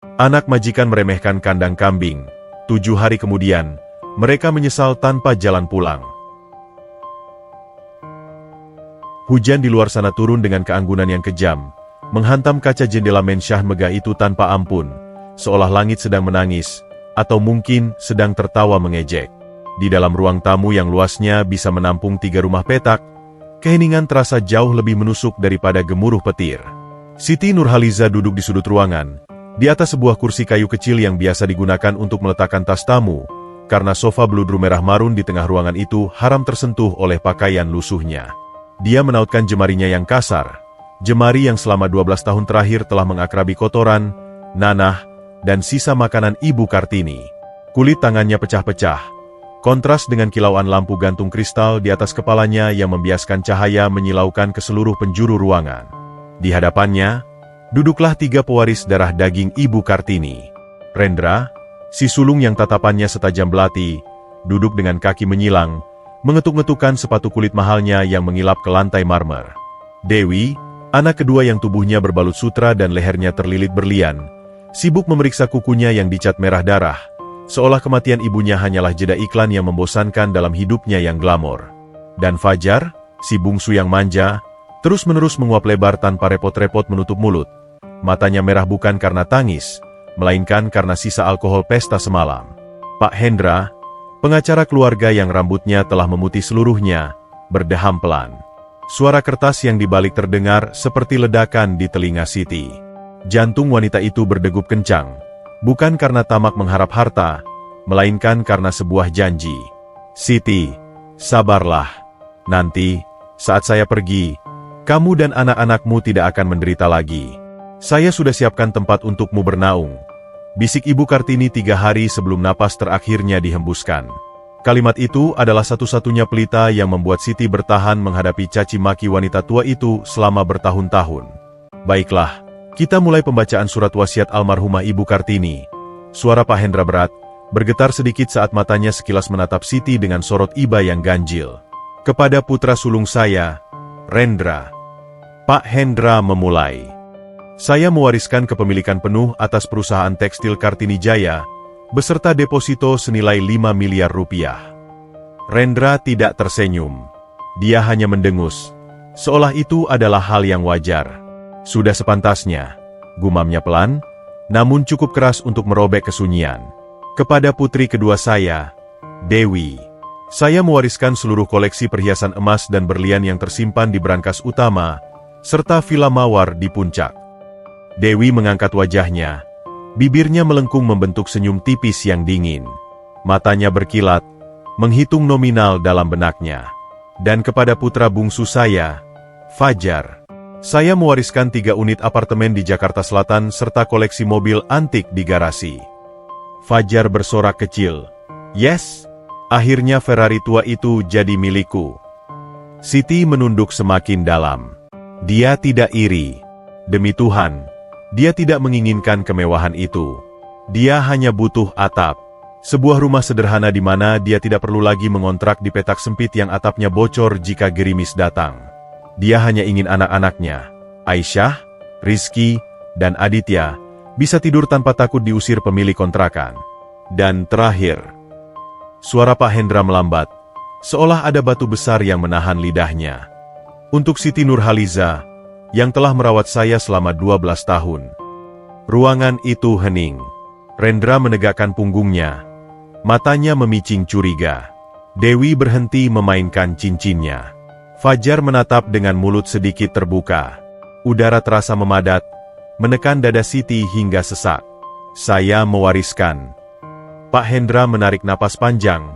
Anak majikan meremehkan kandang kambing. 7 hari kemudian, mereka menyesal tanpa jalan pulang. Hujan di luar sana turun dengan keanggunan yang kejam, menghantam kaca jendela Mensyah megah itu tanpa ampun, seolah langit sedang menangis, atau mungkin sedang tertawa mengejek. Di dalam ruang tamu yang luasnya bisa menampung 3 rumah petak, keheningan terasa jauh lebih menusuk daripada gemuruh petir. Siti Nurhaliza duduk di sudut ruangan, di atas sebuah kursi kayu kecil yang biasa digunakan untuk meletakkan tas tamu, karena sofa beludru merah marun di tengah ruangan itu haram tersentuh oleh pakaian lusuhnya. Dia menautkan jemarinya yang kasar, jemari yang selama 12 tahun terakhir telah mengakrabi kotoran, nanah, dan sisa makanan Ibu Kartini. Kulit tangannya pecah-pecah, kontras dengan kilauan lampu gantung kristal di atas kepalanya yang membiaskan cahaya menyilaukan ke seluruh penjuru ruangan. Di hadapannya, duduklah 3 pewaris darah daging Ibu Kartini. Rendra, si sulung yang tatapannya setajam belati, duduk dengan kaki menyilang, mengetuk-ngetukkan sepatu kulit mahalnya yang mengilap ke lantai marmer. Dewi, anak kedua yang tubuhnya berbalut sutra dan lehernya terlilit berlian, sibuk memeriksa kukunya yang dicat merah darah, seolah kematian ibunya hanyalah jeda iklan yang membosankan dalam hidupnya yang glamor. Dan Fajar, si bungsu yang manja, terus-menerus menguap lebar tanpa repot-repot menutup mulut. Matanya merah bukan karena tangis, melainkan karena sisa alkohol pesta semalam. Pak Hendra, pengacara keluarga yang rambutnya telah memutih seluruhnya, berdeham pelan. Suara kertas yang dibalik terdengar seperti ledakan di telinga Siti. Jantung wanita itu berdegup kencang, bukan karena tamak mengharap harta, melainkan karena sebuah janji. Siti, sabarlah. Nanti, saat saya pergi, kamu dan anak-anakmu tidak akan menderita lagi. Saya sudah siapkan tempat untukmu bernaung. Bisik Ibu Kartini 3 hari sebelum napas terakhirnya dihembuskan. Kalimat itu adalah satu-satunya pelita yang membuat Siti bertahan menghadapi caci maki wanita tua itu selama bertahun-tahun. Baiklah, kita mulai pembacaan surat wasiat almarhumah Ibu Kartini. Suara Pak Hendra berat, bergetar sedikit saat matanya sekilas menatap Siti dengan sorot iba yang ganjil. Kepada putra sulung saya, Rendra. Pak Hendra memulai. Saya mewariskan kepemilikan penuh atas perusahaan tekstil Kartini Jaya, beserta deposito senilai 5 miliar rupiah. Rendra tidak tersenyum. Dia hanya mendengus, seolah itu adalah hal yang wajar. Sudah sepantasnya, gumamnya pelan, namun cukup keras untuk merobek kesunyian. Kepada putri kedua saya, Dewi. Saya mewariskan seluruh koleksi perhiasan emas dan berlian yang tersimpan di brankas utama, serta villa mawar di puncak. Dewi mengangkat wajahnya, bibirnya melengkung membentuk senyum tipis yang dingin. Matanya berkilat, menghitung nominal dalam benaknya. Dan kepada putra bungsu saya, Fajar. Saya mewariskan 3 unit apartemen di Jakarta Selatan serta koleksi mobil antik di garasi. Fajar bersorak kecil. Yes, akhirnya Ferrari tua itu jadi milikku. Siti menunduk semakin dalam. Dia tidak iri. Demi Tuhan, dia tidak menginginkan kemewahan itu. Dia hanya butuh atap. Sebuah rumah sederhana di mana dia tidak perlu lagi mengontrak di petak sempit yang atapnya bocor jika gerimis datang. Dia hanya ingin anak-anaknya, Aisyah, Rizky, dan Aditya, bisa tidur tanpa takut diusir pemilik kontrakan. Dan terakhir, suara Pak Hendra melambat, seolah ada batu besar yang menahan lidahnya. Untuk Siti Nurhaliza, yang telah merawat saya selama 12 tahun. Ruangan itu hening. Rendra menegakkan punggungnya. Matanya memicing curiga. Dewi berhenti memainkan cincinnya. Fajar menatap dengan mulut sedikit terbuka. Udara terasa memadat, menekan dada Siti hingga sesak. Saya mewariskan. Pak Hendra menarik napas panjang,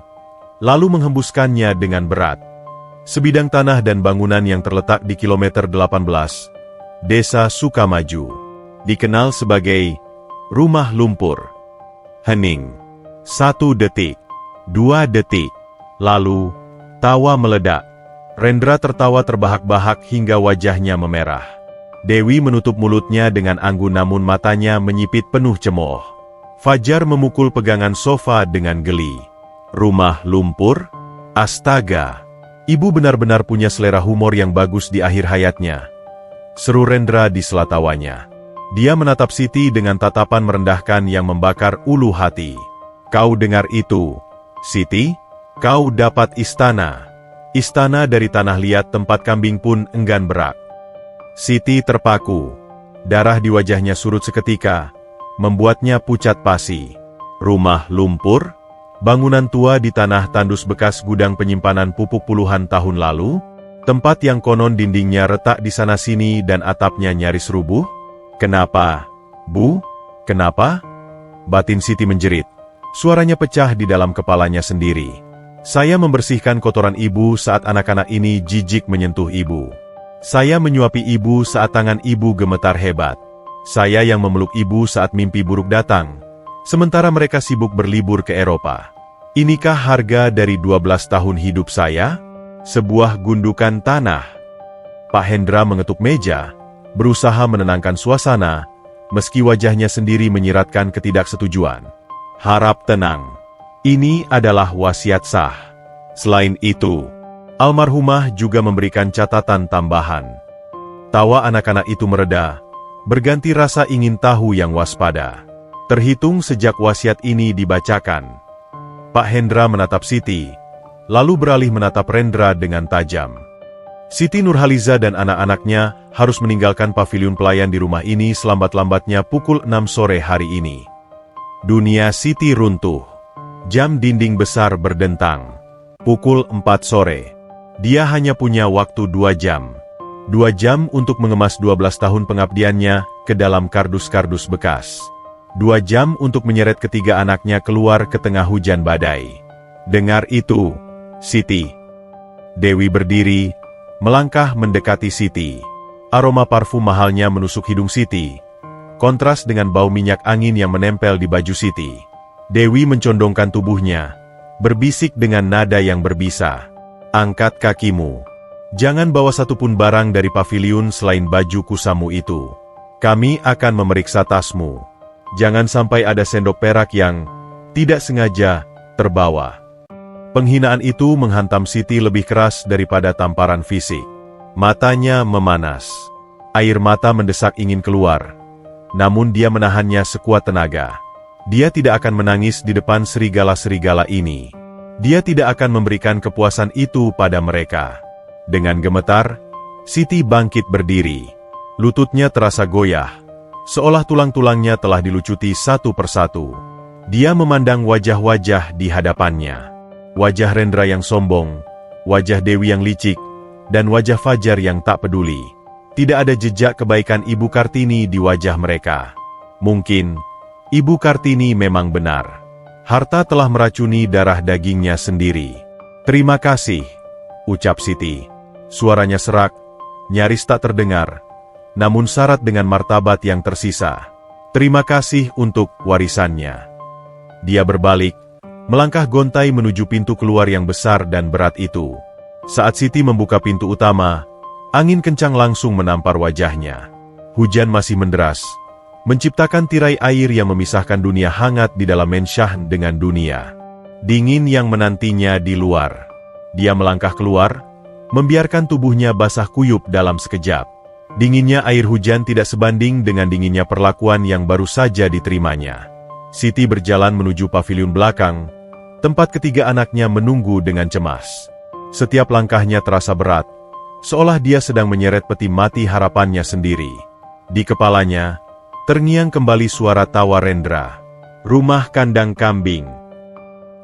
lalu menghembuskannya dengan berat. Sebidang tanah dan bangunan yang terletak di kilometer 18, Desa Sukamaju, dikenal sebagai Rumah Lumpur. Hening. 1 detik, 2 detik, lalu tawa meledak. Rendra tertawa terbahak-bahak hingga wajahnya memerah. Dewi menutup mulutnya dengan anggun namun matanya menyipit penuh cemooh. Fajar memukul pegangan sofa dengan geli. Rumah lumpur? Astaga! Ibu benar-benar punya selera humor yang bagus di akhir hayatnya. Seru Rendra di sela tawanya. Dia menatap Siti dengan tatapan merendahkan yang membakar ulu hati. Kau dengar itu, Siti? Kau dapat istana. Istana dari tanah liat tempat kambing pun enggan berak. Siti terpaku. Darah di wajahnya surut seketika, membuatnya pucat pasi. Rumah lumpur? Bangunan tua di tanah tandus bekas gudang penyimpanan pupuk puluhan tahun lalu? Tempat yang konon dindingnya retak di sana-sini dan atapnya nyaris rubuh? Kenapa, Bu? Kenapa? Batin Siti menjerit. Suaranya pecah di dalam kepalanya sendiri. Saya membersihkan kotoran ibu saat anak-anak ini jijik menyentuh ibu. Saya menyuapi ibu saat tangan ibu gemetar hebat. Saya yang memeluk ibu saat mimpi buruk datang, sementara mereka sibuk berlibur ke Eropa. Inikah harga dari 12 tahun hidup saya? Sebuah gundukan tanah. Pak Hendra mengetuk meja, berusaha menenangkan suasana, meski wajahnya sendiri menyiratkan ketidaksetujuan. Harap tenang. Ini adalah wasiat sah. Selain itu, almarhumah juga memberikan catatan tambahan. Tawa anak-anak itu mereda, berganti rasa ingin tahu yang waspada. Terhitung sejak wasiat ini dibacakan. Pak Hendra menatap Siti, lalu beralih menatap Rendra dengan tajam. Siti Nurhaliza dan anak-anaknya harus meninggalkan paviliun pelayan di rumah ini selambat-lambatnya pukul 6 sore hari ini. Dunia Siti runtuh. Jam dinding besar berdentang. Pukul 4 sore. Dia hanya punya waktu 2 jam. 2 jam untuk mengemas 12 tahun pengabdiannya ke dalam kardus-kardus bekas. 2 jam untuk menyeret ketiga anaknya keluar ke tengah hujan badai. Dengar itu, Siti. Dewi berdiri, melangkah mendekati Siti. Aroma parfum mahalnya menusuk hidung Siti, kontras dengan bau minyak angin yang menempel di baju Siti. Dewi mencondongkan tubuhnya, berbisik dengan nada yang berbisa. Angkat kakimu. Jangan bawa satupun barang dari paviliun selain baju kusamu itu. Kami akan memeriksa tasmu. Jangan sampai ada sendok perak yang tidak sengaja terbawa. Penghinaan itu menghantam Siti lebih keras daripada tamparan fisik. Matanya memanas. Air mata mendesak ingin keluar. Namun dia menahannya sekuat tenaga. Dia tidak akan menangis di depan serigala-serigala ini. Dia tidak akan memberikan kepuasan itu pada mereka. Dengan gemetar, Siti bangkit berdiri. Lututnya terasa goyah, seolah tulang-tulangnya telah dilucuti satu persatu. Dia memandang wajah-wajah di hadapannya. Wajah Rendra yang sombong, wajah Dewi yang licik, dan wajah Fajar yang tak peduli. Tidak ada jejak kebaikan Ibu Kartini di wajah mereka. Mungkin Ibu Kartini memang benar. Harta telah meracuni darah dagingnya sendiri. Terima kasih, ucap Siti. Suaranya serak, nyaris tak terdengar, namun syarat dengan martabat yang tersisa. Terima kasih untuk warisannya. Dia berbalik, melangkah gontai menuju pintu keluar yang besar dan berat itu. Saat Siti membuka pintu utama, angin kencang langsung menampar wajahnya. Hujan masih menderas, menciptakan tirai air yang memisahkan dunia hangat di dalam Mensyah dengan dunia dingin yang menantinya di luar. Dia melangkah keluar, membiarkan tubuhnya basah kuyup dalam sekejap. Dinginnya air hujan tidak sebanding dengan dinginnya perlakuan yang baru saja diterimanya. Siti berjalan menuju paviliun belakang, tempat ketiga anaknya menunggu dengan cemas. Setiap langkahnya terasa berat, seolah dia sedang menyeret peti mati harapannya sendiri. Di kepalanya terngiang kembali suara tawa Rendra. Rumah kandang kambing.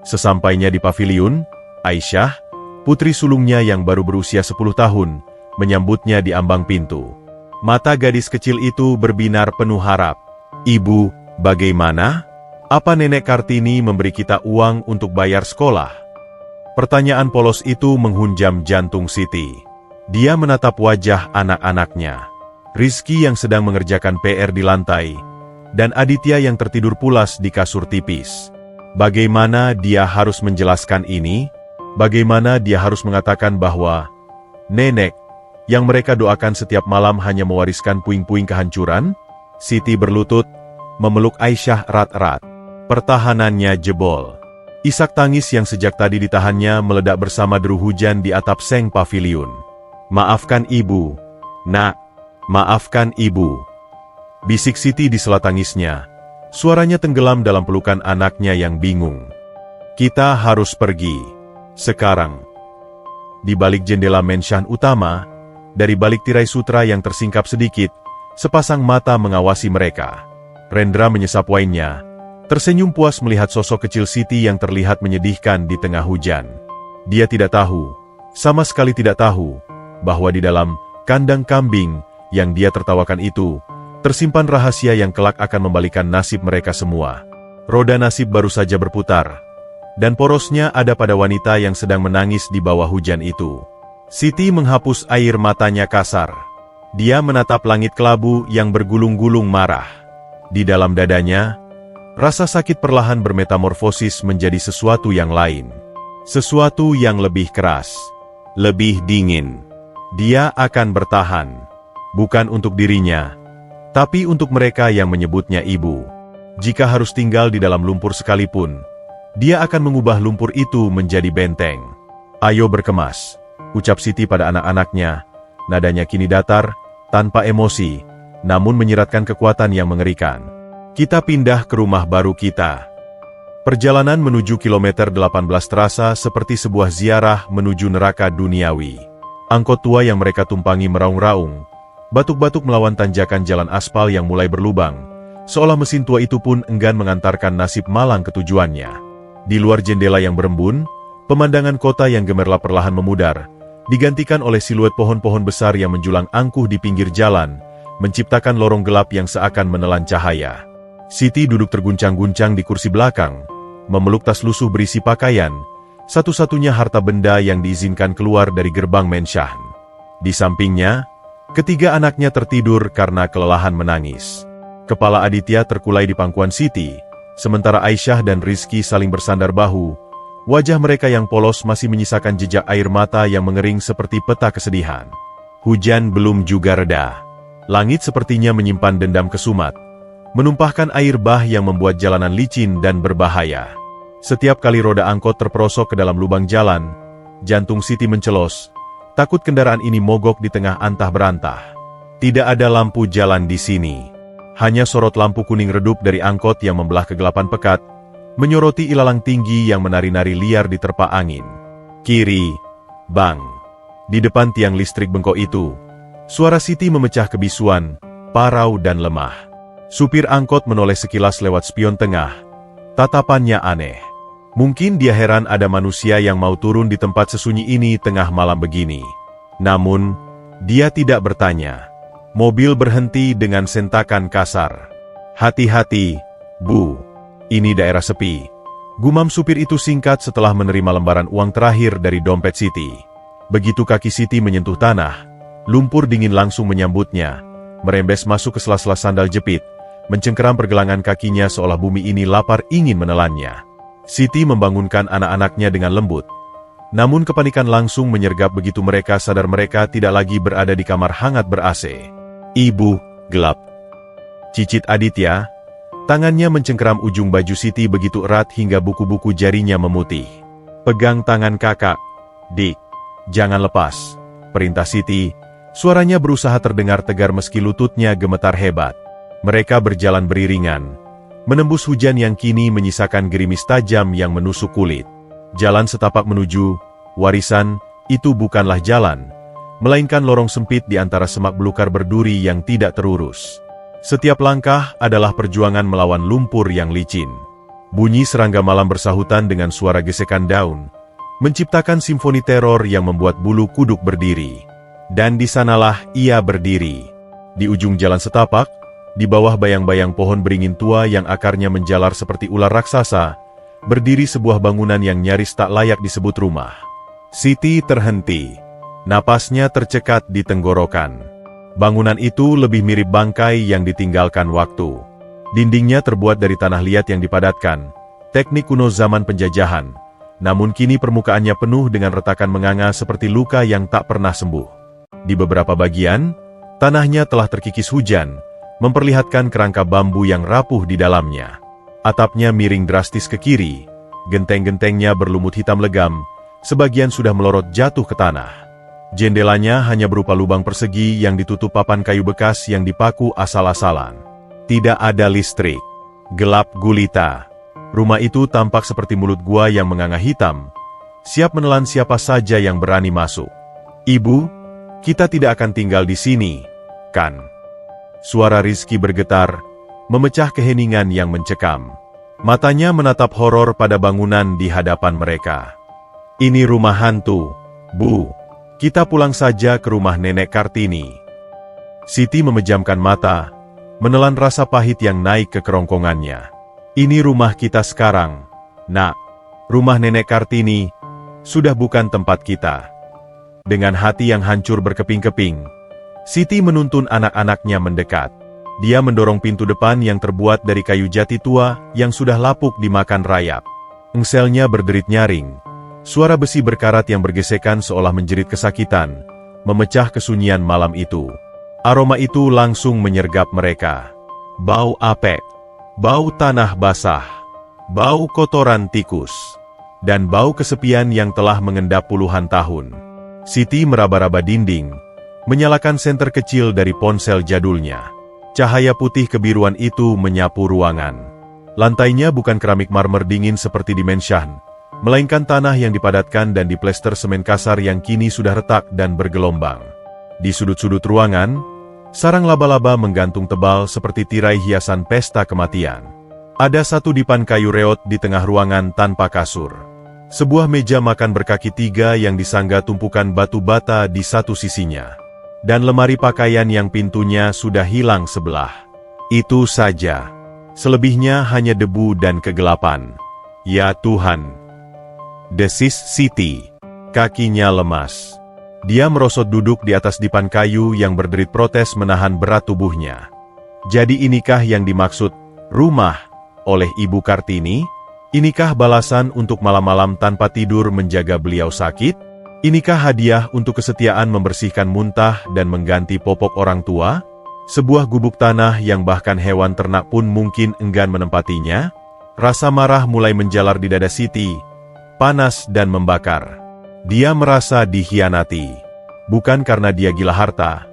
Sesampainya di paviliun, Aisyah, putri sulungnya yang baru berusia 10 tahun, menyambutnya di ambang pintu. Mata gadis kecil itu berbinar penuh harap. Ibu, bagaimana? Apa Nenek Kartini memberi kita uang untuk bayar sekolah? Pertanyaan polos itu menghunjam jantung Siti. Dia menatap wajah anak-anaknya. Rizky yang sedang mengerjakan PR di lantai, dan Aditya yang tertidur pulas di kasur tipis. Bagaimana dia harus menjelaskan ini? Bagaimana dia harus mengatakan bahwa nenek, yang mereka doakan setiap malam hanya mewariskan puing-puing kehancuran? Siti berlutut, memeluk Aisyah erat-erat. Pertahanannya jebol. Isak tangis yang sejak tadi ditahannya meledak bersama deru hujan di atap seng paviliun. Maafkan ibu, nak. Maafkan ibu. Bisik Siti di sela tangisnya. Suaranya tenggelam dalam pelukan anaknya yang bingung. Kita harus pergi. Sekarang. Di balik jendela menshan utama, dari balik tirai sutra yang tersingkap sedikit, sepasang mata mengawasi mereka. Rendra menyesap wainnya, tersenyum puas melihat sosok kecil Siti yang terlihat menyedihkan di tengah hujan. Dia tidak tahu, sama sekali tidak tahu, bahwa di dalam kandang kambing yang dia tertawakan itu, tersimpan rahasia yang kelak akan membalikan nasib mereka semua. Roda nasib baru saja berputar, dan porosnya ada pada wanita yang sedang menangis di bawah hujan itu. Siti menghapus air matanya kasar. Dia menatap langit kelabu yang bergulung-gulung marah. Di dalam dadanya, rasa sakit perlahan bermetamorfosis menjadi sesuatu yang lain. Sesuatu yang lebih keras, lebih dingin. Dia akan bertahan, bukan untuk dirinya, tapi untuk mereka yang menyebutnya ibu. Jika harus tinggal di dalam lumpur sekalipun, dia akan mengubah lumpur itu menjadi benteng. Ayo berkemas, ucap Siti pada anak-anaknya. Nadanya kini datar, tanpa emosi, namun menyiratkan kekuatan yang mengerikan. Kita pindah ke rumah baru kita. Perjalanan menuju kilometer 18 terasa seperti sebuah ziarah menuju neraka duniawi. Angkot tua yang mereka tumpangi meraung-raung. Batuk-batuk melawan tanjakan jalan aspal yang mulai berlubang, seolah mesin tua itu pun enggan mengantarkan nasib malang ke tujuannya. Di luar jendela yang berembun, pemandangan kota yang gemerlap perlahan memudar, digantikan oleh siluet pohon-pohon besar yang menjulang angkuh di pinggir jalan, menciptakan lorong gelap yang seakan menelan cahaya. Siti duduk terguncang-guncang di kursi belakang, memeluk tas lusuh berisi pakaian, satu-satunya harta benda yang diizinkan keluar dari gerbang menshan. Di sampingnya, ketiga anaknya tertidur karena kelelahan menangis. Kepala Aditya terkulai di pangkuan Siti, sementara Aisyah dan Rizky saling bersandar bahu. Wajah mereka yang polos masih menyisakan jejak air mata yang mengering seperti peta kesedihan. Hujan belum juga reda. Langit sepertinya menyimpan dendam kesumat, menumpahkan air bah yang membuat jalanan licin dan berbahaya. Setiap kali roda angkot terperosok ke dalam lubang jalan, jantung Siti mencelos. Takut kendaraan ini mogok di tengah antah berantah. Tidak ada lampu jalan di sini. Hanya sorot lampu kuning redup dari angkot yang membelah kegelapan pekat, menyoroti ilalang tinggi yang menari-nari liar di terpa angin. Kiri, bang. Di depan tiang listrik bengkok itu, suara Siti memecah kebisuan, parau dan lemah. Supir angkot menoleh sekilas lewat spion tengah. Tatapannya aneh. Mungkin dia heran ada manusia yang mau turun di tempat sesunyi ini tengah malam begini. Namun, dia tidak bertanya. Mobil berhenti dengan sentakan kasar. Hati-hati, Bu. Ini daerah sepi. Gumam supir itu singkat setelah menerima lembaran uang terakhir dari dompet Siti. Begitu kaki Siti menyentuh tanah, lumpur dingin langsung menyambutnya, merembes masuk ke sela-sela sandal jepit, mencengkeram pergelangan kakinya seolah bumi ini lapar ingin menelannya. Siti membangunkan anak-anaknya dengan lembut. Namun kepanikan langsung menyergap begitu mereka sadar mereka tidak lagi berada di kamar hangat ber-AC. Ibu, gelap. Cicit Aditya, tangannya mencengkeram ujung baju Siti begitu erat hingga buku-buku jarinya memutih. Pegang tangan kakak, Dik. Jangan lepas, perintah Siti. Suaranya berusaha terdengar tegar meski lututnya gemetar hebat. Mereka berjalan beriringan, menembus hujan yang kini menyisakan gerimis tajam yang menusuk kulit. Jalan setapak menuju warisan itu bukanlah jalan, melainkan lorong sempit di antara semak belukar berduri yang tidak terurus. Setiap langkah adalah perjuangan melawan lumpur yang licin. Bunyi serangga malam bersahutan dengan suara gesekan daun, menciptakan simfoni teror yang membuat bulu kuduk berdiri. Dan di sanalah ia berdiri. Di ujung jalan setapak, di bawah bayang-bayang pohon beringin tua yang akarnya menjalar seperti ular raksasa, berdiri sebuah bangunan yang nyaris tak layak disebut rumah. Siti terhenti. Napasnya tercekat di tenggorokan. Bangunan itu lebih mirip bangkai yang ditinggalkan waktu. Dindingnya terbuat dari tanah liat yang dipadatkan, teknik kuno zaman penjajahan. Namun kini permukaannya penuh dengan retakan menganga seperti luka yang tak pernah sembuh. Di beberapa bagian, tanahnya telah terkikis hujan, memperlihatkan kerangka bambu yang rapuh di dalamnya. Atapnya miring drastis ke kiri, genteng-gentengnya berlumut hitam legam, sebagian sudah melorot jatuh ke tanah. Jendelanya hanya berupa lubang persegi yang ditutup papan kayu bekas yang dipaku asal-asalan. Tidak ada listrik. Gelap gulita. Rumah itu tampak seperti mulut gua yang menganga hitam, siap menelan siapa saja yang berani masuk. Ibu, kita tidak akan tinggal di sini, kan? Suara Rizky bergetar, memecah keheningan yang mencekam. Matanya menatap horor pada bangunan di hadapan mereka. Ini rumah hantu, Bu. Kita pulang saja ke rumah Nenek Kartini. Siti memejamkan mata, menelan rasa pahit yang naik ke kerongkongannya. Ini rumah kita sekarang, Nak. Rumah Nenek Kartini sudah bukan tempat kita. Dengan hati yang hancur berkeping-keping, Siti menuntun anak-anaknya mendekat. Dia mendorong pintu depan yang terbuat dari kayu jati tua yang sudah lapuk dimakan rayap. Engselnya berderit nyaring. Suara besi berkarat yang bergesekan seolah menjerit kesakitan, memecah kesunyian malam itu. Aroma itu langsung menyergap mereka. Bau apek, bau tanah basah, bau kotoran tikus, dan bau kesepian yang telah mengendap puluhan tahun. Siti meraba-raba dinding, menyalakan senter kecil dari ponsel jadulnya. Cahaya putih kebiruan itu menyapu ruangan. Lantainya bukan keramik marmer dingin seperti di Menshan, melainkan tanah yang dipadatkan dan diplester semen kasar yang kini sudah retak dan bergelombang. Di sudut-sudut ruangan, sarang laba-laba menggantung tebal seperti tirai hiasan pesta kematian. Ada satu dipan kayu reot di tengah ruangan tanpa kasur. Sebuah meja makan berkaki tiga yang disangga tumpukan batu bata di satu sisinya. Dan lemari pakaian yang pintunya sudah hilang sebelah. Itu saja. Selebihnya hanya debu dan kegelapan. Ya Tuhan! Desis Siti. Kakinya lemas. Dia merosot duduk di atas dipan kayu yang berderit protes menahan berat tubuhnya. Jadi inikah yang dimaksud rumah oleh Ibu Kartini? Inikah balasan untuk malam-malam tanpa tidur menjaga beliau sakit? Inikah hadiah untuk kesetiaan membersihkan muntah dan mengganti popok orang tua? Sebuah gubuk tanah yang bahkan hewan ternak pun mungkin enggan menempatinya? Rasa marah mulai menjalar di dada Siti, panas dan membakar. Dia merasa dikhianati. Bukan karena dia gila harta,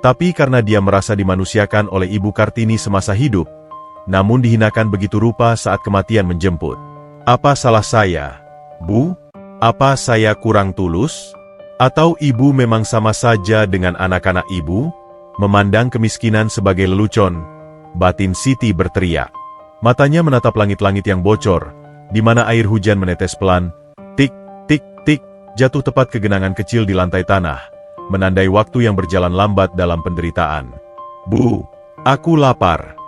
tapi karena dia merasa dimanusiakan oleh Ibu Kartini semasa hidup, namun dihinakan begitu rupa saat kematian menjemput. Apa salah saya, Bu? Apa saya kurang tulus? Atau ibu memang sama saja dengan anak-anak ibu? Memandang kemiskinan sebagai lelucon, batin Siti berteriak. Matanya menatap langit-langit yang bocor, di mana air hujan menetes pelan, tik, tik, tik, jatuh tepat ke genangan kecil di lantai tanah, menandai waktu yang berjalan lambat dalam penderitaan. Bu, aku lapar.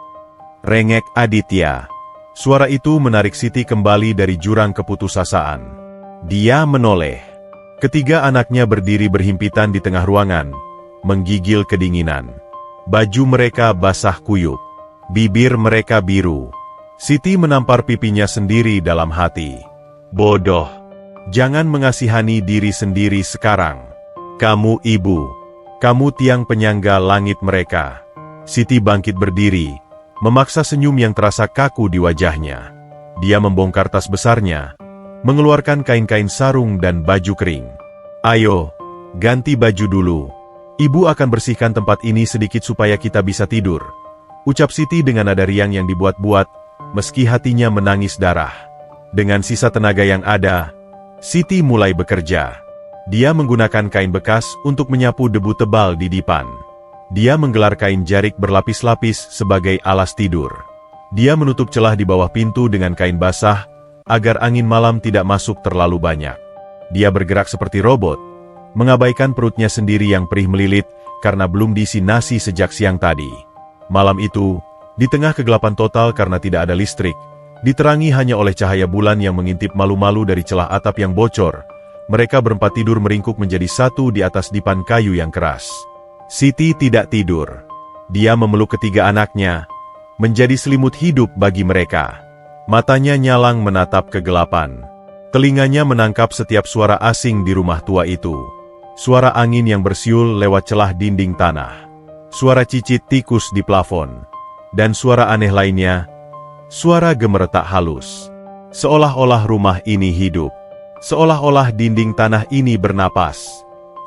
Rengek Aditya. Suara itu menarik Siti kembali dari jurang keputusasaan. Dia menoleh. Ketiga anaknya berdiri berhimpitan di tengah ruangan, menggigil kedinginan. Baju mereka basah kuyup, bibir mereka biru. Siti menampar pipinya sendiri dalam hati. Bodoh, jangan mengasihani diri sendiri sekarang. Kamu ibu, kamu tiang penyangga langit mereka. Siti bangkit berdiri, memaksa senyum yang terasa kaku di wajahnya. Dia membongkar tas besarnya, mengeluarkan kain-kain sarung dan baju kering. Ayo, ganti baju dulu. Ibu akan bersihkan tempat ini sedikit supaya kita bisa tidur. Ucap Siti dengan nada riang yang dibuat-buat, meski hatinya menangis darah. Dengan sisa tenaga yang ada, Siti mulai bekerja. Dia menggunakan kain bekas untuk menyapu debu tebal di dipan. Dia menggelar kain jarik berlapis-lapis sebagai alas tidur. Dia menutup celah di bawah pintu dengan kain basah, agar angin malam tidak masuk terlalu banyak. Dia bergerak seperti robot, mengabaikan perutnya sendiri yang perih melilit karena belum diisi nasi sejak siang tadi. Malam itu, di tengah kegelapan total karena tidak ada listrik, diterangi hanya oleh cahaya bulan yang mengintip malu-malu dari celah atap yang bocor, mereka berempat tidur meringkuk menjadi satu di atas dipan kayu yang keras. Siti tidak tidur. Dia memeluk ketiga anaknya, menjadi selimut hidup bagi mereka. Matanya nyalang menatap kegelapan. Telinganya menangkap setiap suara asing di rumah tua itu. Suara angin yang bersiul lewat celah dinding tanah. Suara cicit tikus di plafon. Dan suara aneh lainnya. Suara gemeretak halus. Seolah-olah rumah ini hidup. Seolah-olah dinding tanah ini bernapas.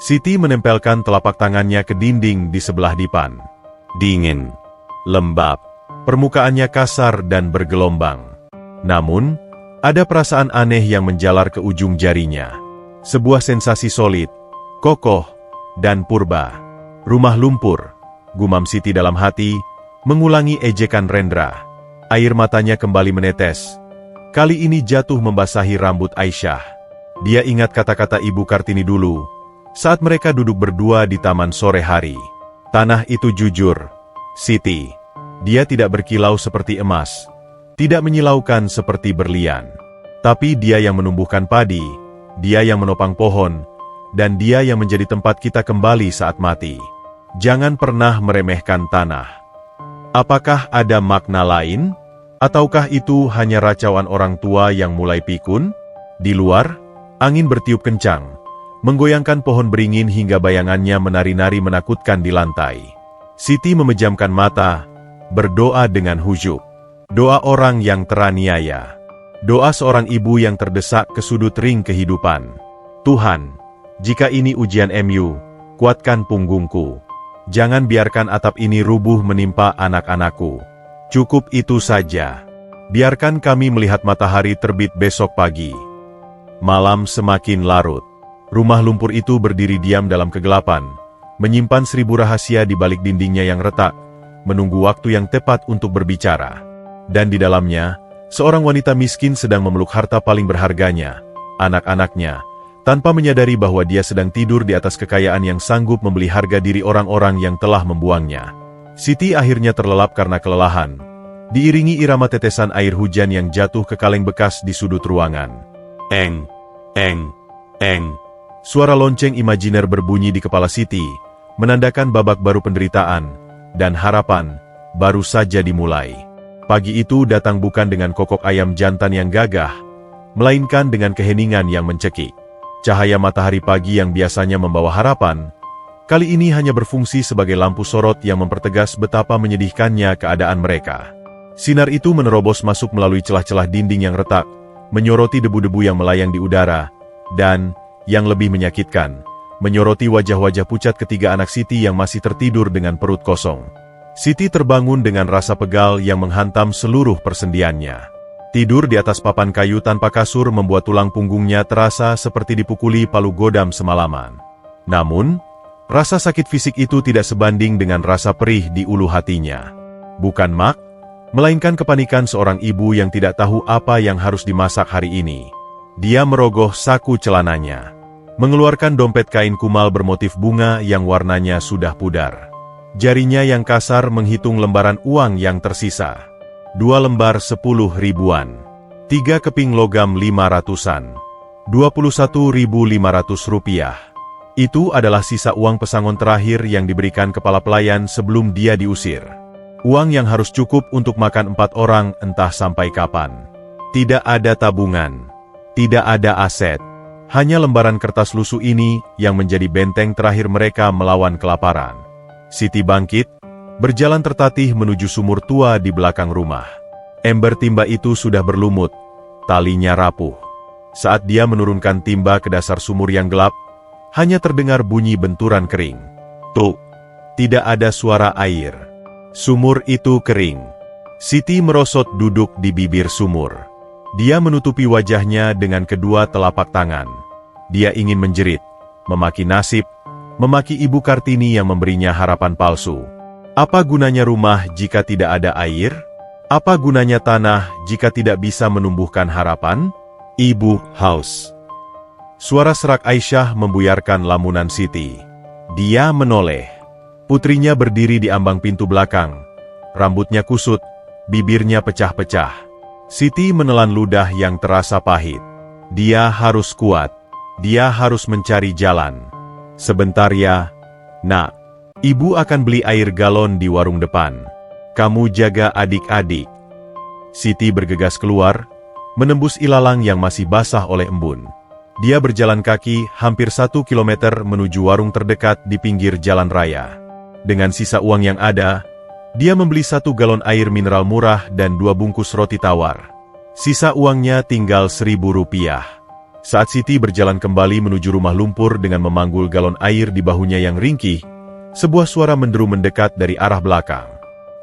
Siti menempelkan telapak tangannya ke dinding di sebelah dipan. Dingin. Lembab. Permukaannya kasar dan bergelombang. Namun, ada perasaan aneh yang menjalar ke ujung jarinya. Sebuah sensasi solid, kokoh, dan purba. Rumah lumpur, gumam Siti dalam hati, mengulangi ejekan Rendra. Air matanya kembali menetes. Kali ini jatuh membasahi rambut Aisyah. Dia ingat kata-kata Ibu Kartini dulu, saat mereka duduk berdua di taman sore hari. Tanah itu jujur, Siti. Dia tidak berkilau seperti emas, tidak menyilaukan seperti berlian. Tapi dia yang menumbuhkan padi, dia yang menopang pohon, dan dia yang menjadi tempat kita kembali saat mati. Jangan pernah meremehkan tanah. Apakah ada makna lain? Ataukah itu hanya racauan orang tua yang mulai pikun? Di luar, angin bertiup kencang, menggoyangkan pohon beringin hingga bayangannya menari-nari menakutkan di lantai. Siti memejamkan mata, berdoa dengan khusyuk. Doa orang yang teraniaya. Doa seorang ibu yang terdesak ke sudut ring kehidupan. Tuhan, jika ini ujian MU, kuatkan punggungku. Jangan biarkan atap ini rubuh menimpa anak-anakku. Cukup itu saja. Biarkan kami melihat matahari terbit besok pagi. Malam semakin larut. Rumah lumpur itu berdiri diam dalam kegelapan, menyimpan 1000 rahasia di balik dindingnya yang retak, menunggu waktu yang tepat untuk berbicara. Dan di dalamnya, seorang wanita miskin sedang memeluk harta paling berharganya, anak-anaknya, tanpa menyadari bahwa dia sedang tidur di atas kekayaan yang sanggup membeli harga diri orang-orang yang telah membuangnya. Siti akhirnya terlelap karena kelelahan, diiringi irama tetesan air hujan yang jatuh ke kaleng bekas di sudut ruangan. Eng, eng, eng. Suara lonceng imajiner berbunyi di kepala Siti, menandakan babak baru penderitaan, dan harapan, baru saja dimulai. Pagi itu datang bukan dengan kokok ayam jantan yang gagah, melainkan dengan keheningan yang mencekik. Cahaya matahari pagi yang biasanya membawa harapan, kali ini hanya berfungsi sebagai lampu sorot yang mempertegas betapa menyedihkannya keadaan mereka. Sinar itu menerobos masuk melalui celah-celah dinding yang retak, menyoroti debu-debu yang melayang di udara, dan, yang lebih menyakitkan, menyoroti wajah-wajah pucat ketiga anak Siti yang masih tertidur dengan perut kosong. Siti terbangun dengan rasa pegal yang menghantam seluruh persendiannya. Tidur di atas papan kayu tanpa kasur membuat tulang punggungnya terasa seperti dipukuli palu godam semalaman. Namun, rasa sakit fisik itu tidak sebanding dengan rasa perih di ulu hatinya. Bukan mak, melainkan kepanikan seorang ibu yang tidak tahu apa yang harus dimasak hari ini. Dia merogoh saku celananya, mengeluarkan dompet kain kumal bermotif bunga yang warnanya sudah pudar. Jarinya yang kasar menghitung lembaran uang yang tersisa. 2 lembar 10 ribuan. 3 keping logam 500-an. 21.500 rupiah. Itu adalah sisa uang pesangon terakhir yang diberikan kepala pelayan sebelum dia diusir. Uang yang harus cukup untuk makan 4 orang entah sampai kapan. Tidak ada tabungan. Tidak ada aset. Hanya lembaran kertas lusuh ini yang menjadi benteng terakhir mereka melawan kelaparan. Siti bangkit, berjalan tertatih menuju sumur tua di belakang rumah. Ember timba itu sudah berlumut, talinya rapuh. Saat dia menurunkan timba ke dasar sumur yang gelap, hanya terdengar bunyi benturan kering. Tuk! Tidak ada suara air. Sumur itu kering. Siti merosot duduk di bibir sumur. Dia menutupi wajahnya dengan kedua telapak tangan. Dia ingin menjerit, memaki nasib, memaki Ibu Kartini yang memberinya harapan palsu. Apa gunanya rumah jika tidak ada air? Apa gunanya tanah jika tidak bisa menumbuhkan harapan? Ibu Haus. Suara serak Aisyah membuyarkan lamunan Siti. Dia menoleh. Putrinya berdiri di ambang pintu belakang. Rambutnya kusut, bibirnya pecah-pecah. Siti menelan ludah yang terasa pahit. Dia harus kuat. Dia harus mencari jalan. Sebentar ya, Nak. Ibu akan beli air galon di warung depan. Kamu jaga adik-adik. Siti bergegas keluar, menembus ilalang yang masih basah oleh embun. Dia berjalan kaki hampir 1 kilometer menuju warung terdekat di pinggir jalan raya. Dengan sisa uang yang ada, dia membeli 1 galon air mineral murah dan 2 bungkus roti tawar. Sisa uangnya tinggal 1.000 rupiah. Saat Siti berjalan kembali menuju rumah lumpur dengan memanggul galon air di bahunya yang ringkih, sebuah suara menderu mendekat dari arah belakang.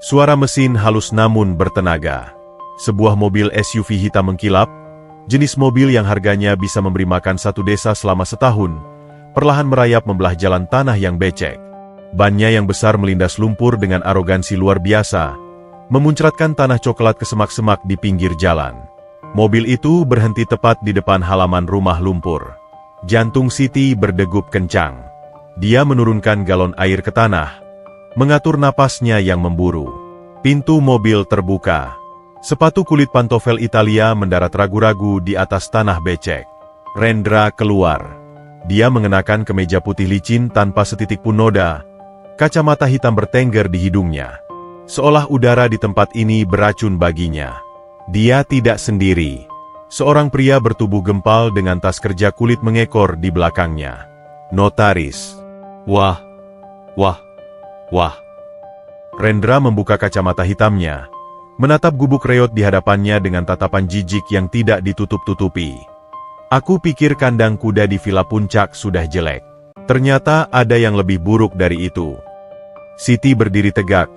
Suara mesin halus namun bertenaga. Sebuah mobil SUV hitam mengkilap, jenis mobil yang harganya bisa memberi makan satu desa selama setahun, perlahan merayap membelah jalan tanah yang becek. Bannya yang besar melindas lumpur dengan arogansi luar biasa, memuncratkan tanah coklat ke semak-semak di pinggir jalan. Mobil itu berhenti tepat di depan halaman rumah lumpur. Jantung Siti berdegup kencang. Dia menurunkan galon air ke tanah, mengatur napasnya yang memburu. Pintu mobil terbuka. Sepatu kulit pantofel Italia mendarat ragu-ragu di atas tanah becek. Rendra keluar. Dia mengenakan kemeja putih licin tanpa setitik pun noda. Kacamata hitam bertengger di hidungnya. Seolah udara di tempat ini beracun baginya. Dia tidak sendiri. Seorang pria bertubuh gempal dengan tas kerja kulit mengekor di belakangnya. Notaris. Wah. Rendra membuka kacamata hitamnya, menatap gubuk reot di hadapannya dengan tatapan jijik yang tidak ditutup-tutupi. Aku pikir kandang kuda di Villa Puncak sudah jelek. Ternyata ada yang lebih buruk dari itu. Siti berdiri tegak,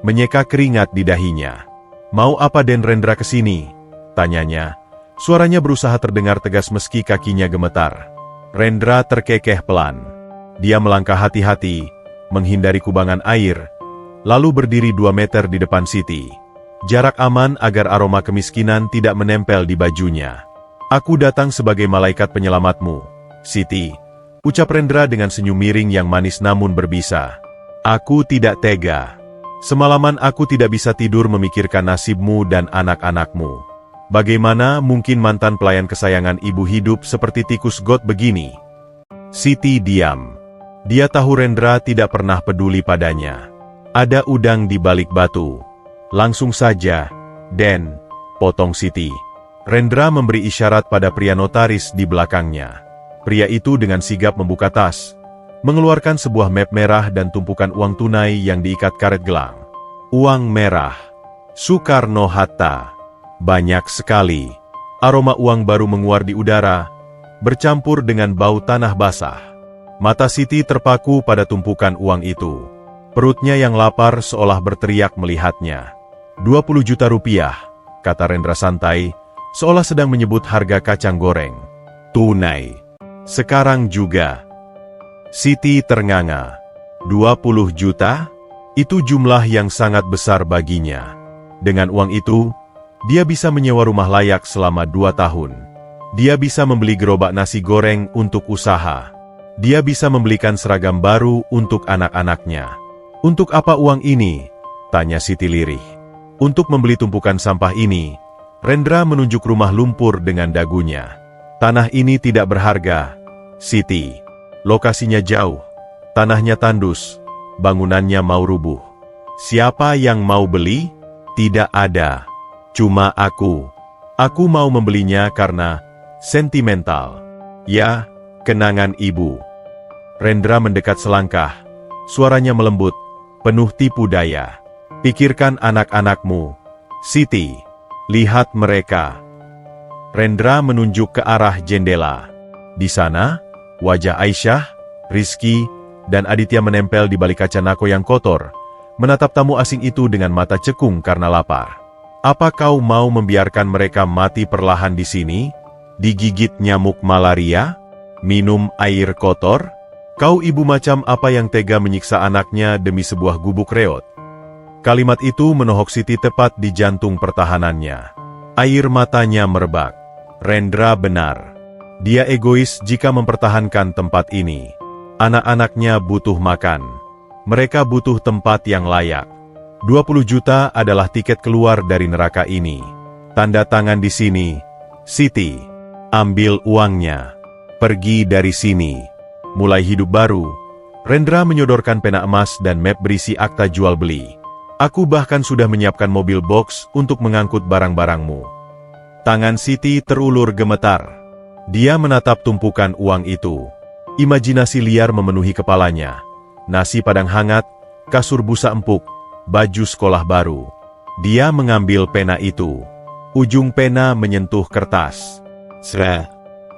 menyeka keringat di dahinya. Mau apa Den Rendra kesini? Tanyanya. Suaranya berusaha terdengar tegas meski kakinya gemetar. Rendra terkekeh pelan. Dia melangkah hati-hati, menghindari kubangan air, lalu berdiri 2 meter di depan Siti. Jarak aman agar aroma kemiskinan tidak menempel di bajunya. Aku datang sebagai malaikat penyelamatmu, Siti. Ucap Rendra dengan senyum miring yang manis namun berbisa. Aku tidak tega. Semalaman aku tidak bisa tidur memikirkan nasibmu dan anak-anakmu. Bagaimana mungkin mantan pelayan kesayangan ibu hidup seperti tikus got begini? Siti diam. Dia tahu Rendra tidak pernah peduli padanya. Ada udang di balik batu. Langsung saja, Den, potong Siti. Rendra memberi isyarat pada pria notaris di belakangnya. Pria itu dengan sigap membuka tas, mengeluarkan sebuah map merah dan tumpukan uang tunai yang diikat karet gelang. Uang merah. Soekarno-Hatta. Banyak sekali. Aroma uang baru menguar di udara, bercampur dengan bau tanah basah. Mata Siti terpaku pada tumpukan uang itu. Perutnya yang lapar seolah berteriak melihatnya. 20 juta rupiah, kata Rendra santai, seolah sedang menyebut harga kacang goreng. Tunai. Sekarang juga. Siti ternganga. 20 juta? Itu jumlah yang sangat besar baginya. Dengan uang itu, dia bisa menyewa rumah layak selama 2 tahun. Dia bisa membeli gerobak nasi goreng untuk usaha. Dia bisa membelikan seragam baru untuk anak-anaknya. Untuk apa uang ini? Tanya Siti lirih. Untuk membeli tumpukan sampah ini, Rendra menunjuk rumah lumpur dengan dagunya. Tanah ini tidak berharga, Siti. Lokasinya jauh, tanahnya tandus, bangunannya mau rubuh. Siapa yang mau beli? Tidak ada. Cuma aku. Aku mau membelinya karena sentimental. Ya, kenangan ibu. Rendra mendekat selangkah. Suaranya melembut, penuh tipu daya. Pikirkan anak-anakmu, Siti. Lihat mereka. Rendra menunjuk ke arah jendela. Di sana, wajah Aisyah, Rizky, dan Aditya menempel di balik kaca nako yang kotor, menatap tamu asing itu dengan mata cekung karena lapar. Apa kau mau membiarkan mereka mati perlahan di sini? Digigit nyamuk malaria? Minum air kotor? Kau ibu macam apa yang tega menyiksa anaknya demi sebuah gubuk reot? Kalimat itu menohok Siti tepat di jantung pertahanannya. Air matanya merebak. Rendra benar. Dia egois jika mempertahankan tempat ini. Anak-anaknya butuh makan. Mereka butuh tempat yang layak. 20 juta adalah tiket keluar dari neraka ini. Tanda tangan di sini, Siti. Ambil uangnya. Pergi dari sini. Mulai hidup baru. Rendra menyodorkan pena emas dan map berisi akta jual beli. Aku bahkan sudah menyiapkan mobil box untuk mengangkut barang-barangmu. Tangan Siti terulur gemetar. Dia menatap tumpukan uang itu. Imajinasi liar memenuhi kepalanya. Nasi padang hangat, kasur busa empuk, baju sekolah baru. Dia mengambil pena itu. Ujung pena menyentuh kertas.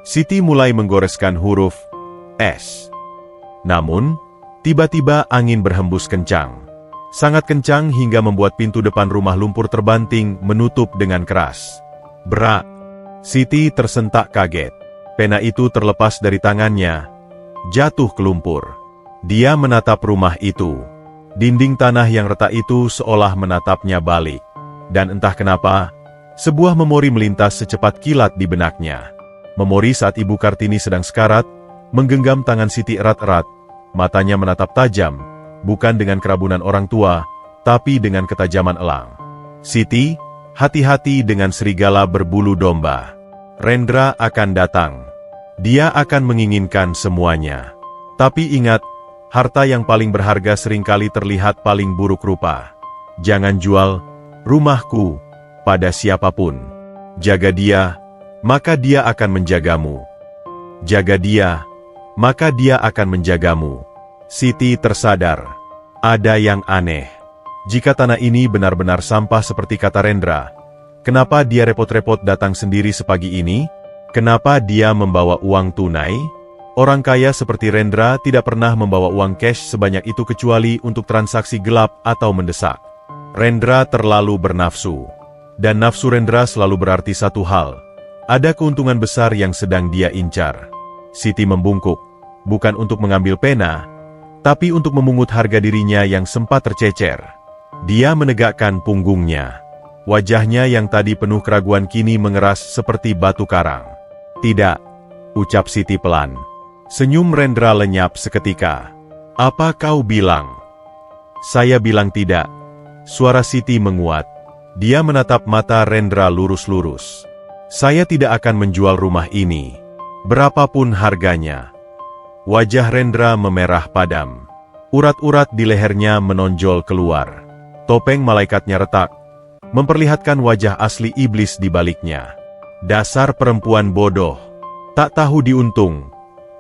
Siti mulai menggoreskan huruf S. Namun, tiba-tiba angin berhembus kencang. Sangat kencang hingga membuat pintu depan rumah lumpur terbanting menutup dengan keras. Brak! Siti tersentak kaget. Pena itu terlepas dari tangannya, jatuh ke lumpur. Dia menatap rumah itu. Dinding tanah yang retak itu seolah menatapnya balik. Dan entah kenapa, sebuah memori melintas secepat kilat di benaknya. Memori saat Ibu Kartini sedang sekarat, menggenggam tangan Siti erat-erat, matanya menatap tajam, bukan dengan kerabunan orang tua, tapi dengan ketajaman elang. Siti, hati-hati dengan serigala berbulu domba. Rendra akan datang. Dia akan menginginkan semuanya. Tapi ingat, harta yang paling berharga seringkali terlihat paling buruk rupa. Jangan jual rumahku pada siapapun. Jaga dia, maka dia akan menjagamu. Jaga dia, maka dia akan menjagamu. Siti tersadar. Ada yang aneh. Jika tanah ini benar-benar sampah seperti kata Rendra, kenapa dia repot-repot datang sendiri sepagi ini? Kenapa dia membawa uang tunai? Orang kaya seperti Rendra tidak pernah membawa uang cash sebanyak itu kecuali untuk transaksi gelap atau mendesak. Rendra terlalu bernafsu. Dan nafsu Rendra selalu berarti satu hal. Ada keuntungan besar yang sedang dia incar. Siti membungkuk. Bukan untuk mengambil pena, tapi untuk memungut harga dirinya yang sempat tercecer. Dia menegakkan punggungnya. Wajahnya yang tadi penuh keraguan kini mengeras seperti batu karang. Tidak, ucap Siti pelan. Senyum Rendra lenyap seketika. Apa kau bilang? Saya bilang tidak. Suara Siti menguat. Dia menatap mata Rendra lurus-lurus. Saya tidak akan menjual rumah ini. Berapapun harganya. Wajah Rendra memerah padam. Urat-urat di lehernya menonjol keluar. Topeng malaikatnya retak, memperlihatkan wajah asli iblis di baliknya. Dasar perempuan bodoh. Tak tahu diuntung,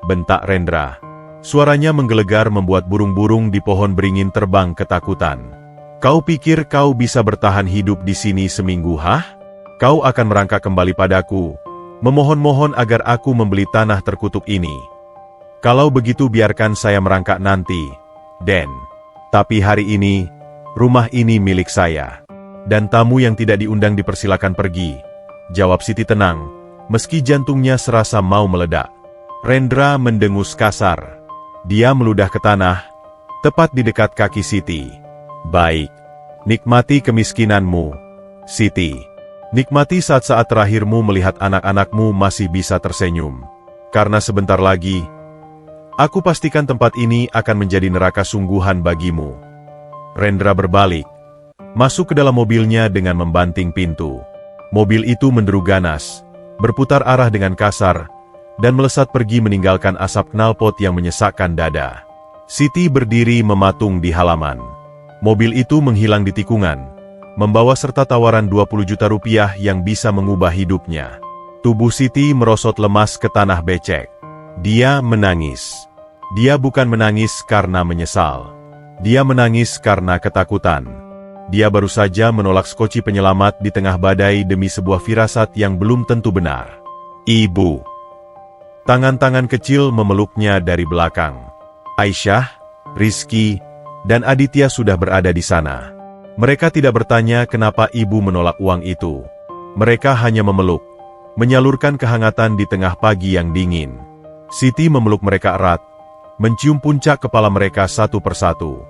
bentak Rendra. Suaranya menggelegar membuat burung-burung di pohon beringin terbang ketakutan. Kau pikir kau bisa bertahan hidup di sini seminggu, hah? Kau akan merangkak kembali padaku, memohon-mohon agar aku membeli tanah terkutuk ini. Kalau begitu biarkan saya merangkak nanti, Den. Tapi hari ini, rumah ini milik saya. Dan tamu yang tidak diundang dipersilakan pergi. Jawab Siti tenang, meski jantungnya serasa mau meledak. Rendra mendengus kasar. Dia meludah ke tanah, tepat di dekat kaki Siti. Baik, nikmati kemiskinanmu, Siti. Nikmati saat-saat terakhirmu melihat anak-anakmu masih bisa tersenyum. Karena sebentar lagi, aku pastikan tempat ini akan menjadi neraka sungguhan bagimu. Rendra berbalik, masuk ke dalam mobilnya dengan membanting pintu. Mobil itu menderu ganas, berputar arah dengan kasar, dan melesat pergi meninggalkan asap knalpot yang menyesakkan dada. Siti berdiri mematung di halaman. Mobil itu menghilang di tikungan, membawa serta tawaran 20 juta rupiah yang bisa mengubah hidupnya. Tubuh Siti merosot lemas ke tanah becek. Dia menangis. Dia bukan menangis karena menyesal. Dia menangis karena ketakutan. Dia baru saja menolak skoci penyelamat di tengah badai demi sebuah firasat yang belum tentu benar. Ibu. Tangan-tangan kecil memeluknya dari belakang. Aisyah, Rizky, dan Aditya sudah berada di sana. Mereka tidak bertanya kenapa ibu menolak uang itu. Mereka hanya memeluk, menyalurkan kehangatan di tengah pagi yang dingin. Siti memeluk mereka erat, mencium puncak kepala mereka satu persatu.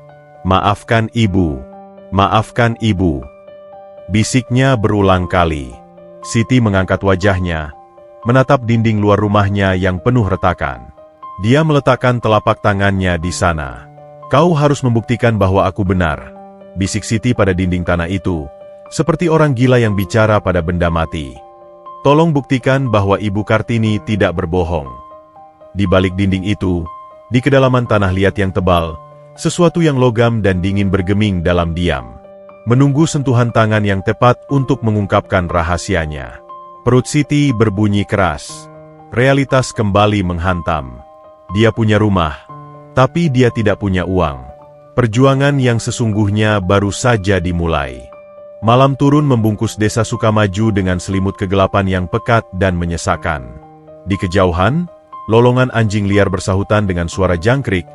Maafkan ibu. Maafkan ibu. Bisiknya berulang kali. Siti mengangkat wajahnya, menatap dinding luar rumahnya yang penuh retakan. Dia meletakkan telapak tangannya di sana. Kau harus membuktikan bahwa aku benar, bisik Siti pada dinding tanah itu, seperti orang gila yang bicara pada benda mati. Tolong buktikan bahwa Ibu Kartini tidak berbohong. Di balik dinding itu, di kedalaman tanah liat yang tebal, sesuatu yang logam dan dingin bergeming dalam diam, menunggu sentuhan tangan yang tepat untuk mengungkapkan rahasianya. Perut Siti berbunyi keras. Realitas kembali menghantam. Dia punya rumah, tapi dia tidak punya uang. Perjuangan yang sesungguhnya baru saja dimulai. Malam turun membungkus desa Sukamaju dengan selimut kegelapan yang pekat dan menyesakan. Di kejauhan, lolongan anjing liar bersahutan dengan suara jangkrik,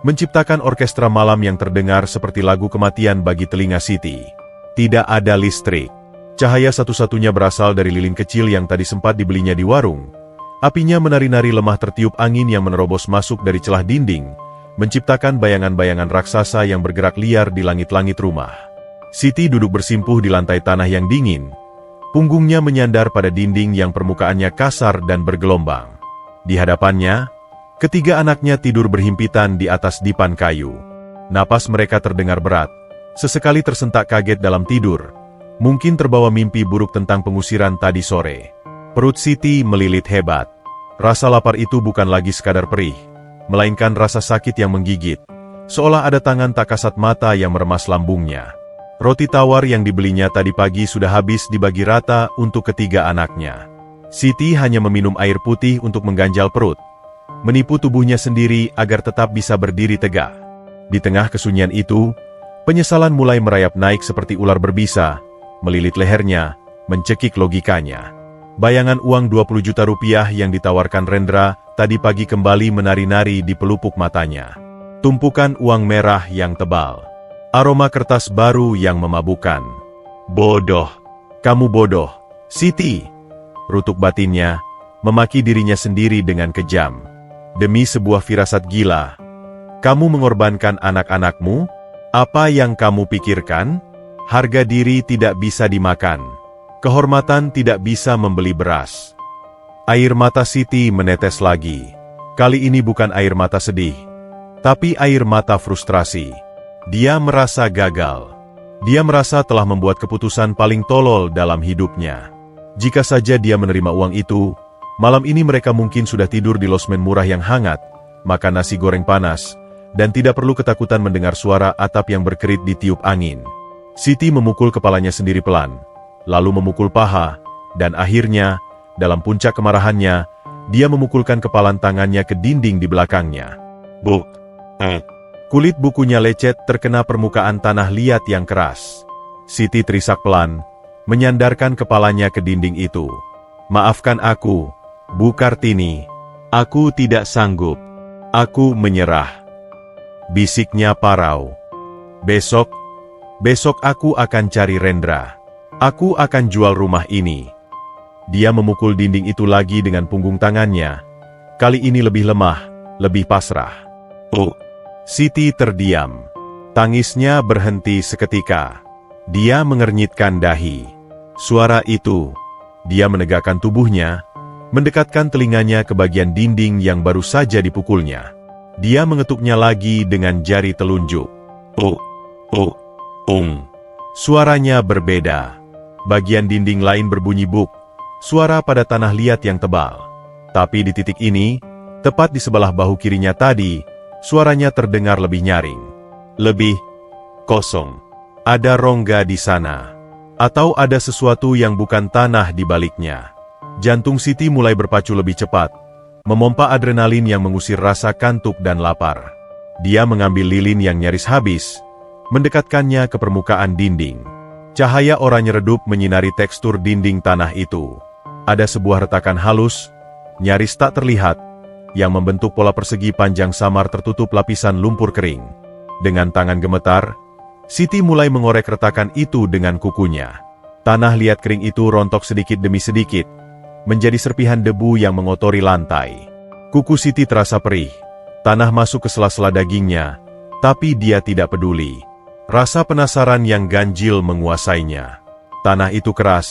menciptakan orkestra malam yang terdengar seperti lagu kematian bagi telinga Siti. Tidak ada listrik. Cahaya satu-satunya berasal dari lilin kecil yang tadi sempat dibelinya di warung. Apinya menari-nari lemah tertiup angin yang menerobos masuk dari celah dinding, menciptakan bayangan-bayangan raksasa yang bergerak liar di langit-langit rumah. Siti duduk bersimpuh di lantai tanah yang dingin. Punggungnya menyandar pada dinding yang permukaannya kasar dan bergelombang. Di hadapannya, ketiga anaknya tidur berhimpitan di atas dipan kayu. Napas mereka terdengar berat. Sesekali tersentak kaget dalam tidur. Mungkin terbawa mimpi buruk tentang pengusiran tadi sore. Perut Siti melilit hebat. Rasa lapar itu bukan lagi sekadar perih, melainkan rasa sakit yang menggigit. Seolah ada tangan tak kasat mata yang meremas lambungnya. Roti tawar yang dibelinya tadi pagi sudah habis dibagi rata untuk ketiga anaknya. Siti hanya meminum air putih untuk mengganjal perut, menipu tubuhnya sendiri agar tetap bisa berdiri tegak. Di tengah kesunyian itu, penyesalan mulai merayap naik seperti ular berbisa, melilit lehernya, mencekik logikanya. Bayangan uang 20 juta rupiah yang ditawarkan Rendra tadi pagi kembali menari-nari di pelupuk matanya. Tumpukan uang merah yang tebal. Aroma kertas baru yang memabukkan. Bodoh. Kamu bodoh, Siti. Rutuk batinnya, memaki dirinya sendiri dengan kejam. Demi sebuah firasat gila. Kamu mengorbankan anak-anakmu? Apa yang kamu pikirkan? Harga diri tidak bisa dimakan. Kehormatan tidak bisa membeli beras. Air mata Siti menetes lagi. Kali ini bukan air mata sedih, tapi air mata frustrasi. Dia merasa gagal. Dia merasa telah membuat keputusan paling tolol dalam hidupnya. Jika saja dia menerima uang itu, malam ini mereka mungkin sudah tidur di losmen murah yang hangat, makan nasi goreng panas, dan tidak perlu ketakutan mendengar suara atap yang berkerit ditiup angin. Siti memukul kepalanya sendiri pelan, lalu memukul paha, dan akhirnya, dalam puncak kemarahannya, dia memukulkan kepalan tangannya ke dinding di belakangnya. Buk! Kulit bukunya lecet terkena permukaan tanah liat yang keras. Siti terisak pelan, menyandarkan kepalanya ke dinding itu. Maafkan aku, Bu Kartini. Aku tidak sanggup. Aku menyerah. Bisiknya parau. Besok aku akan cari Rendra. Aku akan jual rumah ini. Dia memukul dinding itu lagi dengan punggung tangannya. Kali ini lebih lemah, lebih pasrah. Oh! Siti terdiam. Tangisnya berhenti seketika. Dia mengernyitkan dahi. Suara itu. Dia menegakkan tubuhnya, mendekatkan telinganya ke bagian dinding yang baru saja dipukulnya. Dia mengetuknya lagi dengan jari telunjuk. Oh! Oh! Suaranya berbeda. Bagian dinding lain berbunyi buk, suara pada tanah liat yang tebal. Tapi di titik ini, tepat di sebelah bahu kirinya tadi, suaranya terdengar lebih nyaring. Lebih kosong. Ada rongga di sana. Atau ada sesuatu yang bukan tanah di baliknya. Jantung Siti mulai berpacu lebih cepat, memompa adrenalin yang mengusir rasa kantuk dan lapar. Dia mengambil lilin yang nyaris habis, mendekatkannya ke permukaan dinding. Cahaya oranye redup menyinari tekstur dinding tanah itu. Ada sebuah retakan halus, nyaris tak terlihat, yang membentuk pola persegi panjang samar tertutup lapisan lumpur kering. Dengan tangan gemetar, Siti mulai mengorek retakan itu dengan kukunya. Tanah liat kering itu rontok sedikit demi sedikit, menjadi serpihan debu yang mengotori lantai. Kuku Siti terasa perih, tanah masuk ke sela-sela dagingnya, tapi dia tidak peduli. Rasa penasaran yang ganjil menguasainya. Tanah itu keras,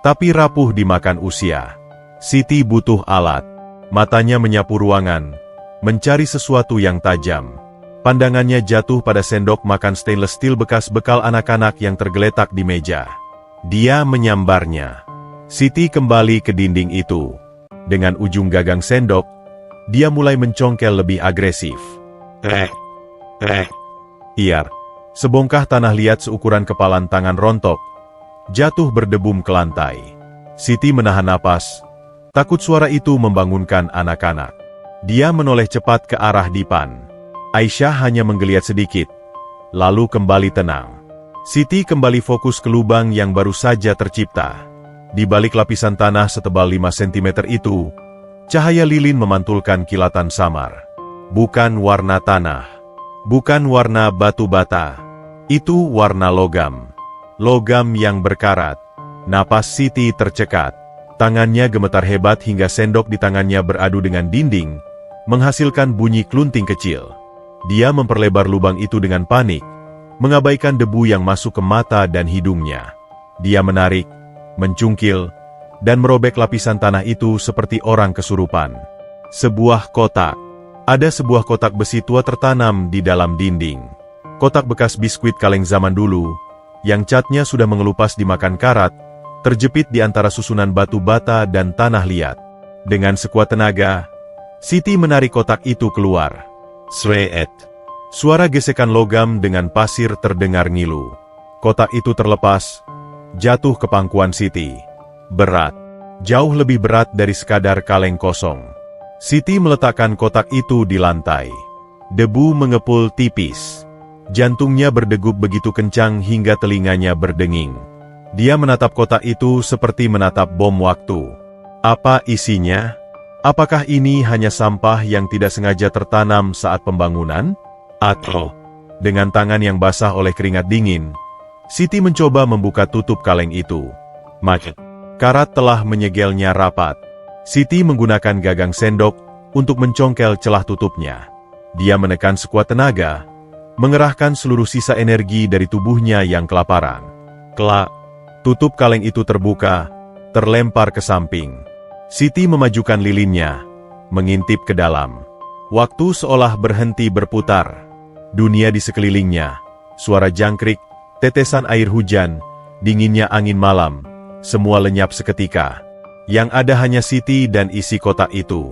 tapi rapuh dimakan usia. Siti butuh alat. Matanya menyapu ruangan, mencari sesuatu yang tajam. Pandangannya jatuh pada sendok makan stainless steel bekas bekal anak-anak yang tergeletak di meja. Dia menyambarnya. Siti kembali ke dinding itu. Dengan ujung gagang sendok, dia mulai mencongkel lebih agresif. Iar. Sebongkah tanah liat seukuran kepalan tangan rontok, jatuh berdebum ke lantai. Siti menahan napas, takut suara itu membangunkan anak-anak. Dia menoleh cepat ke arah dipan. Aisyah hanya menggeliat sedikit, lalu kembali tenang. Siti kembali fokus ke lubang yang baru saja tercipta. Di balik lapisan tanah setebal 5 cm itu, cahaya lilin memantulkan kilatan samar. Bukan warna tanah. Bukan warna batu bata. Itu warna logam. Logam yang berkarat. Napas Siti tercekat. Tangannya gemetar hebat hingga sendok di tangannya beradu dengan dinding, menghasilkan bunyi klunting kecil. Dia memperlebar lubang itu dengan panik, mengabaikan debu yang masuk ke mata dan hidungnya. Dia menarik, mencungkil, dan merobek lapisan tanah itu seperti orang kesurupan. Sebuah kotak. Ada sebuah kotak besi tua tertanam di dalam dinding. Kotak bekas biskuit kaleng zaman dulu, yang catnya sudah mengelupas dimakan karat, terjepit di antara susunan batu bata dan tanah liat. Dengan sekuat tenaga, Siti menarik kotak itu keluar. Sreet. Suara gesekan logam dengan pasir terdengar ngilu. Kotak itu terlepas, jatuh ke pangkuan Siti. Berat. Jauh lebih berat dari sekadar kaleng kosong. Siti meletakkan kotak itu di lantai. Debu mengepul tipis. Jantungnya berdegup begitu kencang hingga telinganya berdenging. Dia menatap kotak itu seperti menatap bom waktu. Apa isinya? Apakah ini hanya sampah yang tidak sengaja tertanam saat pembangunan? Atau, dengan tangan yang basah oleh keringat dingin, Siti mencoba membuka tutup kaleng itu. Macet. Karat telah menyegelnya rapat. Siti menggunakan gagang sendok untuk mencongkel celah tutupnya. Dia menekan sekuat tenaga, mengerahkan seluruh sisa energi dari tubuhnya yang kelaparan. Kelak. Tutup kaleng itu terbuka, terlempar ke samping. Siti memajukan lilinnya, mengintip ke dalam. Waktu seolah berhenti berputar. Dunia di sekelilingnya, suara jangkrik, tetesan air hujan, dinginnya angin malam, semua lenyap seketika. Yang ada hanya Siti dan isi kotak itu.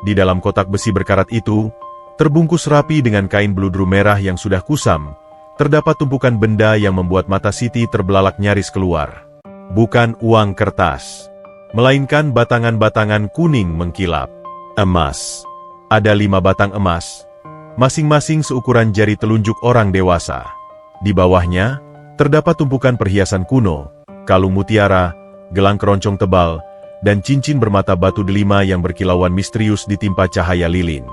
Di dalam kotak besi berkarat itu, terbungkus rapi dengan kain beludru merah yang sudah kusam, terdapat tumpukan benda yang membuat mata Siti terbelalak nyaris keluar. Bukan uang kertas, melainkan batangan-batangan kuning mengkilap. Emas. Ada 5 batang emas, masing-masing seukuran jari telunjuk orang dewasa. Di bawahnya, terdapat tumpukan perhiasan kuno, kalung mutiara, gelang keroncong tebal, dan cincin bermata batu delima yang berkilauan misterius ditimpa cahaya lilin.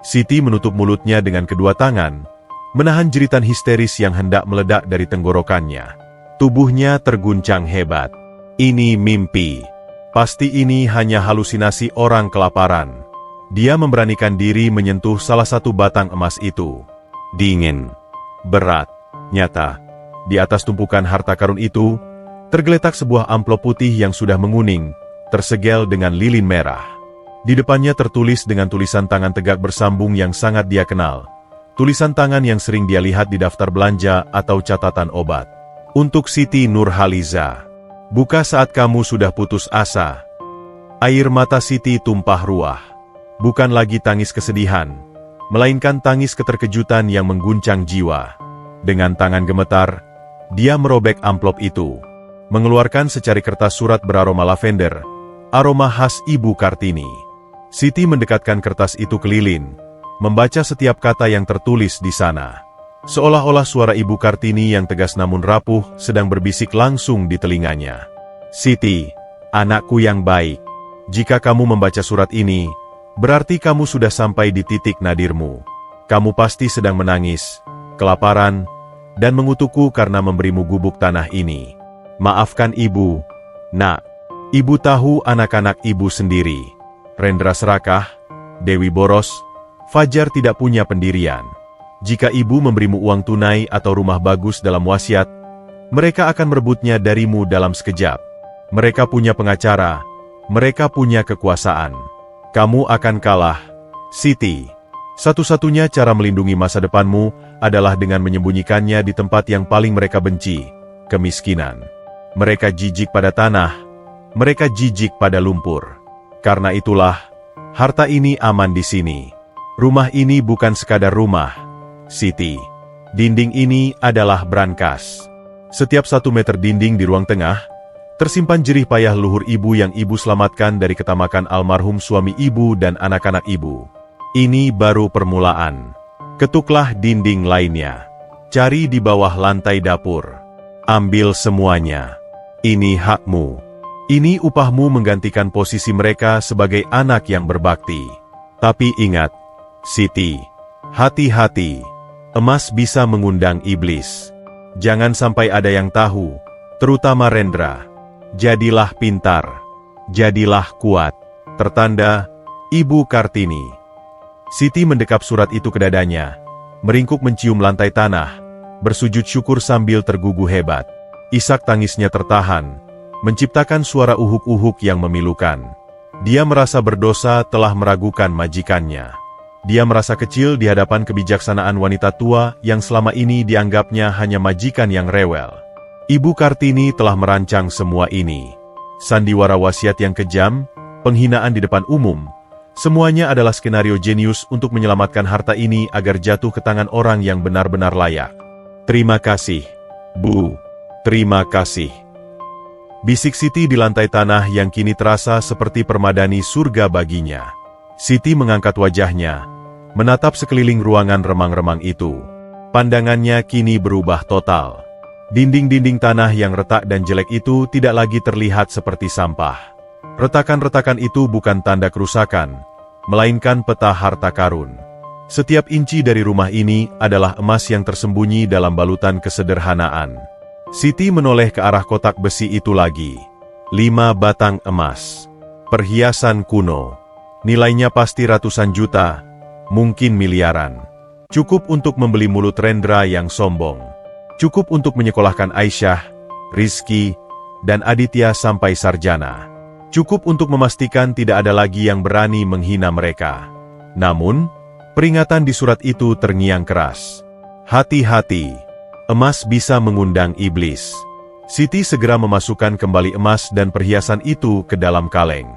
Siti menutup mulutnya dengan kedua tangan, menahan jeritan histeris yang hendak meledak dari tenggorokannya. Tubuhnya terguncang hebat. Ini mimpi. Pasti ini hanya halusinasi orang kelaparan. Dia memberanikan diri menyentuh salah satu batang emas itu. Dingin. Berat. Nyata. Di atas tumpukan harta karun itu, tergeletak sebuah amplop putih yang sudah menguning, tersegel dengan lilin merah. Di depannya tertulis dengan tulisan tangan tegak bersambung yang sangat dia kenal. Tulisan tangan yang sering dia lihat di daftar belanja atau catatan obat. Untuk Siti Nurhaliza. Buka saat kamu sudah putus asa. Air mata Siti tumpah ruah. Bukan lagi tangis kesedihan, melainkan tangis keterkejutan yang mengguncang jiwa. Dengan tangan gemetar, dia merobek amplop itu. Mengeluarkan secari kertas surat beraroma lavender, aroma khas Ibu Kartini. Siti mendekatkan kertas itu ke lilin, membaca setiap kata yang tertulis di sana. Seolah-olah suara Ibu Kartini yang tegas namun rapuh sedang berbisik langsung di telinganya. Siti, anakku yang baik, jika kamu membaca surat ini, berarti kamu sudah sampai di titik nadirmu. Kamu pasti sedang menangis, kelaparan, dan mengutukku karena memberimu gubuk tanah ini. Maafkan ibu, nak. Ibu tahu anak-anak ibu sendiri. Rendra serakah, Dewi boros, Fajar tidak punya pendirian. Jika ibu memberimu uang tunai atau rumah bagus dalam wasiat, mereka akan merebutnya darimu dalam sekejap. Mereka punya pengacara, mereka punya kekuasaan. Kamu akan kalah, Siti. Satu-satunya cara melindungi masa depanmu adalah dengan menyembunyikannya di tempat yang paling mereka benci, kemiskinan. Mereka jijik pada tanah, mereka jijik pada lumpur. Karena itulah, harta ini aman di sini. Rumah ini bukan sekadar rumah, Siti. Dinding ini adalah brankas. Setiap 1 meter dinding di ruang tengah, tersimpan jerih payah luhur ibu yang ibu selamatkan dari ketamakan almarhum suami ibu dan anak-anak ibu. Ini baru permulaan. Ketuklah dinding lainnya. Cari di bawah lantai dapur. Ambil semuanya. Ini hakmu. Ini upahmu menggantikan posisi mereka sebagai anak yang berbakti. Tapi ingat, Siti, hati-hati. Emas bisa mengundang iblis. Jangan sampai ada yang tahu, terutama Rendra. Jadilah pintar. Jadilah kuat. Tertanda, Ibu Kartini. Siti mendekap surat itu ke dadanya, meringkuk mencium lantai tanah, bersujud syukur sambil tergugu hebat. Isak tangisnya tertahan, menciptakan suara uhuk-uhuk yang memilukan. Dia merasa berdosa telah meragukan majikannya. Dia merasa kecil di hadapan kebijaksanaan wanita tua yang selama ini dianggapnya hanya majikan yang rewel. Ibu Kartini telah merancang semua ini. Sandiwara wasiat yang kejam, penghinaan di depan umum, semuanya adalah skenario jenius untuk menyelamatkan harta ini agar jatuh ke tangan orang yang benar-benar layak. Terima kasih, Bu. Terima kasih. Bisik Siti di lantai tanah yang kini terasa seperti permadani surga baginya. Siti mengangkat wajahnya, menatap sekeliling ruangan remang-remang itu. Pandangannya kini berubah total. Dinding-dinding tanah yang retak dan jelek itu tidak lagi terlihat seperti sampah. Retakan-retakan itu bukan tanda kerusakan, melainkan peta harta karun. Setiap inci dari rumah ini adalah emas yang tersembunyi dalam balutan kesederhanaan. Siti menoleh ke arah kotak besi itu lagi. 5 batang emas. Perhiasan kuno. Nilainya pasti ratusan juta, mungkin miliaran. Cukup untuk membeli mulut Rendra yang sombong. Cukup untuk menyekolahkan Aisyah, Rizky, dan Aditya sampai sarjana. Cukup untuk memastikan tidak ada lagi yang berani menghina mereka. Namun, peringatan di surat itu terngiang keras. Hati-hati. Emas bisa mengundang iblis. Siti segera memasukkan kembali emas dan perhiasan itu ke dalam kaleng.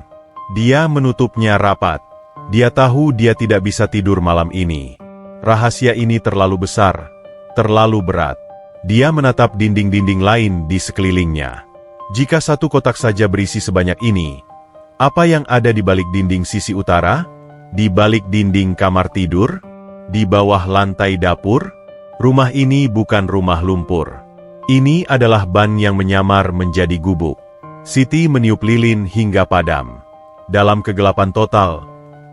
Dia menutupnya rapat. Dia tahu dia tidak bisa tidur malam ini. Rahasia ini terlalu besar, terlalu berat. Dia menatap dinding-dinding lain di sekelilingnya. Jika satu kotak saja berisi sebanyak ini, apa yang ada di balik dinding sisi utara? Di balik dinding kamar tidur? Di bawah lantai dapur? Rumah ini bukan rumah lumpur. Ini adalah ban yang menyamar menjadi gubuk. Siti meniup lilin hingga padam. Dalam kegelapan total,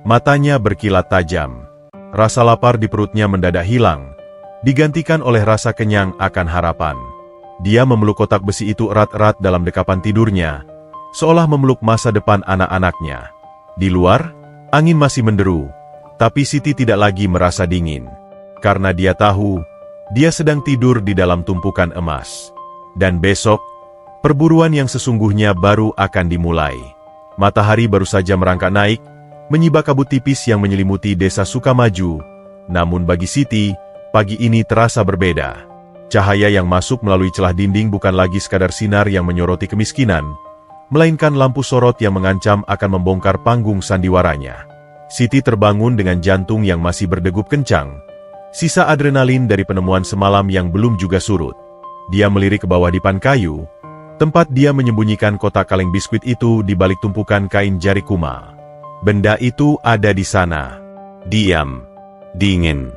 matanya berkilat tajam. Rasa lapar di perutnya mendadak hilang, digantikan oleh rasa kenyang akan harapan. Dia memeluk kotak besi itu erat-erat dalam dekapan tidurnya, seolah memeluk masa depan anak-anaknya. Di luar, angin masih menderu, tapi Siti tidak lagi merasa dingin. Karena dia tahu, dia sedang tidur di dalam tumpukan emas. Dan besok, perburuan yang sesungguhnya baru akan dimulai. Matahari baru saja merangkak naik, menyibak kabut tipis yang menyelimuti desa Sukamaju. Namun bagi Siti, pagi ini terasa berbeda. Cahaya yang masuk melalui celah dinding bukan lagi sekadar sinar yang menyoroti kemiskinan, melainkan lampu sorot yang mengancam akan membongkar panggung sandiwaranya. Siti terbangun dengan jantung yang masih berdegup kencang, sisa adrenalin dari penemuan semalam yang belum juga surut. Dia melirik ke bawah dipan kayu, tempat dia menyembunyikan kotak kaleng biskuit itu di balik tumpukan kain jari kumal. Benda itu ada di sana. Diam. Dingin.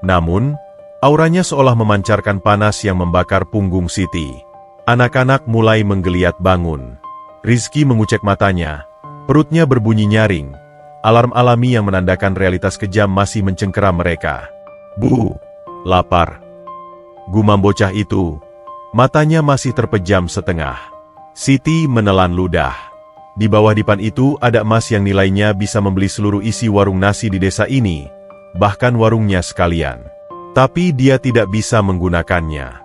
Namun, auranya seolah memancarkan panas yang membakar punggung Siti. Anak-anak mulai menggeliat bangun. Rizky mengucek matanya. Perutnya berbunyi nyaring. Alarm alami yang menandakan realitas kejam masih mencengkeram mereka. Bu, lapar. Gumam bocah itu. Matanya masih terpejam setengah. Siti menelan ludah. Di bawah dipan itu ada emas yang nilainya bisa membeli seluruh isi warung nasi di desa ini, bahkan warungnya sekalian. Tapi dia tidak bisa menggunakannya.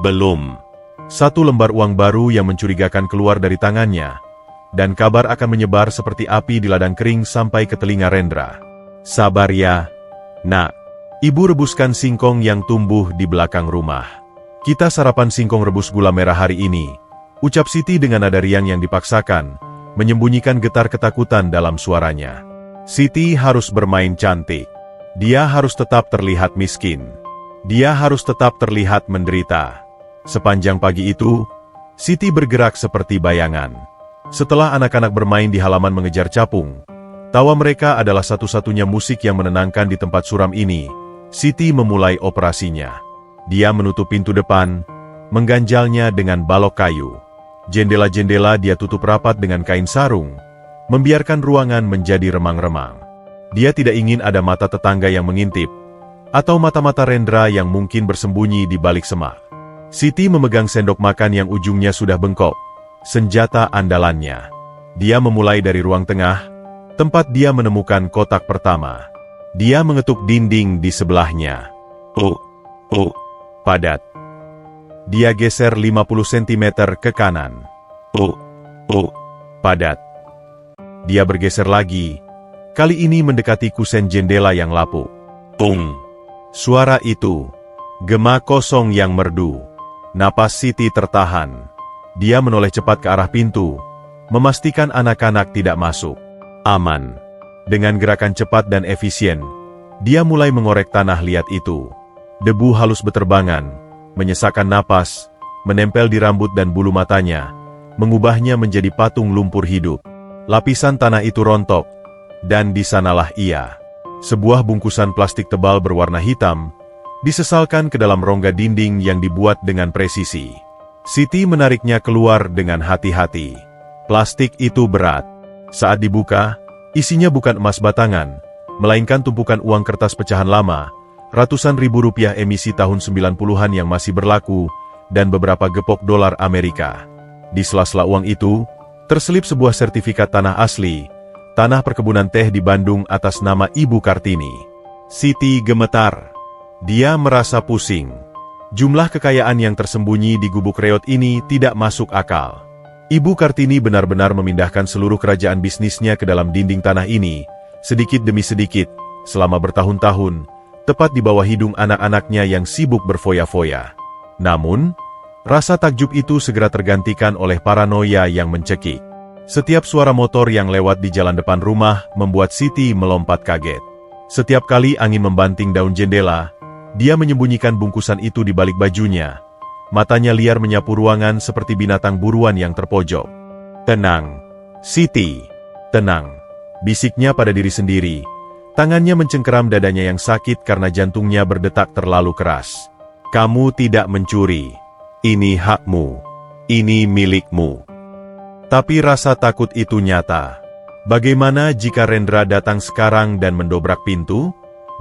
Belum. Satu lembar uang baru yang mencurigakan keluar dari tangannya, dan kabar akan menyebar seperti api di ladang kering sampai ke telinga Rendra. Sabar ya, nak. Ibu rebuskan singkong yang tumbuh di belakang rumah. Kita sarapan singkong rebus gula merah hari ini, ucap Siti dengan nada riang yang dipaksakan, menyembunyikan getar ketakutan dalam suaranya. Siti harus bermain cantik. Dia harus tetap terlihat miskin. Dia harus tetap terlihat menderita. Sepanjang pagi itu, Siti bergerak seperti bayangan. Setelah anak-anak bermain di halaman mengejar capung, tawa mereka adalah satu-satunya musik yang menenangkan di tempat suram ini. Siti memulai operasinya. Dia menutup pintu depan, mengganjalnya dengan balok kayu. Jendela-jendela dia tutup rapat dengan kain sarung, membiarkan ruangan menjadi remang-remang. Dia tidak ingin ada mata tetangga yang mengintip, Atau mata-mata Rendra yang mungkin bersembunyi di balik semak. Siti memegang sendok makan yang ujungnya sudah bengkok, senjata andalannya. Dia memulai dari ruang tengah, tempat dia menemukan kotak pertama. Dia mengetuk dinding di sebelahnya. Padat. Dia geser 50 cm ke kanan. Padat. Dia bergeser lagi, kali ini mendekati kusen jendela yang lapuk. Suara itu, gema kosong yang merdu. Napas Siti tertahan. Dia menoleh cepat ke arah pintu, memastikan anak-anak tidak masuk. Aman. Dengan gerakan cepat dan efisien, dia mulai mengorek tanah liat itu. Debu halus beterbangan, menyesakkan napas, menempel di rambut dan bulu matanya, mengubahnya menjadi patung lumpur hidup. Lapisan tanah itu rontok, dan di sanalah ia. Sebuah bungkusan plastik tebal berwarna hitam, disesalkan ke dalam rongga dinding yang dibuat dengan presisi. Siti menariknya keluar dengan hati-hati. Plastik itu berat. Saat dibuka, isinya bukan emas batangan, melainkan tumpukan uang kertas pecahan lama, ratusan ribu rupiah emisi tahun 90-an yang masih berlaku, dan beberapa gepok dolar Amerika. Di sela-sela uang itu, terselip sebuah sertifikat tanah asli, tanah perkebunan teh di Bandung atas nama Ibu Kartini. Siti gemetar. Dia merasa pusing. Jumlah kekayaan yang tersembunyi di gubuk reot ini tidak masuk akal. Ibu Kartini benar-benar memindahkan seluruh kerajaan bisnisnya ke dalam dinding tanah ini, sedikit demi sedikit, selama bertahun-tahun, tepat di bawah hidung anak-anaknya yang sibuk berfoya-foya. Namun, rasa takjub itu segera tergantikan oleh paranoia yang mencekik. Setiap suara motor yang lewat di jalan depan rumah membuat Siti melompat kaget. Setiap kali angin membanting daun jendela, dia menyembunyikan bungkusan itu di balik bajunya. Matanya liar menyapu ruangan seperti binatang buruan yang terpojok. "Tenang, Siti, tenang," bisiknya pada diri sendiri. Tangannya mencengkeram dadanya yang sakit karena jantungnya berdetak terlalu keras. "Kamu tidak mencuri. Ini hakmu. Ini milikmu." Tapi rasa takut itu nyata. Bagaimana jika Rendra datang sekarang dan mendobrak pintu?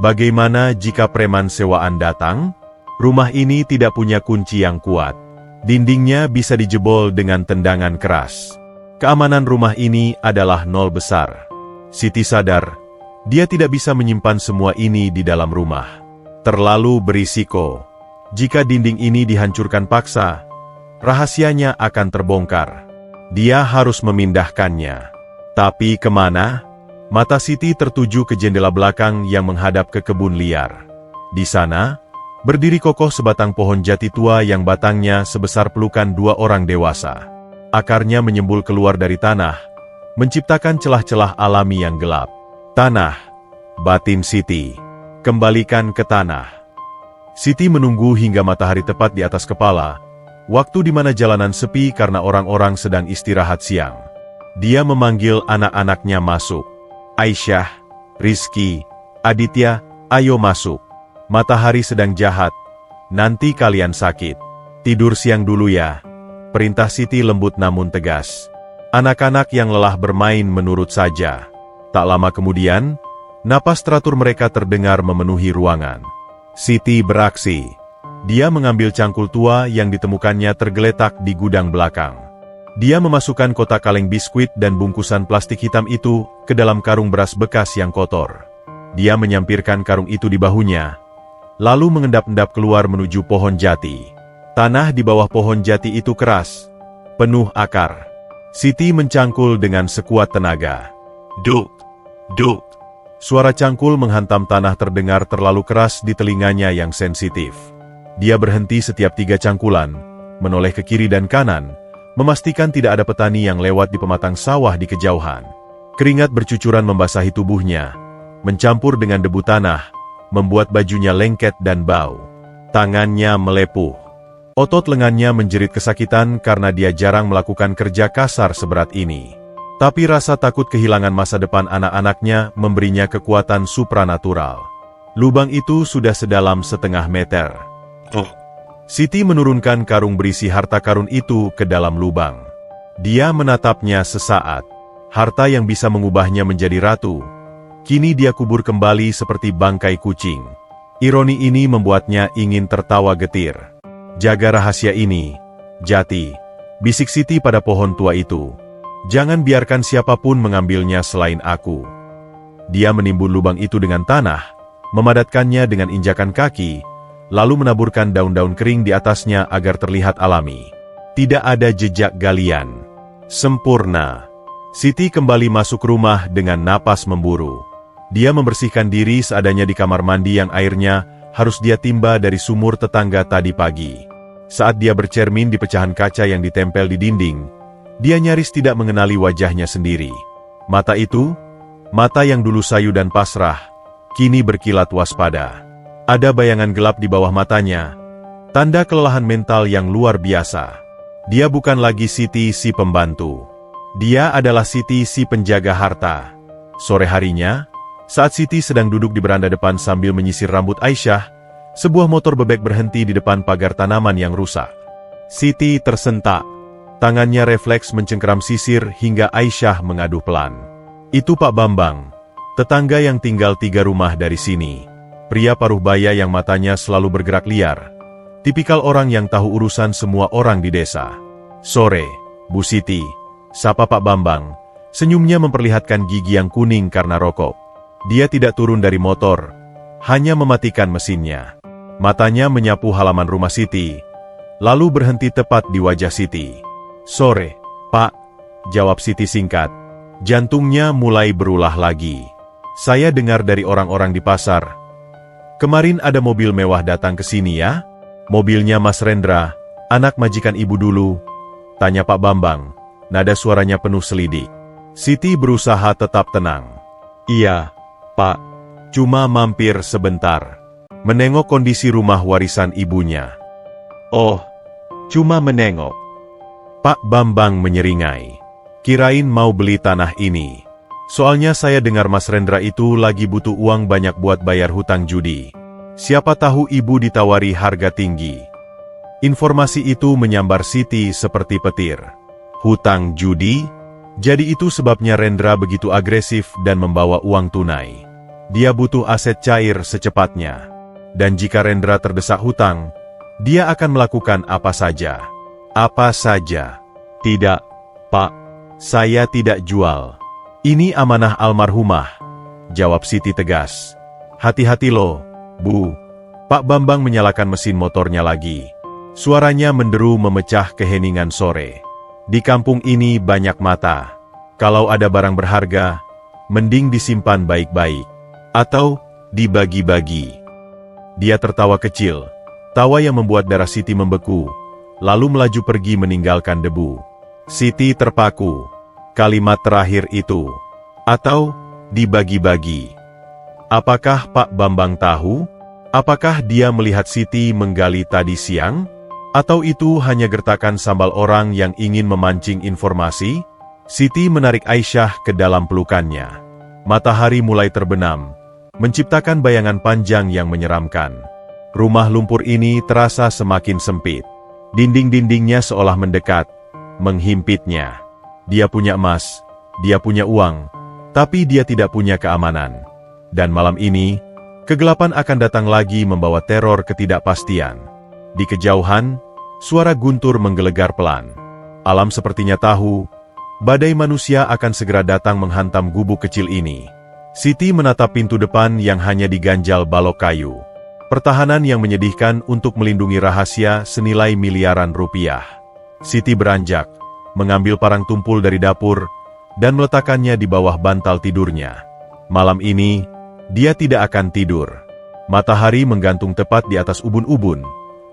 Bagaimana jika preman sewaan datang? Rumah ini tidak punya kunci yang kuat. Dindingnya bisa dijebol dengan tendangan keras. Keamanan rumah ini adalah nol besar. Siti sadar, dia tidak bisa menyimpan semua ini di dalam rumah. Terlalu berisiko. Jika dinding ini dihancurkan paksa, rahasianya akan terbongkar. Dia harus memindahkannya. Tapi kemana? Mata Siti tertuju ke jendela belakang yang menghadap ke kebun liar. Di sana, berdiri kokoh sebatang pohon jati tua yang batangnya sebesar pelukan dua orang dewasa. Akarnya menyembul keluar dari tanah, menciptakan celah-celah alami yang gelap. "Tanah," batin Siti. "Kembalikan ke tanah." Siti menunggu hingga matahari tepat di atas kepala, waktu di mana jalanan sepi karena orang-orang sedang istirahat siang. Dia memanggil anak-anaknya masuk. "Aisyah, Rizky, Aditya, ayo masuk. Matahari sedang jahat, nanti kalian sakit. Tidur siang dulu ya," perintah Siti lembut namun tegas. Anak-anak yang lelah bermain menurut saja. Tak lama kemudian, napas teratur mereka terdengar memenuhi ruangan. Siti beraksi. Dia mengambil cangkul tua yang ditemukannya tergeletak di gudang belakang. Dia memasukkan kotak kaleng biskuit dan bungkusan plastik hitam itu ke dalam karung beras bekas yang kotor. Dia menyampirkan karung itu di bahunya, lalu mengendap-endap keluar menuju pohon jati. Tanah di bawah pohon jati itu keras, penuh akar. Siti mencangkul dengan sekuat tenaga. Duk, duk. Suara cangkul menghantam tanah terdengar terlalu keras di telinganya yang sensitif. Dia berhenti setiap 3 cangkulan, menoleh ke kiri dan kanan, memastikan tidak ada petani yang lewat di pematang sawah di kejauhan. Keringat bercucuran membasahi tubuhnya, mencampur dengan debu tanah, membuat bajunya lengket dan bau. Tangannya melepuh. Otot lengannya menjerit kesakitan karena dia jarang melakukan kerja kasar seberat ini. Tapi rasa takut kehilangan masa depan anak-anaknya memberinya kekuatan supranatural. Lubang itu sudah sedalam setengah meter. Siti menurunkan karung berisi harta karun itu ke dalam lubang. Dia menatapnya sesaat. Harta yang bisa mengubahnya menjadi ratu. Kini dia kubur kembali seperti bangkai kucing. Ironi ini membuatnya ingin tertawa getir. "Jaga rahasia ini, Jati," bisik Siti pada pohon tua itu. "Jangan biarkan siapapun mengambilnya selain aku." Dia menimbun lubang itu dengan tanah, memadatkannya dengan injakan kaki, lalu menaburkan daun-daun kering di atasnya agar terlihat alami. Tidak ada jejak galian. Sempurna. Siti kembali masuk rumah dengan napas memburu. Dia membersihkan diri seadanya di kamar mandi yang airnya harus dia timba dari sumur tetangga tadi pagi. Saat dia bercermin di pecahan kaca yang ditempel di dinding, dia nyaris tidak mengenali wajahnya sendiri. Mata itu, mata yang dulu sayu dan pasrah, kini berkilat waspada. Ada bayangan gelap di bawah matanya, tanda kelelahan mental yang luar biasa. Dia bukan lagi Siti si pembantu. Dia adalah Siti si penjaga harta. Sore harinya, saat Siti sedang duduk di beranda depan sambil menyisir rambut Aisyah, sebuah motor bebek berhenti di depan pagar tanaman yang rusak. Siti tersentak. Tangannya refleks mencengkeram sisir hingga Aisyah mengaduh pelan. "Itu Pak Bambang, tetangga yang tinggal 3 rumah dari sini. Pria paruh baya yang matanya selalu bergerak liar. Tipikal orang yang tahu urusan semua orang di desa." "Sore, Bu Siti," sapa Pak Bambang. Senyumnya memperlihatkan gigi yang kuning karena rokok. Dia tidak turun dari motor, hanya mematikan mesinnya. Matanya menyapu halaman rumah Siti, lalu berhenti tepat di wajah Siti. "Sore, Pak," jawab Siti singkat. Jantungnya mulai berulah lagi. "Saya dengar dari orang-orang di pasar. Kemarin ada mobil mewah datang ke sini ya? Mobilnya Mas Rendra, anak majikan ibu dulu?" tanya Pak Bambang. Nada suaranya penuh selidik. Siti berusaha tetap tenang. "Iya, Pak. Cuma mampir sebentar. Menengok kondisi rumah warisan ibunya." "Oh, cuma menengok?" Pak Bambang menyeringai. "Kirain mau beli tanah ini. Soalnya saya dengar Mas Rendra itu lagi butuh uang banyak buat bayar hutang judi. Siapa tahu ibu ditawari harga tinggi." Informasi itu menyambar Siti seperti petir. Hutang judi? Jadi itu sebabnya Rendra begitu agresif dan membawa uang tunai. Dia butuh aset cair secepatnya. Dan jika Rendra terdesak hutang, dia akan melakukan apa saja. "Apa saja?" "Tidak, Pak. Saya tidak jual. Ini amanah almarhumah," jawab Siti tegas. "Hati-hati loh, Bu." Pak Bambang menyalakan mesin motornya lagi. Suaranya menderu memecah keheningan sore. "Di kampung ini banyak mata. Kalau ada barang berharga, mending disimpan baik-baik. Atau dibagi-bagi." Dia tertawa kecil, tawa yang membuat darah Siti membeku, lalu melaju pergi meninggalkan debu. Siti terpaku. Kalimat terakhir itu, "Atau dibagi-bagi." Apakah Pak Bambang tahu? Apakah dia melihat Siti menggali tadi siang? Atau itu hanya gertakan sambal orang yang ingin memancing informasi? Siti menarik Aisyah ke dalam pelukannya. Matahari mulai terbenam, menciptakan bayangan panjang yang menyeramkan. Rumah lumpur ini terasa semakin sempit. Dinding-dindingnya seolah mendekat, menghimpitnya. Dia punya emas, dia punya uang, tapi dia tidak punya keamanan. Dan malam ini, kegelapan akan datang lagi membawa teror ketidakpastian. Di kejauhan, suara guntur menggelegar pelan. Alam sepertinya tahu, badai manusia akan segera datang menghantam gubuk kecil ini. Siti menatap pintu depan yang hanya diganjal balok kayu. Pertahanan yang menyedihkan untuk melindungi rahasia senilai miliaran rupiah. Siti beranjak, mengambil parang tumpul dari dapur, dan meletakkannya di bawah bantal tidurnya. Malam ini, dia tidak akan tidur. Matahari menggantung tepat di atas ubun-ubun,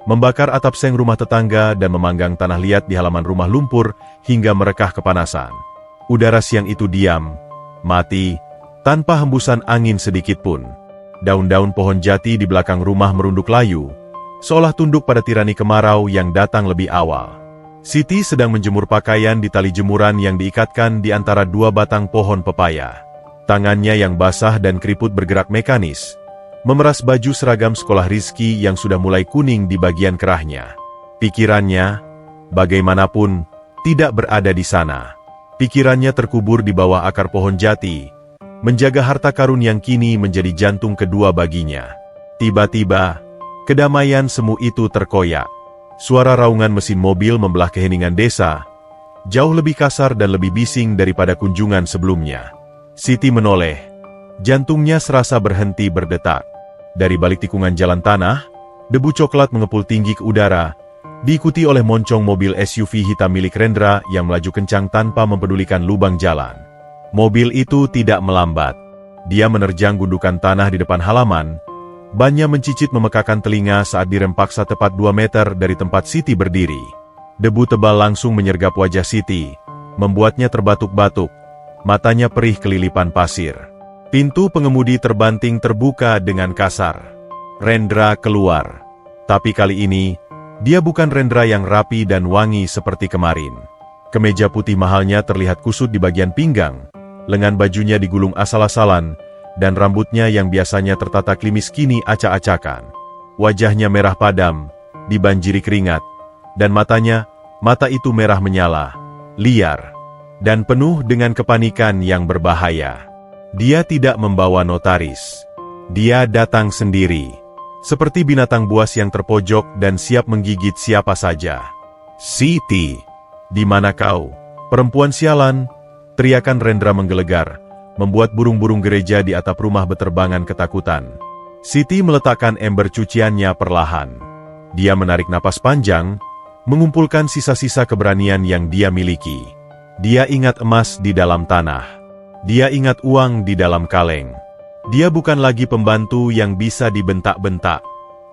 membakar atap seng rumah tetangga dan memanggang tanah liat di halaman rumah lumpur hingga merekah kepanasan. Udara siang itu diam, mati, tanpa hembusan angin sedikit pun. Daun-daun pohon jati di belakang rumah merunduk layu, seolah tunduk pada tirani kemarau yang datang lebih awal. Siti sedang menjemur pakaian di tali jemuran yang diikatkan di antara 2 batang pohon pepaya. Tangannya yang basah dan keriput bergerak mekanis, memeras baju seragam sekolah Rizky yang sudah mulai kuning di bagian kerahnya. Pikirannya, bagaimanapun, tidak berada di sana. Pikirannya terkubur di bawah akar pohon jati, menjaga harta karun yang kini menjadi jantung kedua baginya. Tiba-tiba, kedamaian semu itu terkoyak. Suara raungan mesin mobil membelah keheningan desa, jauh lebih kasar dan lebih bising daripada kunjungan sebelumnya. Siti menoleh. Jantungnya serasa berhenti berdetak. Dari balik tikungan jalan tanah, debu coklat mengepul tinggi ke udara, diikuti oleh moncong mobil SUV hitam milik Rendra yang melaju kencang tanpa mempedulikan lubang jalan. Mobil itu tidak melambat. Dia menerjang gundukan tanah di depan halaman, bannya mencicit memekakan telinga saat direm paksa tepat 2 meter dari tempat Siti berdiri. Debu tebal langsung menyergap wajah Siti, membuatnya terbatuk-batuk, matanya perih kelilipan pasir. Pintu pengemudi terbanting terbuka dengan kasar. Rendra keluar. Tapi kali ini, dia bukan Rendra yang rapi dan wangi seperti kemarin. Kemeja putih mahalnya terlihat kusut di bagian pinggang, lengan bajunya digulung asal-asalan, dan rambutnya yang biasanya tertata klimis kini acak-acakan. Wajahnya merah padam, dibanjiri keringat, dan mata itu merah menyala, liar, dan penuh dengan kepanikan yang berbahaya. Dia tidak membawa notaris. Dia datang sendiri, seperti binatang buas yang terpojok dan siap menggigit siapa saja. "Siti, di mana kau? Perempuan sialan!" Teriakan Rendra menggelegar, membuat burung-burung gereja di atap rumah beterbangan ketakutan. Siti meletakkan ember cuciannya perlahan. Dia menarik napas panjang, mengumpulkan sisa-sisa keberanian yang dia miliki. Dia ingat emas di dalam tanah. Dia ingat uang di dalam kaleng. Dia bukan lagi pembantu yang bisa dibentak-bentak.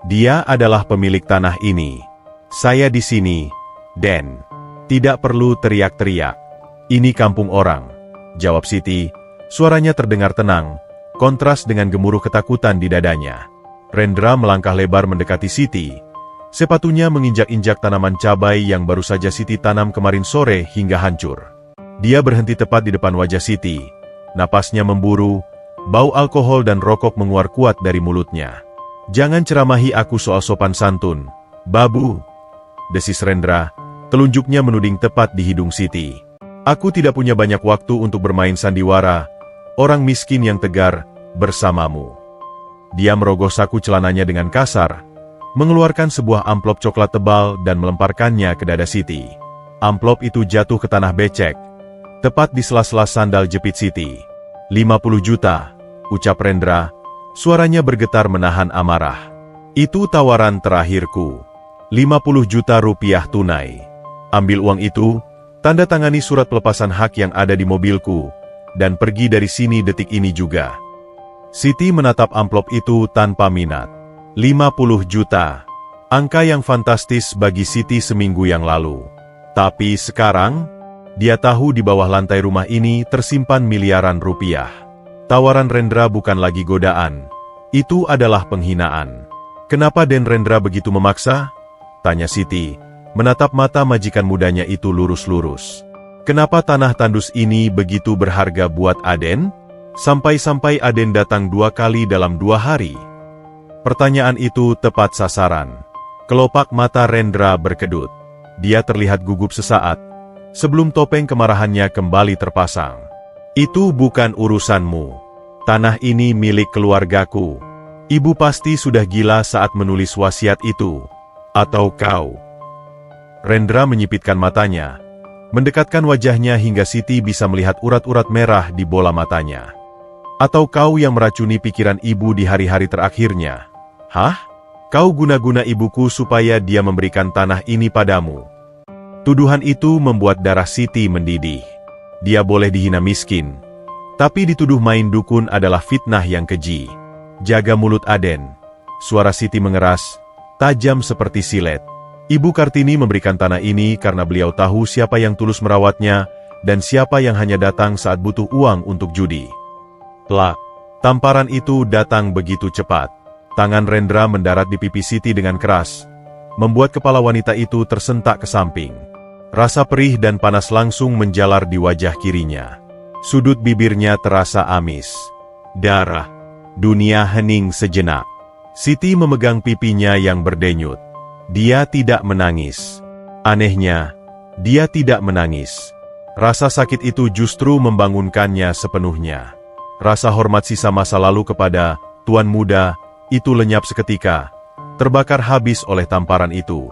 Dia adalah pemilik tanah ini. "Saya di sini, Den. Tidak perlu teriak-teriak. Ini kampung orang," jawab Siti. Suaranya terdengar tenang, kontras dengan gemuruh ketakutan di dadanya. Rendra melangkah lebar mendekati Siti. Sepatunya menginjak-injak tanaman cabai yang baru saja Siti tanam kemarin sore hingga hancur. Dia berhenti tepat di depan wajah Siti. Napasnya memburu, bau alkohol dan rokok menguar kuat dari mulutnya. "Jangan ceramahi aku soal sopan santun, babu," desis Rendra, telunjuknya menuding tepat di hidung Siti. "Aku tidak punya banyak waktu untuk bermain sandiwara, orang miskin yang tegar, bersamamu." Dia merogoh saku celananya dengan kasar, mengeluarkan sebuah amplop coklat tebal dan melemparkannya ke dada Siti. Amplop itu jatuh ke tanah becek, tepat di sela-sela sandal jepit Siti. "50 juta, ucap Rendra, suaranya bergetar menahan amarah. "Itu tawaran terakhirku. 50 juta rupiah tunai. Ambil uang itu, tanda tangani surat pelepasan hak yang ada di mobilku, dan pergi dari sini detik ini juga." Siti menatap amplop itu tanpa minat. 50 juta. Angka yang fantastis bagi Siti seminggu yang lalu. Tapi sekarang, dia tahu di bawah lantai rumah ini tersimpan miliaran rupiah. Tawaran Rendra bukan lagi godaan. Itu adalah penghinaan. "Kenapa Den Rendra begitu memaksa?" tanya Siti, menatap mata majikan mudanya itu lurus-lurus. "Kenapa tanah tandus ini begitu berharga buat Aden? Sampai-sampai Aden datang 2 kali dalam 2 hari." Pertanyaan itu tepat sasaran. Kelopak mata Rendra berkedut. Dia terlihat gugup sesaat, sebelum topeng kemarahannya kembali terpasang. "Itu bukan urusanmu. Tanah ini milik keluargaku. Ibu pasti sudah gila saat menulis wasiat itu. Atau kau?" Rendra menyipitkan matanya, mendekatkan wajahnya hingga Siti bisa melihat urat-urat merah di bola matanya. "Atau kau yang meracuni pikiran ibu di hari-hari terakhirnya? Hah? Kau guna-guna ibuku supaya dia memberikan tanah ini padamu?" Tuduhan itu membuat darah Siti mendidih. Dia boleh dihina miskin, tapi dituduh main dukun adalah fitnah yang keji. "Jaga mulut Aden," suara Siti mengeras, tajam seperti silet. "Ibu Kartini memberikan tanah ini karena beliau tahu siapa yang tulus merawatnya, dan siapa yang hanya datang saat butuh uang untuk judi." Plak! Tamparan itu datang begitu cepat. Tangan Rendra mendarat di pipi Siti dengan keras, membuat kepala wanita itu tersentak ke samping. Rasa perih dan panas langsung menjalar di wajah kirinya. Sudut bibirnya terasa amis. Darah. Dunia hening sejenak. Siti memegang pipinya yang berdenyut. Dia tidak menangis. Anehnya, dia tidak menangis. Rasa sakit itu justru membangunkannya sepenuhnya. Rasa hormat sisa masa lalu kepada Tuan Muda itu lenyap seketika, terbakar habis oleh tamparan itu.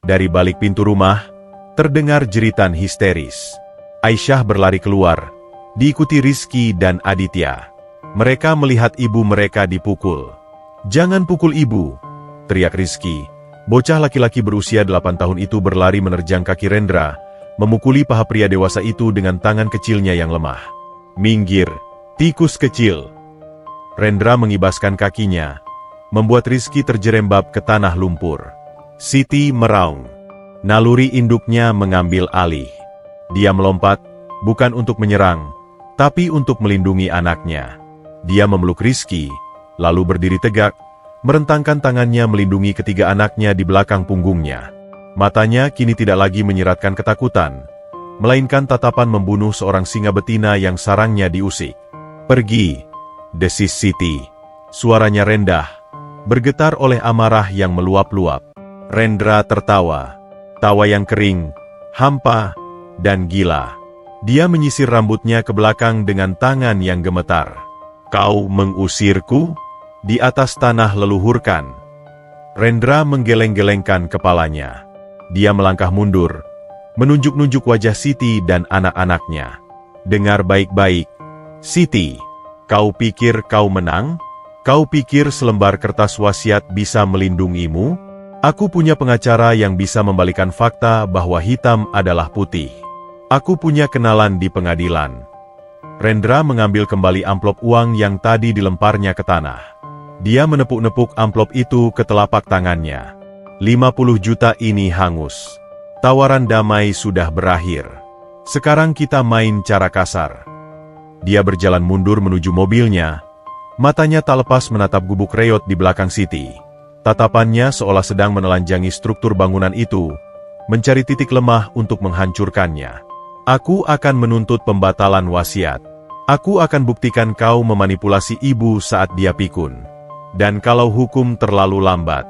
Dari balik pintu rumah, terdengar jeritan histeris. Aisyah berlari keluar, diikuti Rizky dan Aditya. Mereka melihat ibu mereka dipukul. "Jangan pukul ibu!" teriak Rizky. Bocah laki-laki berusia 8 tahun itu berlari menerjang kaki Rendra, memukuli paha pria dewasa itu dengan tangan kecilnya yang lemah. "Minggir, tikus kecil!" Rendra mengibaskan kakinya, membuat Rizky terjerembab ke tanah lumpur. Siti meraung. Naluri induknya mengambil alih. Dia melompat, bukan untuk menyerang, tapi untuk melindungi anaknya. Dia memeluk Rizky, lalu berdiri tegak, merentangkan tangannya melindungi ketiga anaknya di belakang punggungnya. Matanya kini tidak lagi menyiratkan ketakutan, melainkan tatapan membunuh seorang singa betina yang sarangnya diusik. "Pergi!" desis Siti. Suaranya rendah, bergetar oleh amarah yang meluap-luap. Rendra tertawa, tawa yang kering, hampa, dan gila. Dia menyisir rambutnya ke belakang dengan tangan yang gemetar. "Kau mengusirku?" Di atas tanah leluhurkan. Rendra menggeleng-gelengkan kepalanya. Dia melangkah mundur, menunjuk-nunjuk wajah Siti dan anak-anaknya. "Dengar baik-baik, Siti. Kau pikir kau menang? Kau pikir selembar kertas wasiat bisa melindungimu? Aku punya pengacara yang bisa membalikan fakta bahwa hitam adalah putih. Aku punya kenalan di pengadilan." Rendra mengambil kembali amplop uang yang tadi dilemparnya ke tanah. Dia menepuk-nepuk amplop itu ke telapak tangannya. 50 juta ini hangus. Tawaran damai sudah berakhir. Sekarang kita main cara kasar. Dia berjalan mundur menuju mobilnya. Matanya tak lepas menatap gubuk reot di belakang Siti. Tatapannya seolah sedang menelanjangi struktur bangunan itu, mencari titik lemah untuk menghancurkannya. "Aku akan menuntut pembatalan wasiat. Aku akan buktikan kau memanipulasi ibu saat dia pikun. Dan kalau hukum terlalu lambat."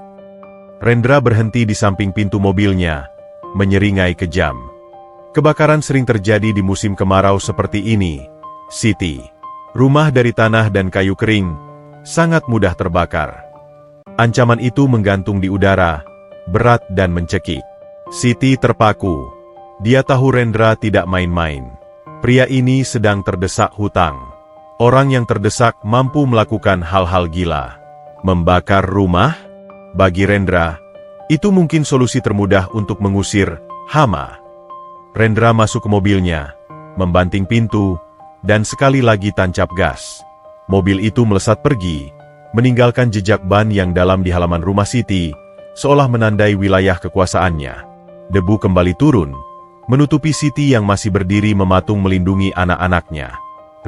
Rendra berhenti di samping pintu mobilnya, menyeringai kejam. "Kebakaran sering terjadi di musim kemarau seperti ini, Siti. Rumah dari tanah dan kayu kering, sangat mudah terbakar." Ancaman itu menggantung di udara, berat dan mencekik. Siti terpaku. Dia tahu Rendra tidak main-main. Pria ini sedang terdesak hutang. Orang yang terdesak mampu melakukan hal-hal gila. Membakar rumah? Bagi Rendra, itu mungkin solusi termudah untuk mengusir hama. Rendra masuk ke mobilnya, membanting pintu, dan sekali lagi tancap gas. Mobil itu melesat pergi, meninggalkan jejak ban yang dalam di halaman rumah Siti, seolah menandai wilayah kekuasaannya. Debu kembali turun, menutupi Siti yang masih berdiri mematung melindungi anak-anaknya.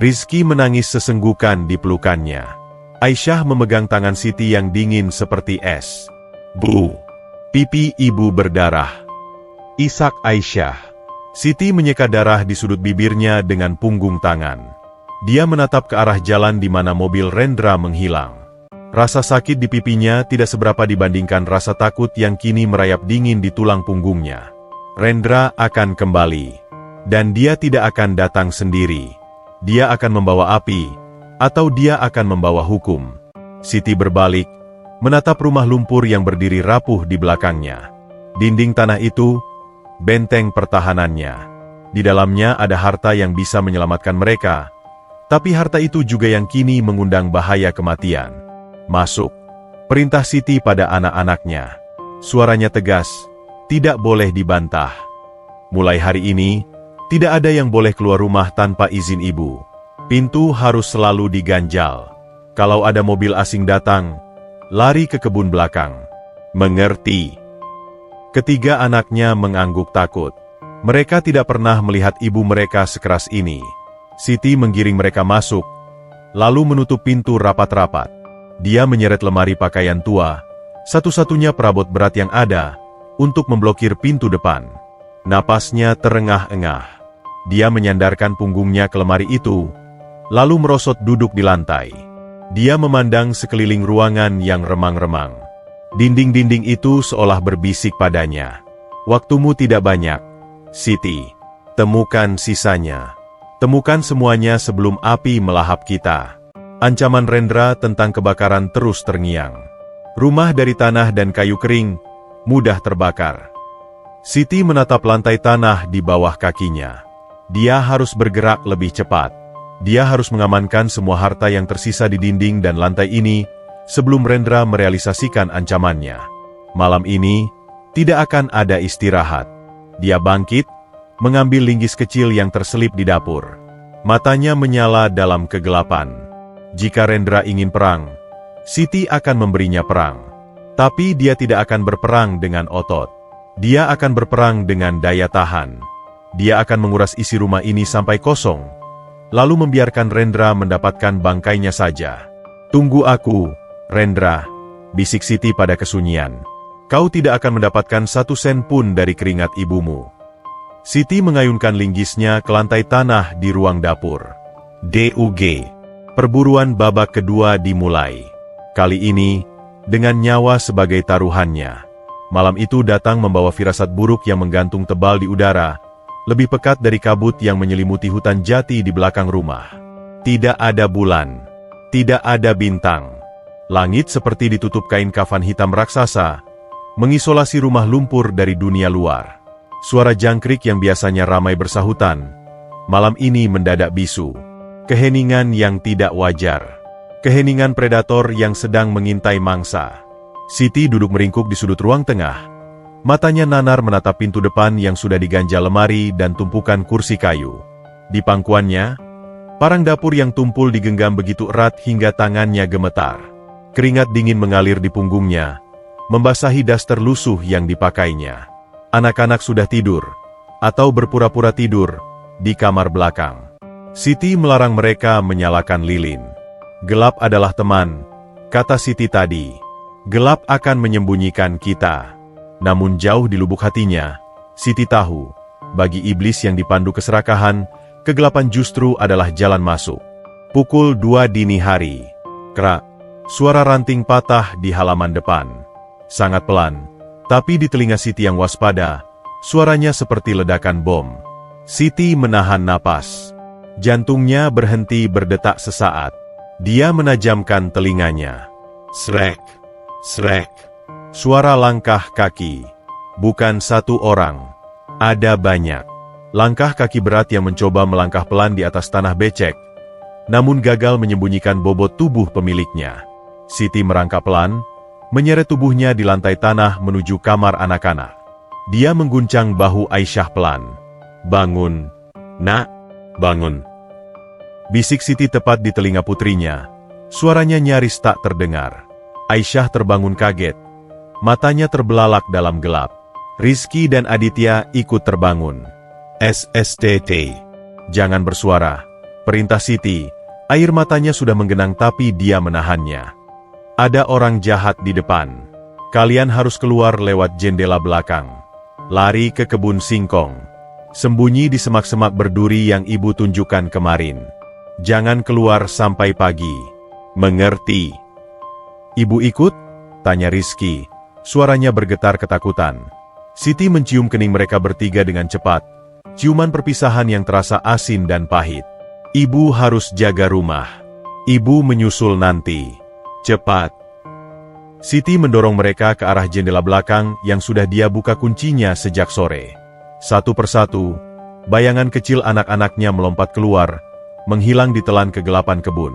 Rizky menangis sesenggukan di pelukannya. Aisyah memegang tangan Siti yang dingin seperti es. "Bu, pipi ibu berdarah." Isak Aisyah. Siti menyeka darah di sudut bibirnya dengan punggung tangan. Dia menatap ke arah jalan di mana mobil Rendra menghilang. Rasa sakit di pipinya tidak seberapa dibandingkan rasa takut yang kini merayap dingin di tulang punggungnya. Rendra akan kembali. Dan dia tidak akan datang sendiri. Dia akan membawa api, atau dia akan membawa hukum. Siti berbalik, menatap rumah lumpur yang berdiri rapuh di belakangnya. Dinding tanah itu, benteng pertahanannya. Di dalamnya ada harta yang bisa menyelamatkan mereka, tapi harta itu juga yang kini mengundang bahaya kematian. "Masuk," perintah Siti pada anak-anaknya. Suaranya tegas, tidak boleh dibantah. "Mulai hari ini, tidak ada yang boleh keluar rumah tanpa izin ibu. Pintu harus selalu diganjal. Kalau ada mobil asing datang, lari ke kebun belakang. Mengerti?" Ketiga anaknya mengangguk takut. Mereka tidak pernah melihat ibu mereka sekeras ini. Siti menggiring mereka masuk, lalu menutup pintu rapat-rapat. Dia menyeret lemari pakaian tua, satu-satunya perabot berat yang ada, untuk memblokir pintu depan. Napasnya terengah-engah. Dia menyandarkan punggungnya ke lemari itu, lalu merosot duduk di lantai. Dia memandang sekeliling ruangan yang remang-remang. Dinding-dinding itu seolah berbisik padanya. "Waktumu tidak banyak, Siti. Temukan sisanya. Temukan semuanya sebelum api melahap kita." Ancaman Rendra tentang kebakaran terus terngiang. Rumah dari tanah dan kayu kering, mudah terbakar. Siti menatap lantai tanah di bawah kakinya. Dia harus bergerak lebih cepat. Dia harus mengamankan semua harta yang tersisa di dinding dan lantai ini, sebelum Rendra merealisasikan ancamannya. Malam ini, tidak akan ada istirahat. Dia bangkit, mengambil linggis kecil yang terselip di dapur. Matanya menyala dalam kegelapan. Jika Rendra ingin perang, Siti akan memberinya perang. Tapi dia tidak akan berperang dengan otot. Dia akan berperang dengan daya tahan. Dia akan menguras isi rumah ini sampai kosong, lalu membiarkan Rendra mendapatkan bangkainya saja. "Tunggu aku, Rendra," bisik Siti pada kesunyian. "Kau tidak akan mendapatkan 1 sen pun dari keringat ibumu." Siti mengayunkan linggisnya ke lantai tanah di ruang dapur. DUG. Perburuan babak kedua dimulai. Kali ini, dengan nyawa sebagai taruhannya. Malam itu datang membawa firasat buruk yang menggantung tebal di udara, lebih pekat dari kabut yang menyelimuti hutan jati di belakang rumah. Tidak ada bulan. Tidak ada bintang. Langit seperti ditutup kain kafan hitam raksasa, mengisolasi rumah lumpur dari dunia luar. Suara jangkrik yang biasanya ramai bersahutan, malam ini mendadak bisu. Keheningan yang tidak wajar. Keheningan predator yang sedang mengintai mangsa. Siti duduk meringkuk di sudut ruang tengah. Matanya nanar menatap pintu depan yang sudah diganjal lemari dan tumpukan kursi kayu. Di pangkuannya, parang dapur yang tumpul digenggam begitu erat hingga tangannya gemetar. Keringat dingin mengalir di punggungnya, membasahi daster lusuh yang dipakainya. Anak-anak sudah tidur, atau berpura-pura tidur, di kamar belakang. Siti melarang mereka menyalakan lilin. "Gelap adalah teman," kata Siti tadi. "Gelap akan menyembunyikan kita." Namun jauh di lubuk hatinya, Siti tahu, bagi iblis yang dipandu keserakahan, kegelapan justru adalah jalan masuk. Pukul 2 dini hari. Krak, suara ranting patah di halaman depan. Sangat pelan, tapi di telinga Siti yang waspada, suaranya seperti ledakan bom. Siti menahan napas. Jantungnya berhenti berdetak sesaat. Dia menajamkan telinganya. Srek, srek. Suara langkah kaki. Bukan 1 orang. Ada banyak. Langkah kaki berat yang mencoba melangkah pelan di atas tanah becek, namun gagal menyembunyikan bobot tubuh pemiliknya. Siti merangkak pelan, menyeret tubuhnya di lantai tanah menuju kamar anak-anak. Dia mengguncang bahu Aisyah pelan. "Bangun, nak, bangun." Bisik Siti tepat di telinga putrinya. Suaranya nyaris tak terdengar. Aisyah terbangun kaget. Matanya terbelalak dalam gelap. Rizky dan Aditya ikut terbangun. "SSTT. Jangan bersuara," perintah Siti. Air matanya sudah menggenang tapi dia menahannya. "Ada orang jahat di depan. Kalian harus keluar lewat jendela belakang. Lari ke kebun singkong. Sembunyi di semak-semak berduri yang ibu tunjukkan kemarin. Jangan keluar sampai pagi. Mengerti?" "Ibu ikut?" tanya Rizky. Suaranya bergetar ketakutan. Siti mencium kening mereka bertiga dengan cepat. Ciuman perpisahan yang terasa asin dan pahit. "Ibu harus jaga rumah. Ibu menyusul nanti. Cepat." Siti mendorong mereka ke arah jendela belakang yang sudah dia buka kuncinya sejak sore. Satu persatu, bayangan kecil anak-anaknya melompat keluar, menghilang di telan kegelapan kebun.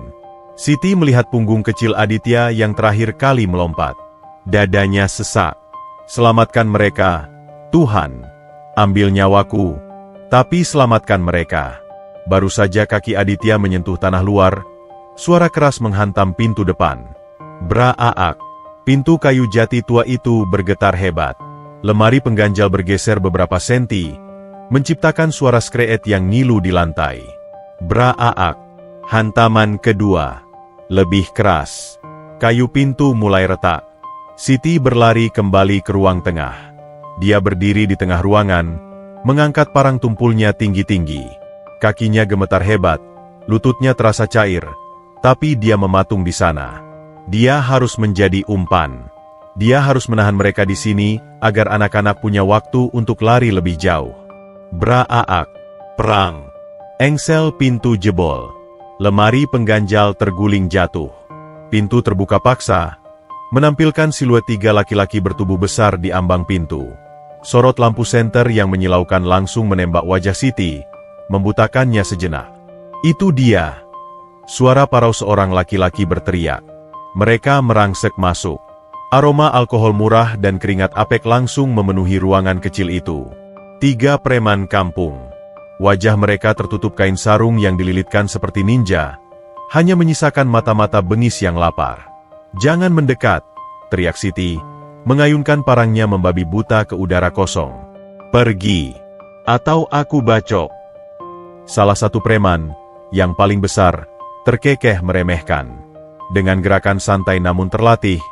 Siti melihat punggung kecil Aditya yang terakhir kali melompat. Dadanya sesak. "Selamatkan mereka, Tuhan. Ambil nyawaku, tapi selamatkan mereka." Baru saja kaki Aditya menyentuh tanah luar, suara keras menghantam pintu depan. Bra-aak. Pintu kayu jati tua itu bergetar hebat. Lemari pengganjal bergeser beberapa senti, menciptakan suara skreet yang ngilu di lantai. Bra-aak. Hantaman kedua. Lebih keras. Kayu pintu mulai retak. Siti berlari kembali ke ruang tengah. Dia berdiri di tengah ruangan, mengangkat parang tumpulnya tinggi-tinggi. Kakinya gemetar hebat, lututnya terasa cair, tapi dia mematung di sana. Dia harus menjadi umpan. Dia harus menahan mereka di sini, agar anak-anak punya waktu untuk lari lebih jauh. Bra-aak. Perang. Engsel pintu jebol. Lemari pengganjal terguling jatuh. Pintu terbuka paksa, menampilkan siluet 3 laki-laki bertubuh besar di ambang pintu. Sorot lampu senter yang menyilaukan langsung menembak wajah Siti, membutakannya sejenak. Itu dia! Suara parau seorang laki-laki berteriak. Mereka merangsek masuk. Aroma alkohol murah dan keringat apek langsung memenuhi ruangan kecil itu. 3 preman kampung. Wajah mereka tertutup kain sarung yang dililitkan seperti ninja, hanya menyisakan mata-mata bengis yang lapar. "Jangan mendekat!" teriak Siti, mengayunkan parangnya membabi buta ke udara kosong. "Pergi, atau aku bacok!" Salah satu preman, yang paling besar, terkekeh meremehkan. Dengan gerakan santai namun terlatih,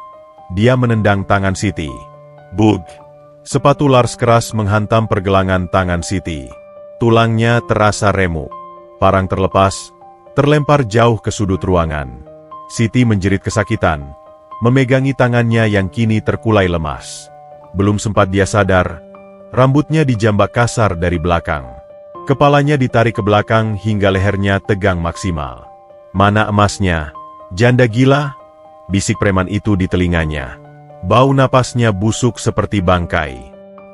dia menendang tangan Siti. Bug! Sepatu Lars keras menghantam pergelangan tangan Siti. Tulangnya terasa remuk. Parang terlepas, terlempar jauh ke sudut ruangan. Siti menjerit kesakitan, memegangi tangannya yang kini terkulai lemas. Belum sempat dia sadar, rambutnya dijambak kasar dari belakang. Kepalanya ditarik ke belakang hingga lehernya tegang maksimal. "Mana emasnya, janda gila?" bisik preman itu di telinganya. Bau napasnya busuk seperti bangkai.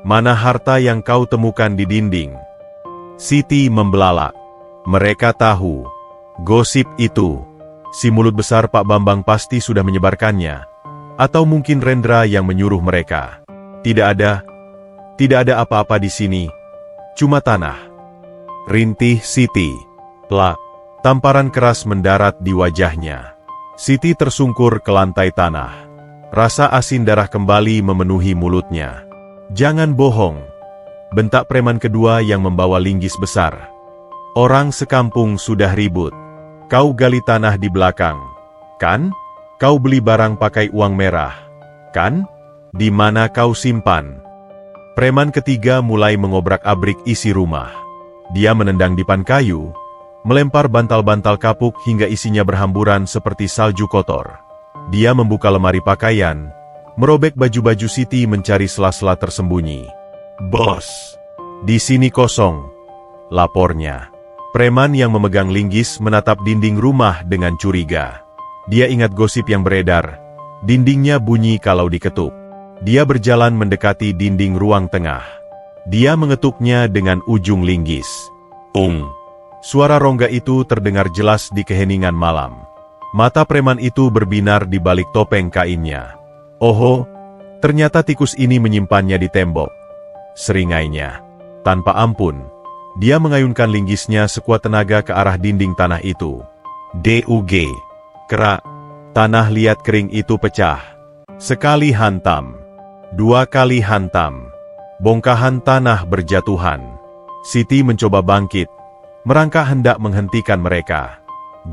"Mana harta yang kau temukan di dinding?" Siti membelalak. Mereka tahu. Gosip itu. Si mulut besar Pak Bambang pasti sudah menyebarkannya. Atau mungkin Rendra yang menyuruh mereka. Tidak ada apa-apa di sini. Cuma tanah. Rintih Siti. Plak. Tamparan keras mendarat di wajahnya. Siti tersungkur ke lantai tanah. Rasa asin darah kembali memenuhi mulutnya. "Jangan bohong," bentak preman kedua yang membawa linggis besar. "Orang sekampung sudah ribut. Kau gali tanah di belakang, kan? Kau beli barang pakai uang merah, kan? Di mana kau simpan?" Preman ketiga mulai mengobrak-abrik isi rumah. Dia menendang dipan kayu, melempar bantal-bantal kapuk hingga isinya berhamburan seperti salju kotor. Dia membuka lemari pakaian, merobek baju-baju Siti mencari sela-sela tersembunyi. "Bos, di sini kosong," lapornya. Preman yang memegang linggis menatap dinding rumah dengan curiga. Dia ingat gosip yang beredar, dindingnya bunyi kalau diketuk. Dia berjalan mendekati dinding ruang tengah. Dia mengetuknya dengan ujung linggis. Suara rongga itu terdengar jelas di keheningan malam. Mata preman itu berbinar di balik topeng kainnya. "Oh, ternyata tikus ini menyimpannya di tembok," seringainya. Tanpa ampun, dia mengayunkan linggisnya sekuat tenaga ke arah dinding tanah itu. Dug! Kerak! Tanah liat kering itu pecah. Sekali hantam. 2 kali hantam. Bongkahan tanah berjatuhan. Siti mencoba bangkit, merangkak hendak menghentikan mereka.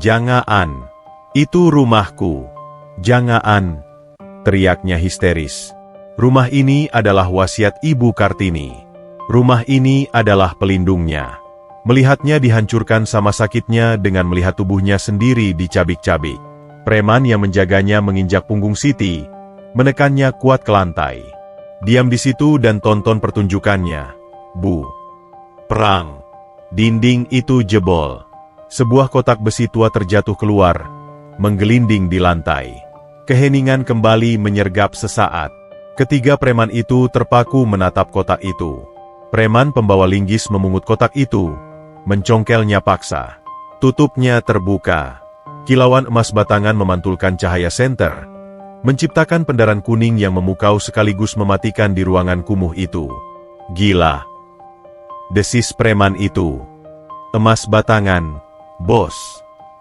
"Jangan! Itu rumahku! Jangan!" teriaknya histeris. "Rumah ini adalah wasiat Ibu Kartini. Rumah ini adalah pelindungnya." Melihatnya dihancurkan sama sakitnya dengan melihat tubuhnya sendiri dicabik-cabik. Preman yang menjaganya menginjak punggung Siti, menekannya kuat ke lantai. "Diam di situ dan tonton pertunjukannya, Bu." Perang. Dinding itu jebol. Sebuah kotak besi tua terjatuh keluar, menggelinding di lantai. Keheningan kembali menyergap sesaat. Ketiga preman itu terpaku menatap kotak itu. Preman pembawa linggis memungut kotak itu, mencongkelnya paksa. Tutupnya terbuka. Kilauan emas batangan memantulkan cahaya senter, menciptakan pendaran kuning yang memukau sekaligus mematikan di ruangan kumuh itu. "Gila!" desis preman itu. "Emas batangan, bos.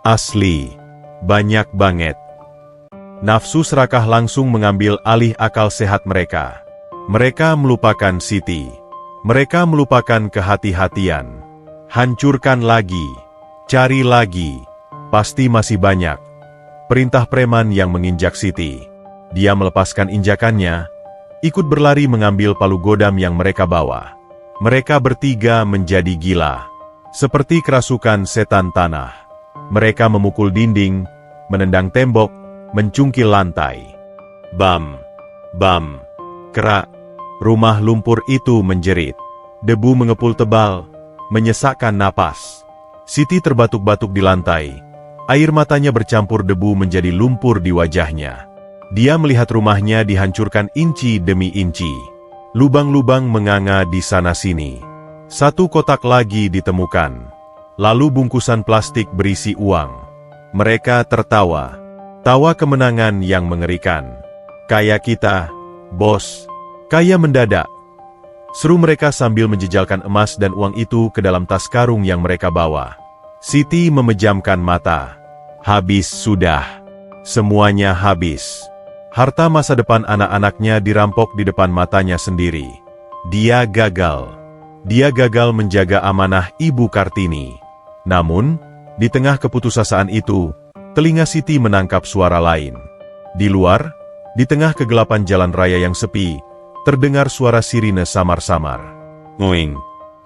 Asli. Banyak banget." Nafsu serakah langsung mengambil alih akal sehat mereka. Mereka melupakan Siti. Mereka melupakan kehati-hatian. "Hancurkan lagi. Cari lagi. Pasti masih banyak." Perintah preman yang menginjak Siti. Dia melepaskan injakannya, ikut berlari mengambil palu godam yang mereka bawa. Mereka bertiga menjadi gila. Seperti kerasukan setan tanah. Mereka memukul dinding, menendang tembok, mencungkil lantai. Bam! Bam! Kerak! Rumah lumpur itu menjerit. Debu mengepul tebal, menyesakkan napas. Siti terbatuk-batuk di lantai, Air matanya bercampur debu menjadi lumpur di wajahnya. Dia melihat rumahnya dihancurkan inci demi inci. Lubang-lubang menganga di sana-sini. Satu kotak lagi ditemukan. Lalu bungkusan plastik berisi uang. Mereka tertawa. Tawa kemenangan yang mengerikan. Kaya kita, bos. Kaya mendadak. Seru mereka sambil menjejalkan emas dan uang itu ke dalam tas karung yang mereka bawa. Siti memejamkan mata. Habis sudah. Semuanya habis. Harta masa depan anak-anaknya dirampok di depan matanya sendiri. Dia gagal. Dia gagal menjaga amanah Ibu Kartini. Namun, di tengah keputusasaan itu, telinga Siti menangkap suara lain. Di luar, di tengah kegelapan jalan raya yang sepi, terdengar suara sirine samar-samar. Nguing,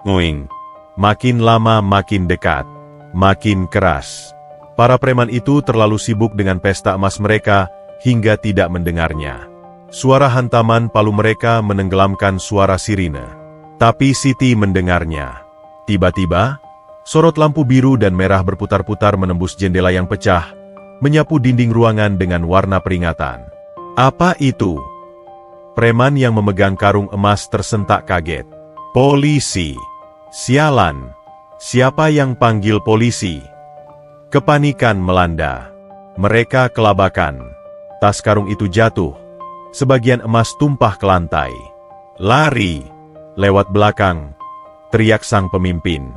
nguing. Makin lama makin dekat. Makin keras. Para preman itu terlalu sibuk dengan pesta emas mereka hingga tidak mendengarnya. Suara hantaman palu mereka menenggelamkan suara sirine. Tapi Siti mendengarnya. Tiba-tiba, sorot lampu biru dan merah berputar-putar menembus jendela yang pecah, menyapu dinding ruangan dengan warna peringatan. Apa itu? Preman yang memegang karung emas tersentak kaget. Polisi! Sialan! Siapa yang panggil polisi? Kepanikan melanda. Mereka kelabakan. Tas karung itu jatuh. Sebagian emas tumpah ke lantai. Lari! Lewat belakang. Teriak sang pemimpin.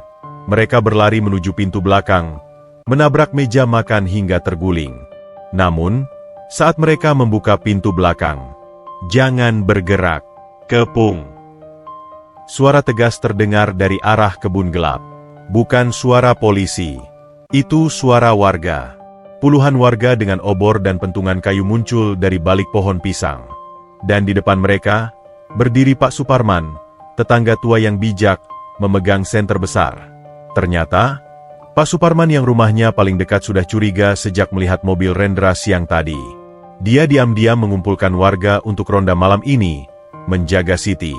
Mereka berlari menuju pintu belakang, menabrak meja makan hingga terguling. Namun, saat mereka membuka pintu belakang, jangan bergerak. Kepung. Suara tegas terdengar dari arah kebun gelap. Bukan suara polisi. Itu suara warga. Puluhan warga dengan obor dan pentungan kayu muncul dari balik pohon pisang. Dan di depan mereka, berdiri Pak Suparman, tetangga tua yang bijak, memegang senter besar. Ternyata, Pak Suparman yang rumahnya paling dekat sudah curiga sejak melihat mobil Rendra siang tadi. Dia diam-diam mengumpulkan warga untuk ronda malam ini, menjaga Siti.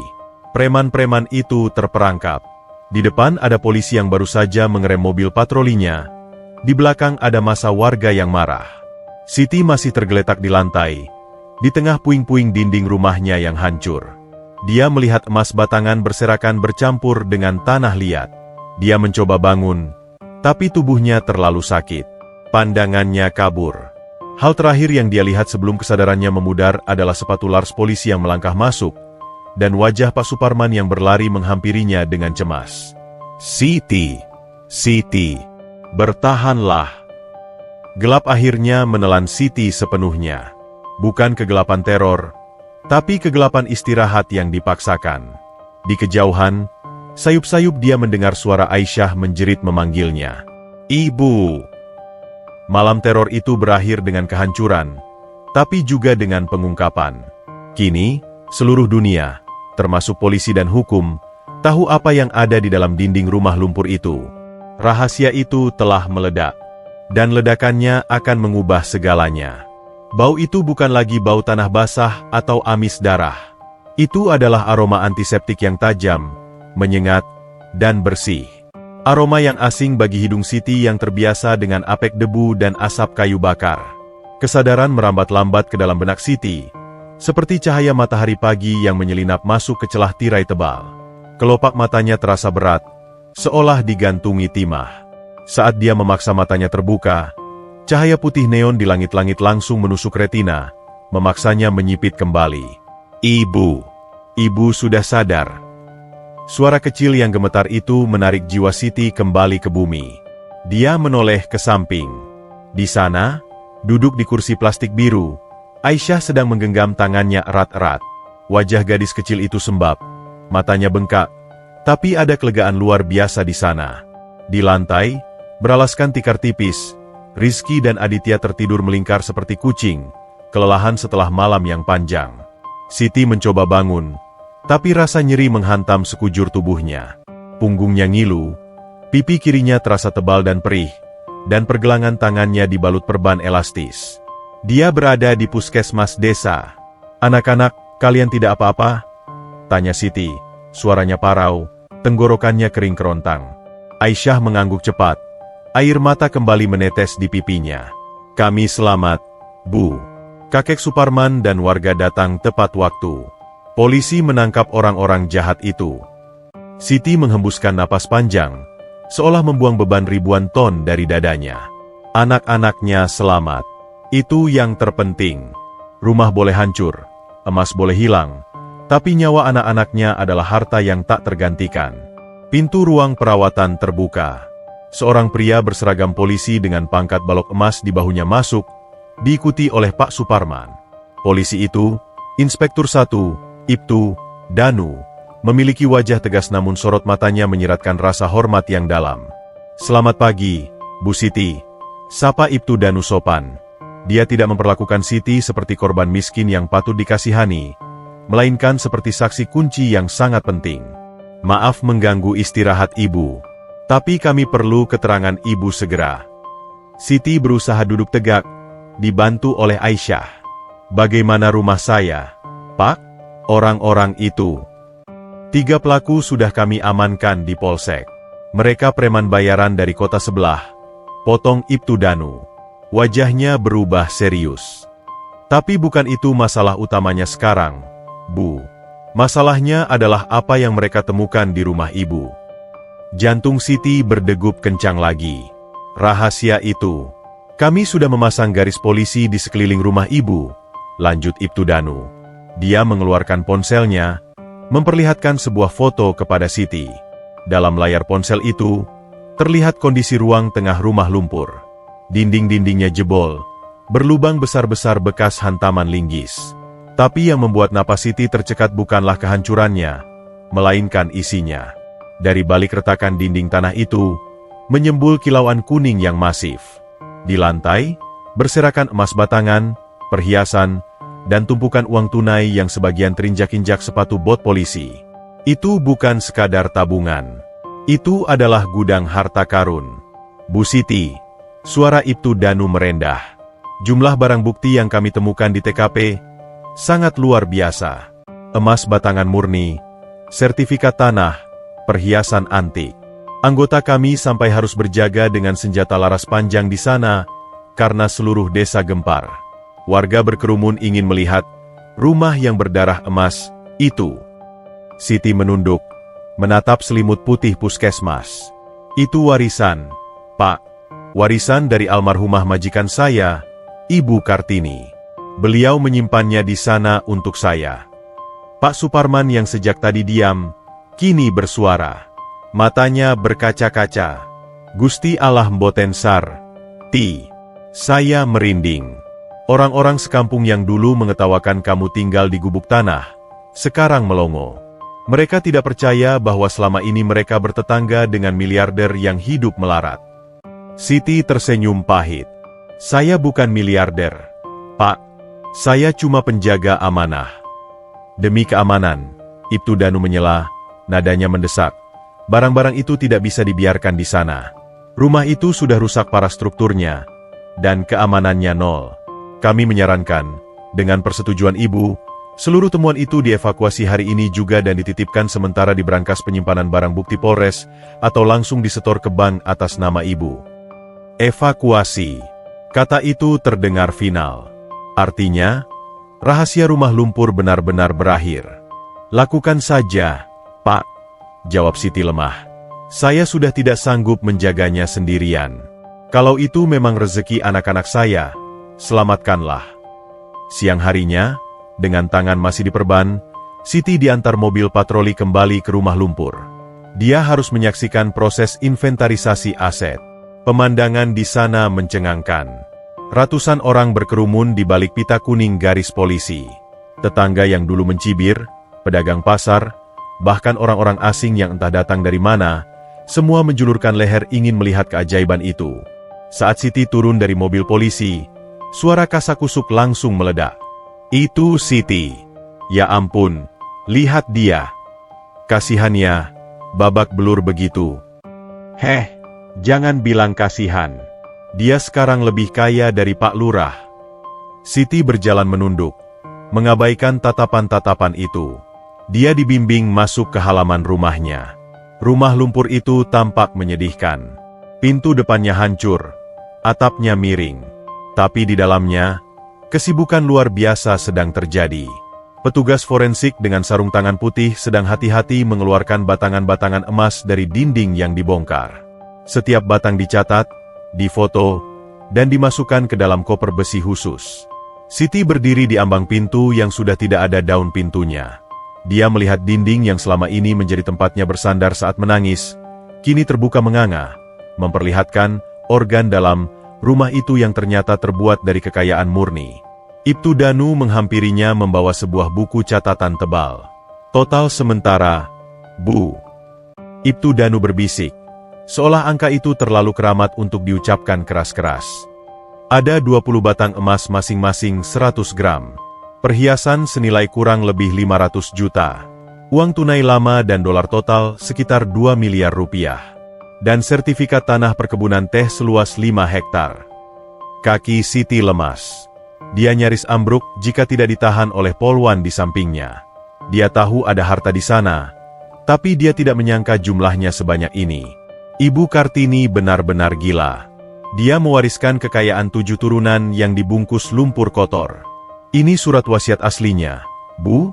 Preman-preman itu terperangkap. Di depan ada polisi yang baru saja mengerem mobil patrolinya. Di belakang ada massa warga yang marah. Siti masih tergeletak di lantai, di tengah puing-puing dinding rumahnya yang hancur. Dia melihat emas batangan berserakan bercampur dengan tanah liat. Dia mencoba bangun, tapi tubuhnya terlalu sakit. Pandangannya kabur. Hal terakhir yang dia lihat sebelum kesadarannya memudar adalah sepatu lars polisi yang melangkah masuk, dan wajah Pak Suparman yang berlari menghampirinya dengan cemas. Siti, Siti, bertahanlah. Gelap akhirnya menelan Siti sepenuhnya. Bukan kegelapan teror, tapi kegelapan istirahat yang dipaksakan. Di kejauhan, sayup-sayup dia mendengar suara Aisyah menjerit memanggilnya. Ibu! Malam teror itu berakhir dengan kehancuran, tapi juga dengan pengungkapan. Kini, seluruh dunia, termasuk polisi dan hukum, tahu apa yang ada di dalam dinding rumah lumpur itu. Rahasia itu telah meledak, dan ledakannya akan mengubah segalanya. Bau itu bukan lagi bau tanah basah atau amis darah. Itu adalah aroma antiseptik yang tajam, menyengat, dan bersih. Aroma yang asing bagi hidung Siti yang terbiasa dengan apek debu dan asap kayu bakar. Kesadaran merambat lambat ke dalam benak Siti, seperti cahaya matahari pagi yang menyelinap masuk ke celah tirai tebal. Kelopak matanya terasa berat, seolah digantungi timah. Saat dia memaksa matanya terbuka, cahaya putih neon di langit-langit langsung menusuk retina, memaksanya menyipit kembali. Ibu! Ibu sudah sadar. Suara kecil yang gemetar itu menarik jiwa Siti kembali ke bumi. Dia menoleh ke samping. Di sana, duduk di kursi plastik biru, Aisyah sedang menggenggam tangannya erat-erat. Wajah gadis kecil itu sembab, matanya bengkak, tapi ada kelegaan luar biasa di sana. Di lantai, beralaskan tikar tipis, Rizky dan Aditya tertidur melingkar seperti kucing, kelelahan setelah malam yang panjang. Siti mencoba bangun, tapi rasa nyeri menghantam sekujur tubuhnya. Punggungnya ngilu, pipi kirinya terasa tebal dan perih, dan pergelangan tangannya dibalut perban elastis. Dia berada di puskesmas desa. Anak-anak, kalian tidak apa-apa? Tanya Siti, suaranya parau, tenggorokannya kering kerontang. Aisyah mengangguk cepat. Air mata kembali menetes di pipinya. Kami selamat, Bu. Kakek Suparman dan warga datang tepat waktu. Polisi menangkap orang-orang jahat itu. Siti menghembuskan napas panjang, seolah membuang beban ribuan ton dari dadanya. Anak-anaknya selamat. Itu yang terpenting. Rumah boleh hancur, emas boleh hilang, tapi nyawa anak-anaknya adalah harta yang tak tergantikan. Pintu ruang perawatan terbuka. Seorang pria berseragam polisi dengan pangkat balok emas di bahunya masuk, diikuti oleh Pak Suparman. Polisi itu, Inspektur 1, Ibtu Danu, memiliki wajah tegas namun sorot matanya menyiratkan rasa hormat yang dalam. "Selamat pagi, Bu Siti," sapa Ibtu Danu sopan. Dia tidak memperlakukan Siti seperti korban miskin yang patut dikasihani, melainkan seperti saksi kunci yang sangat penting. "Maaf mengganggu istirahat Ibu, tapi kami perlu keterangan Ibu segera." Siti berusaha duduk tegak, dibantu oleh Aisyah. "Bagaimana rumah saya, Pak?" "Orang-orang itu. 3 pelaku sudah kami amankan di Polsek. Mereka preman bayaran dari kota sebelah," potong Ibtu Danu. Wajahnya berubah serius. "Tapi bukan itu masalah utamanya sekarang, Bu. Masalahnya adalah apa yang mereka temukan di rumah Ibu." Jantung Siti berdegup kencang lagi. "Rahasia itu. Kami sudah memasang garis polisi di sekeliling rumah Ibu," lanjut Ibtu Danu. Dia mengeluarkan ponselnya, memperlihatkan sebuah foto kepada Siti. Dalam layar ponsel itu, terlihat kondisi ruang tengah rumah lumpur. Dinding-dindingnya jebol, berlubang besar-besar bekas hantaman linggis. Tapi yang membuat napas Siti tercekat bukanlah kehancurannya, melainkan isinya. Dari balik retakan dinding tanah itu, menyembul kilauan kuning yang masif. Di lantai, berserakan emas batangan, perhiasan, dan tumpukan uang tunai yang sebagian terinjak-injak sepatu bot polisi. Itu bukan sekadar tabungan. Itu adalah gudang harta karun. "Bu Siti," suara Ibtu Danu merendah, "jumlah barang bukti yang kami temukan di TKP sangat luar biasa. Emas batangan murni, sertifikat tanah, perhiasan antik. Anggota kami sampai harus berjaga dengan senjata laras panjang di sana karena seluruh desa gempar. Warga berkerumun ingin melihat rumah yang berdarah emas itu." Siti menunduk, menatap selimut putih puskesmas. "Itu warisan, Pak. Warisan dari almarhumah majikan saya, Ibu Kartini. Beliau menyimpannya di sana untuk saya." Pak Suparman yang sejak tadi diam, kini bersuara. Matanya berkaca-kaca. "Gusti Allah mboten sar, Ti. Saya merinding. Orang-orang sekampung yang dulu mengetawakan kamu tinggal di gubuk tanah, sekarang melongo. Mereka tidak percaya bahwa selama ini mereka bertetangga dengan miliarder yang hidup melarat." Siti tersenyum pahit. "Saya bukan miliarder, Pak. Saya cuma penjaga amanah." "Demi keamanan," Ibtu Danu menyela, nadanya mendesak. "Barang-barang itu tidak bisa dibiarkan di sana. Rumah itu sudah rusak parah strukturnya, dan keamanannya nol. Kami menyarankan, dengan persetujuan Ibu, seluruh temuan itu dievakuasi hari ini juga dan dititipkan sementara di berangkas penyimpanan barang bukti Polres, atau langsung disetor ke bank atas nama Ibu." Evakuasi. Kata itu terdengar final. Artinya, rahasia rumah lumpur benar-benar berakhir. "Lakukan saja, Pak," jawab Siti lemah. "Saya sudah tidak sanggup menjaganya sendirian. Kalau itu memang rezeki anak-anak saya, selamatkanlah." Siang harinya, dengan tangan masih diperban, Siti diantar mobil patroli kembali ke rumah lumpur. Dia harus menyaksikan proses inventarisasi aset. Pemandangan di sana mencengangkan. Ratusan orang berkerumun di balik pita kuning garis polisi. Tetangga yang dulu mencibir, pedagang pasar, bahkan orang-orang asing yang entah datang dari mana, semua menjulurkan leher ingin melihat keajaiban itu. Saat Siti turun dari mobil polisi, suara kasakusuk langsung meledak. "Itu Siti. Ya ampun, lihat dia. Kasihannya, babak belur begitu." "Heh, jangan bilang kasihan. Dia sekarang lebih kaya dari Pak Lurah." Siti berjalan menunduk, mengabaikan tatapan-tatapan itu. Dia dibimbing masuk ke halaman rumahnya. Rumah lumpur itu tampak menyedihkan. Pintu depannya hancur, atapnya miring. Tapi di dalamnya, kesibukan luar biasa sedang terjadi. Petugas forensik dengan sarung tangan putih sedang hati-hati mengeluarkan batangan-batangan emas dari dinding yang dibongkar. Setiap batang dicatat, difoto, dan dimasukkan ke dalam koper besi khusus. Siti berdiri di ambang pintu yang sudah tidak ada daun pintunya. Dia melihat dinding yang selama ini menjadi tempatnya bersandar saat menangis, kini terbuka menganga, memperlihatkan organ dalam rumah itu yang ternyata terbuat dari kekayaan murni. Ibtu Danu menghampirinya membawa sebuah buku catatan tebal. Total sementara, Bu. Ibtu Danu berbisik, seolah angka itu terlalu keramat untuk diucapkan keras-keras. Ada 20 batang emas masing-masing 100 gram. Perhiasan senilai kurang lebih 500 juta. Uang tunai lama dan dolar total sekitar 2 miliar rupiah. Dan sertifikat tanah perkebunan teh seluas 5 hektar. Kaki Siti lemas. Dia nyaris ambruk jika tidak ditahan oleh polwan di sampingnya. Dia tahu ada harta di sana, tapi dia tidak menyangka jumlahnya sebanyak ini. Ibu Kartini benar-benar gila. Dia mewariskan kekayaan 7 turunan yang dibungkus lumpur kotor. Ini surat wasiat aslinya, Bu?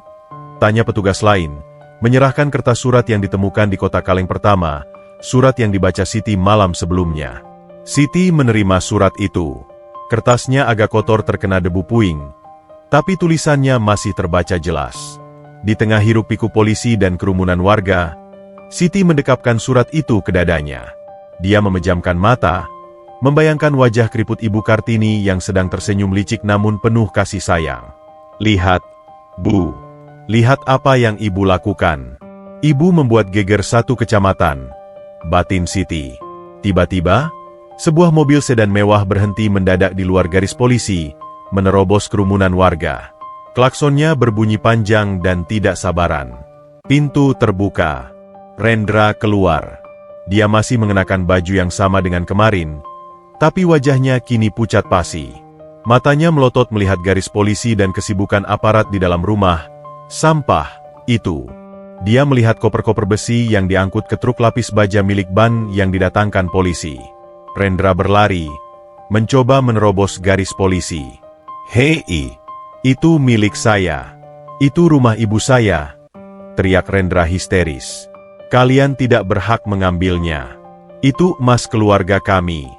Tanya petugas lain, menyerahkan kertas surat yang ditemukan di kota kaleng pertama, surat yang dibaca Siti malam sebelumnya. Siti menerima surat itu. Kertasnya agak kotor terkena debu puing, tapi tulisannya masih terbaca jelas. Di tengah hiruk-pikuk polisi dan kerumunan warga, Siti mendekapkan surat itu ke dadanya. Dia memejamkan mata, membayangkan wajah keriput Ibu Kartini yang sedang tersenyum licik namun penuh kasih sayang. Lihat, Bu. Lihat apa yang Ibu lakukan. Ibu membuat geger satu kecamatan, batin Siti. Tiba-tiba, sebuah mobil sedan mewah berhenti mendadak di luar garis polisi, menerobos kerumunan warga. Klaksonnya berbunyi panjang dan tidak sabaran. Pintu terbuka. Rendra keluar. Dia masih mengenakan baju yang sama dengan kemarin, tapi wajahnya kini pucat pasi. Matanya melotot melihat garis polisi dan kesibukan aparat di dalam rumah sampah itu. Dia melihat koper-koper besi yang diangkut ke truk lapis baja milik ban yang didatangkan polisi. Rendra berlari, mencoba menerobos garis polisi. "Hei, itu milik saya. Itu rumah ibu saya," teriak Rendra histeris. "Kalian tidak berhak mengambilnya. Itu emas keluarga kami."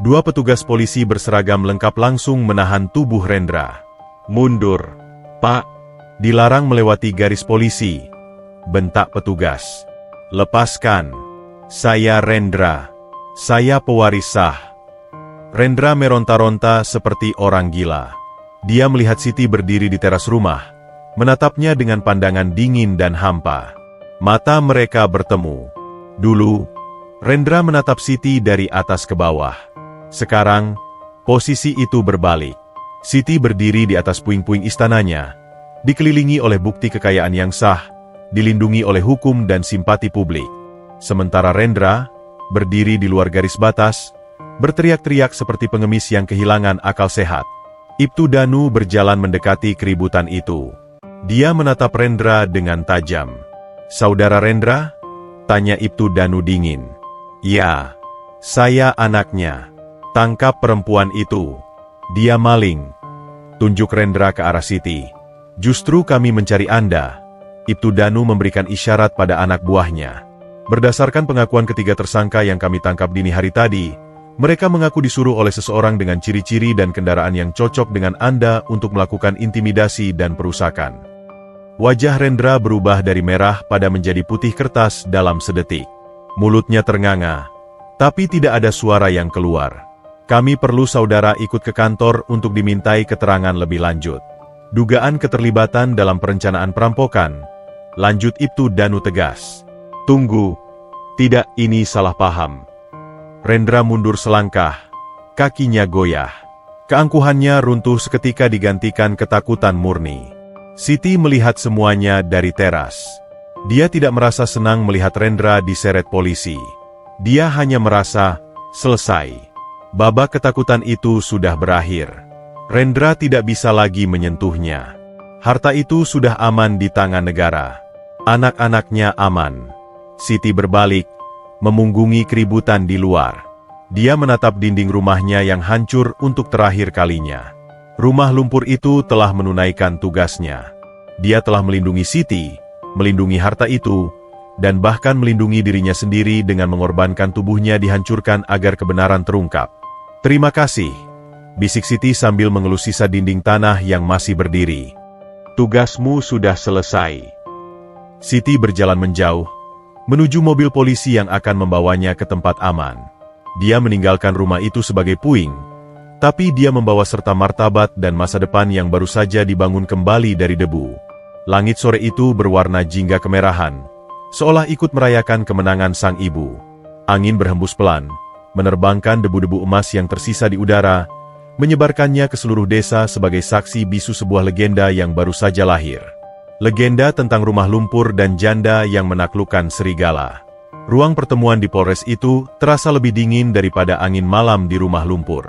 Dua petugas polisi berseragam lengkap langsung menahan tubuh Rendra. "Mundur, Pak. Dilarang melewati garis polisi," bentak petugas. "Lepaskan. Saya Rendra. Saya pewaris sah." Rendra meronta-ronta seperti orang gila. Dia melihat Siti berdiri di teras rumah, menatapnya dengan pandangan dingin dan hampa. Mata mereka bertemu. Dulu, Rendra menatap Siti dari atas ke bawah. Sekarang, posisi itu berbalik. Siti berdiri di atas puing-puing istananya, dikelilingi oleh bukti kekayaan yang sah, dilindungi oleh hukum dan simpati publik. Sementara Rendra, berdiri di luar garis batas, berteriak-teriak seperti pengemis yang kehilangan akal sehat. Ibtu Danu berjalan mendekati keributan itu. Dia menatap Rendra dengan tajam. "Saudara Rendra?" tanya Ibtu Danu dingin. "Ya, saya anaknya. Tangkap perempuan itu. Dia maling." Tunjuk Rendra ke arah Siti. "Justru kami mencari Anda." Ibtu Danu memberikan isyarat pada anak buahnya. "Berdasarkan pengakuan ketiga tersangka yang kami tangkap dini hari tadi, mereka mengaku disuruh oleh seseorang dengan ciri-ciri dan kendaraan yang cocok dengan Anda untuk melakukan intimidasi dan perusakan." Wajah Rendra berubah dari merah pada menjadi putih kertas dalam sedetik. Mulutnya ternganga, tapi tidak ada suara yang keluar. "Kami perlu saudara ikut ke kantor untuk dimintai keterangan lebih lanjut. Dugaan keterlibatan dalam perencanaan perampokan," lanjut Ibtu Danu tegas. "Tunggu, tidak, ini salah paham." Rendra mundur selangkah, kakinya goyah. Keangkuhannya runtuh seketika digantikan ketakutan murni. Siti melihat semuanya dari teras. Dia tidak merasa senang melihat Rendra diseret polisi. Dia hanya merasa, selesai. Babak ketakutan itu sudah berakhir. Rendra tidak bisa lagi menyentuhnya. Harta itu sudah aman di tangan negara. Anak-anaknya aman. Siti berbalik, memunggungi keributan di luar. Dia menatap dinding rumahnya yang hancur untuk terakhir kalinya. Rumah lumpur itu telah menunaikan tugasnya. Dia telah melindungi Siti, melindungi harta itu, dan bahkan melindungi dirinya sendiri dengan mengorbankan tubuhnya dihancurkan agar kebenaran terungkap. "Terima kasih," bisik Siti sambil mengelus sisa dinding tanah yang masih berdiri. "Tugasmu sudah selesai." Siti berjalan menjauh, menuju mobil polisi yang akan membawanya ke tempat aman. Dia meninggalkan rumah itu sebagai puing, tapi dia membawa serta martabat dan masa depan yang baru saja dibangun kembali dari debu. Langit sore itu berwarna jingga kemerahan, seolah ikut merayakan kemenangan sang ibu. Angin berhembus pelan, menerbangkan debu-debu emas yang tersisa di udara, menyebarkannya ke seluruh desa sebagai saksi bisu sebuah legenda yang baru saja lahir. Legenda tentang rumah lumpur dan janda yang menaklukkan serigala. Ruang pertemuan di Polres itu terasa lebih dingin daripada angin malam di rumah lumpur.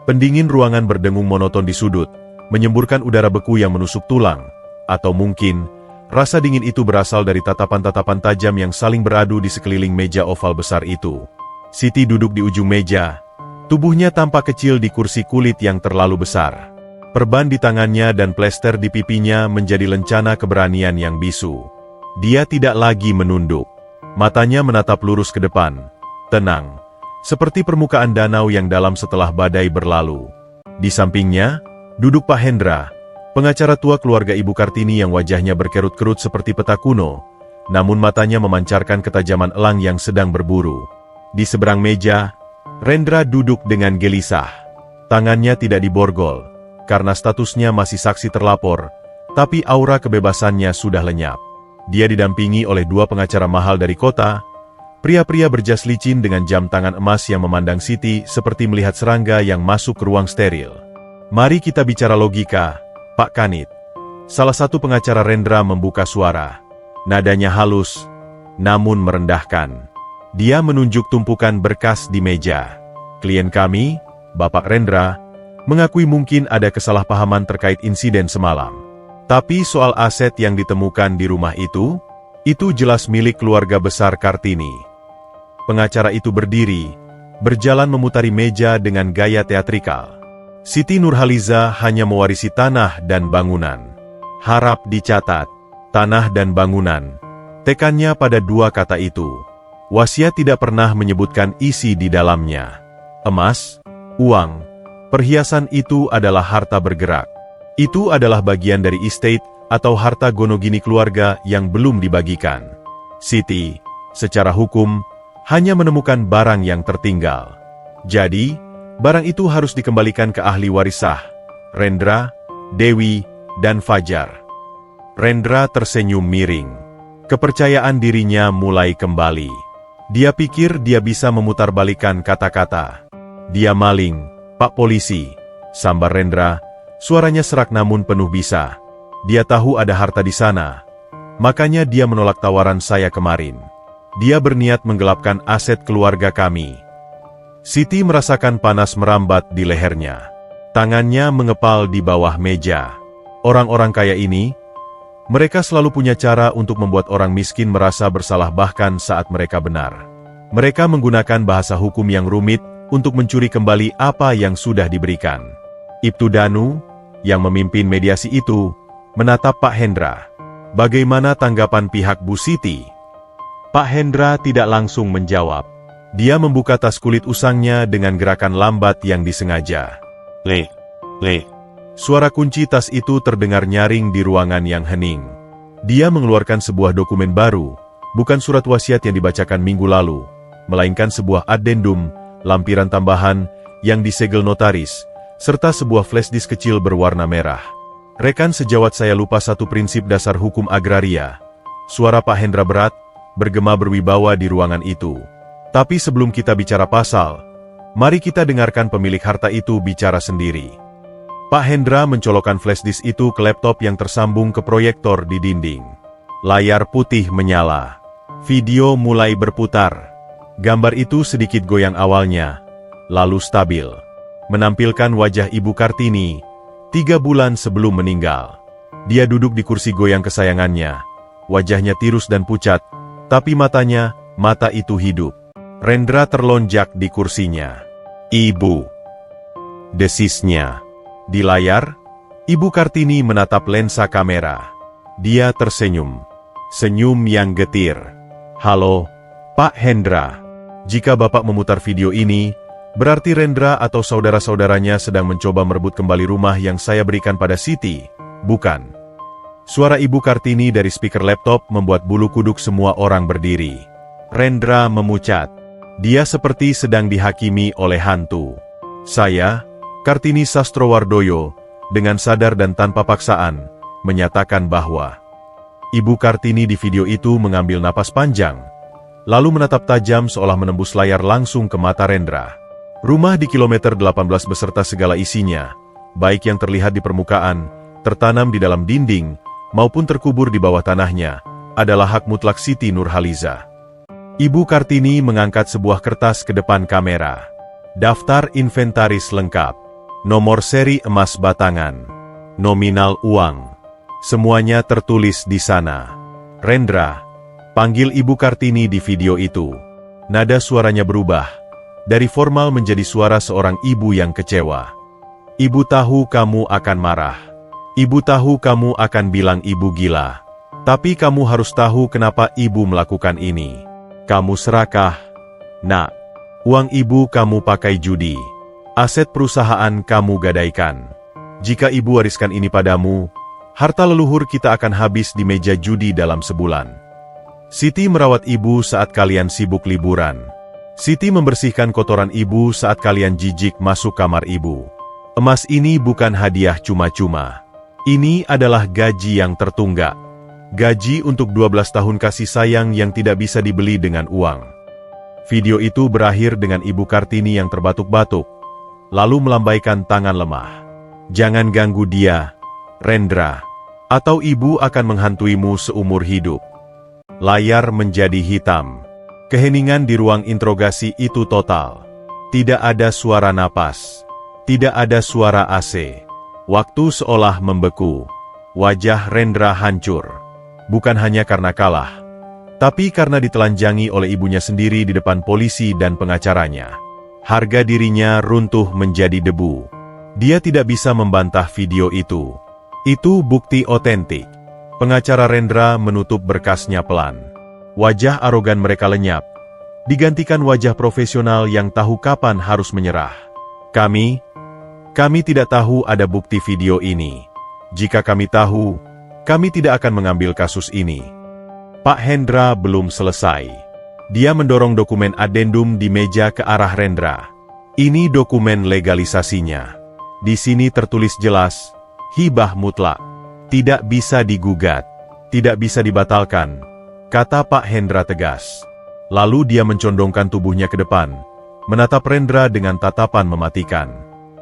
Pendingin ruangan berdengung monoton di sudut, menyemburkan udara beku yang menusuk tulang. Atau mungkin, rasa dingin itu berasal dari tatapan-tatapan tajam yang saling beradu di sekeliling meja oval besar itu. Siti duduk di ujung meja. Tubuhnya tampak kecil di kursi kulit yang terlalu besar. Perban di tangannya dan plester di pipinya menjadi lencana keberanian yang bisu. Dia tidak lagi menunduk. Matanya menatap lurus ke depan. Tenang. Seperti permukaan danau yang dalam setelah badai berlalu. Di sampingnya, duduk Pak Hendra, pengacara tua keluarga Ibu Kartini yang wajahnya berkerut-kerut seperti peta kuno, namun matanya memancarkan ketajaman elang yang sedang berburu. Di seberang meja, Rendra duduk dengan gelisah. Tangannya tidak diborgol, karena statusnya masih saksi terlapor, tapi aura kebebasannya sudah lenyap. Dia didampingi oleh dua pengacara mahal dari kota, pria-pria berjas licin dengan jam tangan emas yang memandang Siti seperti melihat serangga yang masuk ke ruang steril. "Mari kita bicara logika, Pak Kanit." Salah satu pengacara Rendra membuka suara. Nadanya halus, namun merendahkan. Dia menunjuk tumpukan berkas di meja. "Klien kami, Bapak Rendra, mengakui mungkin ada kesalahpahaman terkait insiden semalam. Tapi soal aset yang ditemukan di rumah itu jelas milik keluarga besar Kartini." Pengacara itu berdiri, berjalan memutari meja dengan gaya teatrikal. "Siti Nurhaliza hanya mewarisi tanah dan bangunan. Harap dicatat, tanah dan bangunan." Tekannya pada dua kata itu. Wasiat tidak pernah menyebutkan isi di dalamnya. Emas, uang, perhiasan itu adalah harta bergerak. Itu adalah bagian dari estate atau harta gonogini keluarga yang belum dibagikan. Siti, secara hukum, hanya menemukan barang yang tertinggal. Jadi, barang itu harus dikembalikan ke ahli waris sah, Rendra, Dewi, dan Fajar. Rendra tersenyum miring. Kepercayaan dirinya mulai kembali. Dia pikir dia bisa memutarbalikkan kata-kata. "Dia maling, Pak Polisi," sambar Rendra, suaranya serak namun penuh bisa. "Dia tahu ada harta di sana. Makanya dia menolak tawaran saya kemarin. Dia berniat menggelapkan aset keluarga kami." Siti merasakan panas merambat di lehernya. Tangannya mengepal di bawah meja. Orang-orang kaya ini, mereka selalu punya cara untuk membuat orang miskin merasa bersalah bahkan saat mereka benar. Mereka menggunakan bahasa hukum yang rumit untuk mencuri kembali apa yang sudah diberikan. Ibtu Danu, yang memimpin mediasi itu, menatap Pak Hendra. "Bagaimana tanggapan pihak Bu Siti?" Pak Hendra tidak langsung menjawab. Dia membuka tas kulit usangnya dengan gerakan lambat yang disengaja. Le. Suara kunci tas itu terdengar nyaring di ruangan yang hening. Dia mengeluarkan sebuah dokumen baru, bukan surat wasiat yang dibacakan minggu lalu, melainkan sebuah addendum, lampiran tambahan, yang disegel notaris, serta sebuah flash disk kecil berwarna merah. "Rekan sejawat saya lupa satu prinsip dasar hukum agraria." Suara Pak Hendra berat, bergema berwibawa di ruangan itu. "Tapi sebelum kita bicara pasal, mari kita dengarkan pemilik harta itu bicara sendiri." Pak Hendra mencolokkan flash disk itu ke laptop yang tersambung ke proyektor di dinding. Layar putih menyala. Video mulai berputar. Gambar itu sedikit goyang awalnya, lalu stabil. Menampilkan wajah Ibu Kartini, 3 bulan sebelum meninggal. Dia duduk di kursi goyang kesayangannya. Wajahnya tirus dan pucat, tapi mata itu hidup. Rendra terlonjak di kursinya. "Ibu," desisnya. Di layar, Ibu Kartini menatap lensa kamera. Dia tersenyum. Senyum yang getir. "Halo, Pak Hendra. Jika Bapak memutar video ini, berarti Rendra atau saudara-saudaranya sedang mencoba merebut kembali rumah yang saya berikan pada Siti, bukan?" Suara Ibu Kartini dari speaker laptop membuat bulu kuduk semua orang berdiri. Rendra memucat. Dia seperti sedang dihakimi oleh hantu. "Saya, Kartini Sastrowardoyo, dengan sadar dan tanpa paksaan, menyatakan bahwa..." Ibu Kartini di video itu mengambil napas panjang, lalu menatap tajam seolah menembus layar langsung ke mata Rendra. Rumah di kilometer 18 beserta segala isinya, baik yang terlihat di permukaan, tertanam di dalam dinding, maupun terkubur di bawah tanahnya, adalah hak mutlak Siti Nurhaliza. Ibu Kartini mengangkat sebuah kertas ke depan kamera. Daftar inventaris lengkap, nomor seri emas batangan, nominal uang, semuanya tertulis di sana. "Rendra," panggil Ibu Kartini di video itu. Nada suaranya berubah, dari formal menjadi suara seorang ibu yang kecewa. "Ibu tahu kamu akan marah. Ibu tahu kamu akan bilang ibu gila. Tapi kamu harus tahu kenapa ibu melakukan ini. Kamu serakah, nak. Uang ibu kamu pakai judi. Aset perusahaan kamu gadaikan. Jika ibu wariskan ini padamu, harta leluhur kita akan habis di meja judi dalam sebulan. Siti merawat ibu saat kalian sibuk liburan. Siti membersihkan kotoran ibu saat kalian jijik masuk kamar ibu. Emas ini bukan hadiah cuma-cuma. Ini adalah gaji yang tertunggak. Gaji untuk 12 tahun kasih sayang yang tidak bisa dibeli dengan uang." Video itu berakhir dengan Ibu Kartini yang terbatuk-batuk, lalu melambaikan tangan lemah. "Jangan ganggu dia, Rendra, atau ibu akan menghantuimu seumur hidup." Layar menjadi hitam. Keheningan di ruang interogasi itu total. Tidak ada suara napas. Tidak ada suara AC. Waktu seolah membeku. Wajah Rendra hancur. Bukan hanya karena kalah, tapi karena ditelanjangi oleh ibunya sendiri di depan polisi dan pengacaranya. Harga dirinya runtuh menjadi debu. Dia tidak bisa membantah video itu. Itu bukti otentik. Pengacara Rendra menutup berkasnya pelan. Wajah arogan mereka lenyap, digantikan wajah profesional yang tahu kapan harus menyerah. Kami tidak tahu ada bukti video ini. Jika kami tahu, kami tidak akan mengambil kasus ini." Pak Hendra belum selesai. Dia mendorong dokumen adendum di meja ke arah Rendra. "Ini dokumen legalisasinya. Di sini tertulis jelas, hibah mutlak. Tidak bisa digugat, tidak bisa dibatalkan," kata Pak Hendra tegas. Lalu dia mencondongkan tubuhnya ke depan, menatap Rendra dengan tatapan mematikan.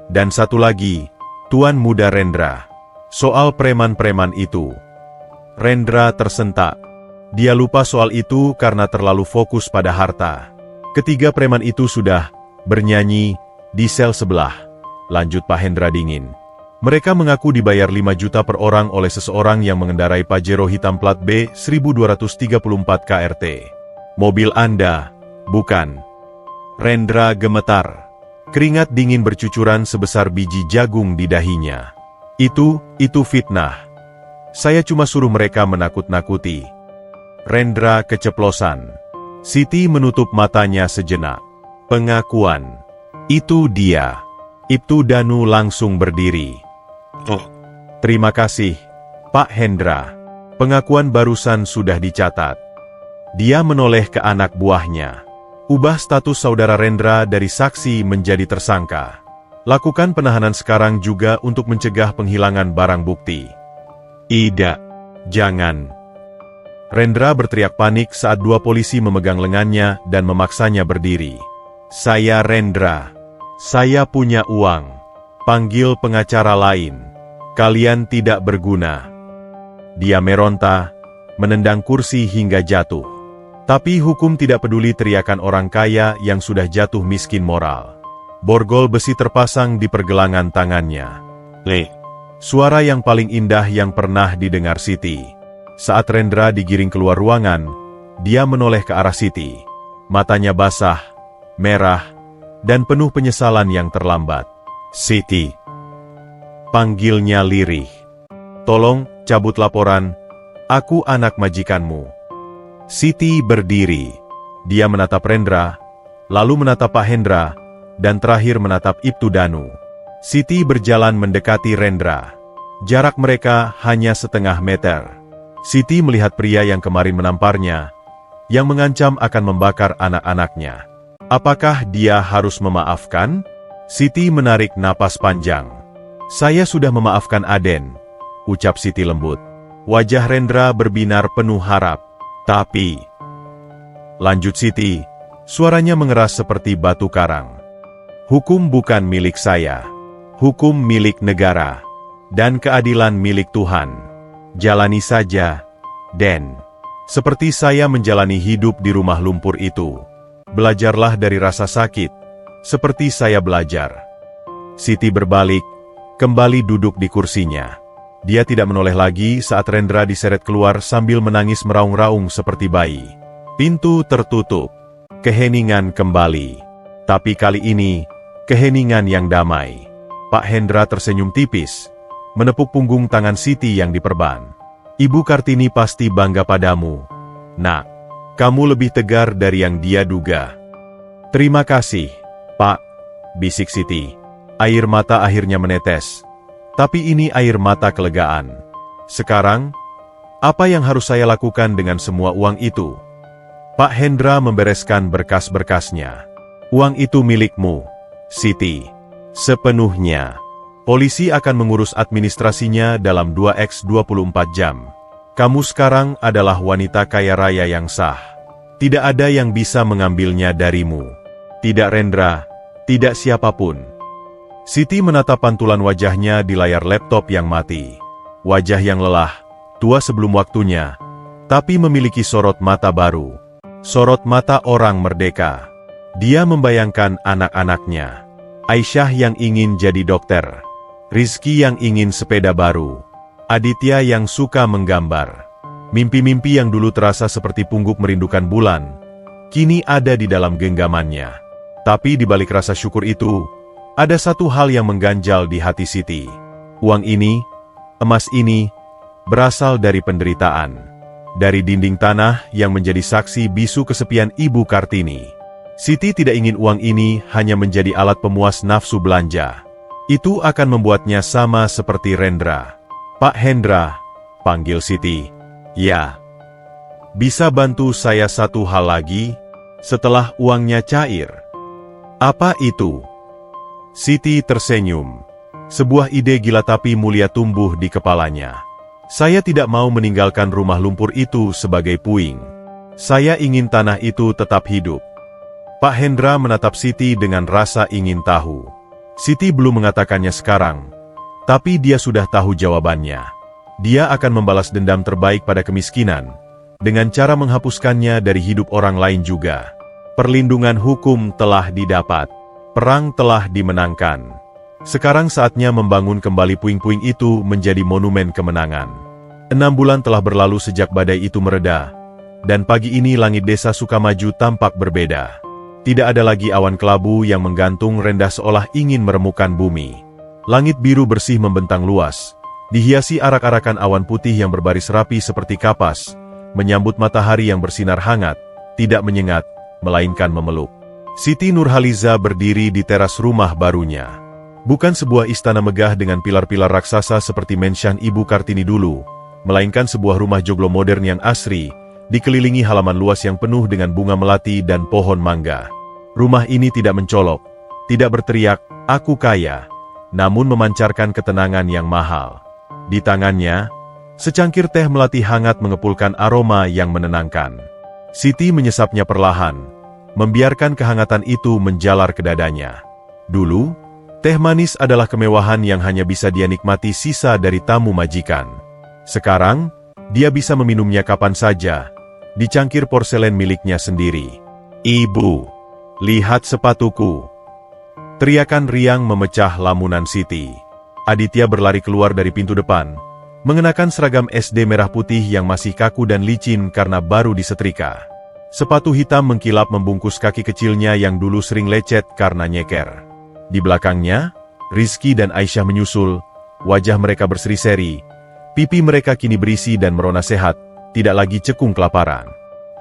"Dan satu lagi, Tuan Muda Rendra. Soal preman-preman itu." Rendra tersentak. Dia lupa soal itu karena terlalu fokus pada harta. "Ketiga preman itu sudah bernyanyi di sel sebelah," lanjut Pak Hendra dingin. "Mereka mengaku dibayar 5 juta per orang oleh seseorang yang mengendarai Pajero hitam plat B 1234 KRT. Mobil Anda, bukan?" Rendra gemetar. Keringat dingin bercucuran sebesar biji jagung di dahinya. Itu fitnah. Saya cuma suruh mereka menakut-nakuti." Rendra keceplosan. Siti menutup matanya sejenak. "Pengakuan. Itu dia." Ibtu Danu langsung berdiri. "Oh, terima kasih, Pak Hendra. Pengakuan barusan sudah dicatat." Dia menoleh ke anak buahnya. "Ubah status saudara Rendra dari saksi menjadi tersangka. Lakukan penahanan sekarang juga untuk mencegah penghilangan barang bukti." "Tidak, jangan." Rendra berteriak panik saat 2 polisi memegang lengannya dan memaksanya berdiri. "Saya Rendra. Saya punya uang. Panggil pengacara lain. Kalian tidak berguna." Dia meronta, menendang kursi hingga jatuh. Tapi hukum tidak peduli teriakan orang kaya yang sudah jatuh miskin moral. Borgol besi terpasang di pergelangan tangannya. Suara yang paling indah yang pernah didengar Siti. Saat Rendra digiring keluar ruangan, dia menoleh ke arah Siti. Matanya basah, merah, dan penuh penyesalan yang terlambat. "Siti," panggilnya lirih. "Tolong, cabut laporan. Aku anak majikanmu." Siti berdiri. Dia menatap Rendra, lalu menatap Pak Hendra, dan terakhir menatap Ibtu Danu. Siti berjalan mendekati Rendra. Jarak mereka hanya setengah meter. Siti melihat pria yang kemarin menamparnya, yang mengancam akan membakar anak-anaknya. Apakah dia harus memaafkan? Siti menarik napas panjang. "Saya sudah memaafkan Aden," ucap Siti lembut. Wajah Rendra berbinar penuh harap. "Tapi," lanjut Siti, suaranya mengeras seperti batu karang. "Hukum bukan milik saya. Hukum milik negara. Dan keadilan milik Tuhan. Jalani saja, Den. Seperti saya menjalani hidup di rumah lumpur itu. Belajarlah dari rasa sakit, seperti saya belajar." Siti berbalik, kembali duduk di kursinya. Dia tidak menoleh lagi saat Rendra diseret keluar sambil menangis meraung-raung seperti bayi. Pintu tertutup. Keheningan kembali. Tapi kali ini, keheningan yang damai. Pak Hendra tersenyum tipis, menepuk punggung tangan Siti yang diperban. "Ibu Kartini pasti bangga padamu. Nak, kamu lebih tegar dari yang dia duga." "Terima kasih, Pak," bisik Siti. Air mata akhirnya menetes. Tapi ini air mata kelegaan. "Sekarang, apa yang harus saya lakukan dengan semua uang itu?" Pak Hendra membereskan berkas-berkasnya. "Uang itu milikmu, Siti. Sepenuhnya. Polisi akan mengurus administrasinya dalam 2x24 jam. Kamu sekarang adalah wanita kaya raya yang sah. Tidak ada yang bisa mengambilnya darimu. Tidak Rendra, tidak siapapun." Siti menatap pantulan wajahnya di layar laptop yang mati. Wajah yang lelah, tua sebelum waktunya, tapi memiliki sorot mata baru. Sorot mata orang merdeka. Dia membayangkan anak-anaknya. Aisyah yang ingin jadi dokter. Rizky yang ingin sepeda baru. Aditya yang suka menggambar. Mimpi-mimpi yang dulu terasa seperti pungguk merindukan bulan, kini ada di dalam genggamannya. Tapi di balik rasa syukur itu, ada satu hal yang mengganjal di hati Siti. Uang ini, emas ini, berasal dari penderitaan. Dari dinding tanah yang menjadi saksi bisu kesepian Ibu Kartini. Siti tidak ingin uang ini hanya menjadi alat pemuas nafsu belanja. Itu akan membuatnya sama seperti Rendra. "Pak Hendra," panggil Siti. "Ya. Bisa bantu saya satu hal lagi, setelah uangnya cair?" "Apa itu?" Siti tersenyum. Sebuah ide gila tapi mulia tumbuh di kepalanya. "Saya tidak mau meninggalkan rumah lumpur itu sebagai puing. Saya ingin tanah itu tetap hidup." Pak Hendra menatap Siti dengan rasa ingin tahu. Siti belum mengatakannya sekarang, tapi dia sudah tahu jawabannya. Dia akan membalas dendam terbaik pada kemiskinan, dengan cara menghapuskannya dari hidup orang lain juga. Perlindungan hukum telah didapat. Perang telah dimenangkan. Sekarang saatnya membangun kembali puing-puing itu menjadi monumen kemenangan. 6 bulan telah berlalu sejak badai itu mereda, dan pagi ini langit desa Sukamaju tampak berbeda. Tidak ada lagi awan kelabu yang menggantung rendah seolah ingin meremukkan bumi. Langit biru bersih membentang luas, dihiasi arak-arakan awan putih yang berbaris rapi seperti kapas, menyambut matahari yang bersinar hangat, tidak menyengat, melainkan memeluk. Siti Nurhaliza berdiri di teras rumah barunya. Bukan sebuah istana megah dengan pilar-pilar raksasa seperti mensyan Ibu Kartini dulu, melainkan sebuah rumah joglo modern yang asri, dikelilingi halaman luas yang penuh dengan bunga melati dan pohon mangga. Rumah ini tidak mencolok, tidak berteriak, "Aku kaya," namun memancarkan ketenangan yang mahal. Di tangannya, secangkir teh melati hangat mengepulkan aroma yang menenangkan. Siti menyesapnya perlahan, membiarkan kehangatan itu menjalar ke dadanya. Dulu, teh manis adalah kemewahan yang hanya bisa dia nikmati sisa dari tamu majikan. Sekarang, dia bisa meminumnya kapan saja, di cangkir porselen miliknya sendiri. "Ibu, lihat sepatuku!" Teriakan riang memecah lamunan Siti. Aditya berlari keluar dari pintu depan, mengenakan seragam SD merah putih yang masih kaku dan licin karena baru disetrika. Sepatu hitam mengkilap membungkus kaki kecilnya yang dulu sering lecet karena nyeker. Di belakangnya, Rizky dan Aisyah menyusul, wajah mereka berseri-seri, pipi mereka kini berisi dan merona sehat, tidak lagi cekung kelaparan.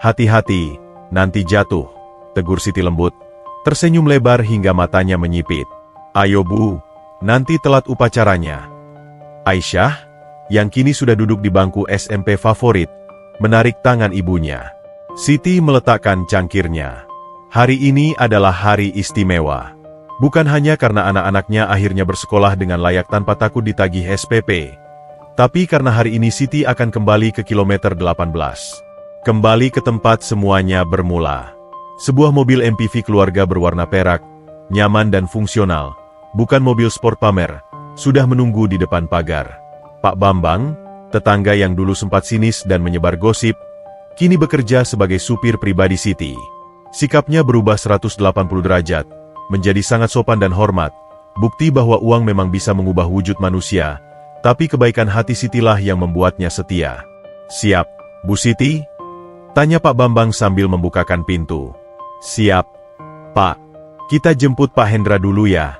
Hati-hati, nanti jatuh, tegur Siti lembut, tersenyum lebar hingga matanya menyipit. Ayo Bu, nanti telat upacaranya. Aisyah, yang kini sudah duduk di bangku SMP favorit, menarik tangan ibunya. Siti meletakkan cangkirnya. Hari ini adalah hari istimewa. Bukan hanya karena anak-anaknya akhirnya bersekolah dengan layak tanpa takut ditagih SPP. Tapi karena hari ini Siti akan kembali ke kilometer 18. Kembali ke tempat semuanya bermula. Sebuah mobil MPV keluarga berwarna perak, nyaman dan fungsional, bukan mobil sport pamer, sudah menunggu di depan pagar. Pak Bambang, tetangga yang dulu sempat sinis dan menyebar gosip, kini bekerja sebagai supir pribadi Siti. Sikapnya berubah 180 derajat, menjadi sangat sopan dan hormat, bukti bahwa uang memang bisa mengubah wujud manusia, tapi kebaikan hati Sitilah yang membuatnya setia. Siap, Bu Siti? Tanya Pak Bambang sambil membukakan pintu. Siap, Pak. Kita jemput Pak Hendra dulu ya,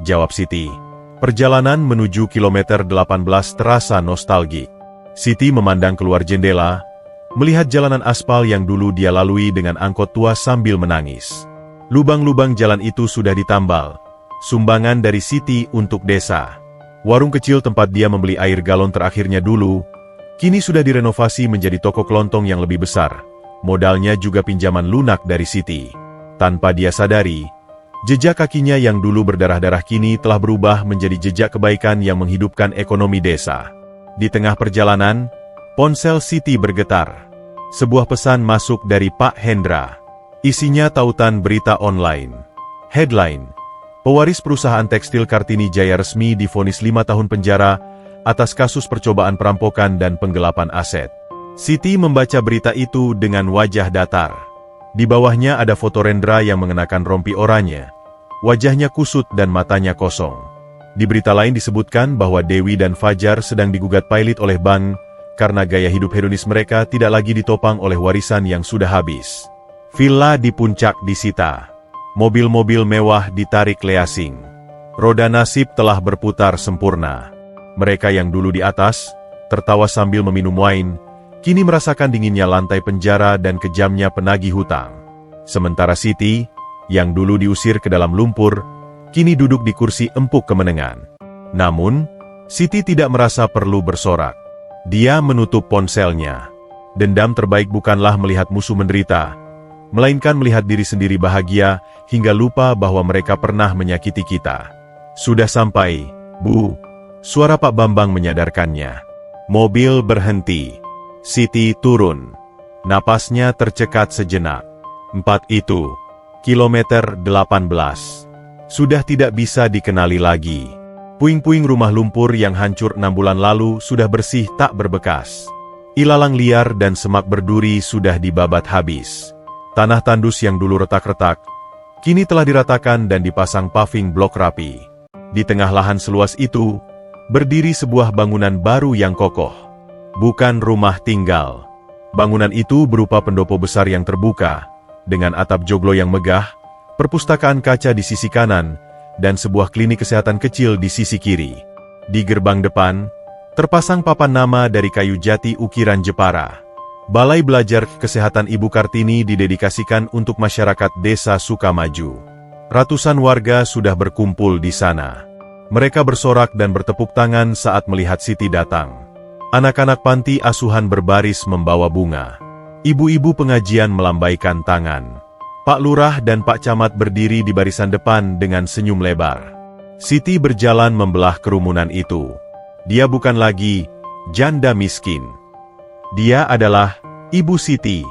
jawab Siti. Perjalanan menuju kilometer 18 terasa nostalgik. Siti memandang keluar jendela, melihat jalanan aspal yang dulu dia lalui dengan angkot tua sambil menangis. Lubang-lubang jalan itu sudah ditambal, sumbangan dari Siti untuk desa. Warung kecil tempat dia membeli air galon terakhirnya dulu, kini sudah direnovasi menjadi toko kelontong yang lebih besar. Modalnya juga pinjaman lunak dari Siti. Tanpa dia sadari, jejak kakinya yang dulu berdarah-darah kini telah berubah menjadi jejak kebaikan yang menghidupkan ekonomi desa. Di tengah perjalanan, ponsel Siti bergetar. Sebuah pesan masuk dari Pak Hendra. Isinya tautan berita online. Headline: Pewaris perusahaan tekstil Kartini Jaya resmi divonis 5 tahun penjara atas kasus percobaan perampokan dan penggelapan aset. Siti membaca berita itu dengan wajah datar. Di bawahnya ada foto Rendra yang mengenakan rompi oranye. Wajahnya kusut dan matanya kosong. Di berita lain disebutkan bahwa Dewi dan Fajar sedang digugat pilot oleh bank karena gaya hidup hedonis mereka tidak lagi ditopang oleh warisan yang sudah habis. Villa di puncak disita. Mobil-mobil mewah ditarik leasing. Roda nasib telah berputar sempurna. Mereka yang dulu di atas, tertawa sambil meminum wine, kini merasakan dinginnya lantai penjara dan kejamnya penagih hutang. Sementara Siti, yang dulu diusir ke dalam lumpur, kini duduk di kursi empuk kemenangan. Namun, Siti tidak merasa perlu bersorak. Dia menutup ponselnya. Dendam terbaik bukanlah melihat musuh menderita, melainkan melihat diri sendiri bahagia hingga lupa bahwa mereka pernah menyakiti kita. Sudah sampai, Bu. Suara Pak Bambang menyadarkannya. Mobil berhenti. Siti turun. Napasnya tercekat sejenak. 4 itu. Kilometer 18. Sudah tidak bisa dikenali lagi. Puing-puing rumah lumpur yang hancur 6 bulan lalu sudah bersih tak berbekas. Ilalang liar dan semak berduri sudah dibabat habis. Tanah tandus yang dulu retak-retak, kini telah diratakan dan dipasang paving blok rapi. Di tengah lahan seluas itu, berdiri sebuah bangunan baru yang kokoh. Bukan rumah tinggal. Bangunan itu berupa pendopo besar yang terbuka, dengan atap joglo yang megah, perpustakaan kaca di sisi kanan, dan sebuah klinik kesehatan kecil di sisi kiri. Di gerbang depan, terpasang papan nama dari kayu jati ukiran Jepara. Balai Belajar Kesehatan Ibu Kartini didedikasikan untuk masyarakat desa Sukamaju. Ratusan warga sudah berkumpul di sana. Mereka bersorak dan bertepuk tangan saat melihat Siti datang. Anak-anak panti asuhan berbaris membawa bunga. Ibu-ibu pengajian melambaikan tangan. Pak Lurah dan Pak Camat berdiri di barisan depan dengan senyum lebar. Siti berjalan membelah kerumunan itu. Dia bukan lagi janda miskin. Dia adalah Ibu Siti,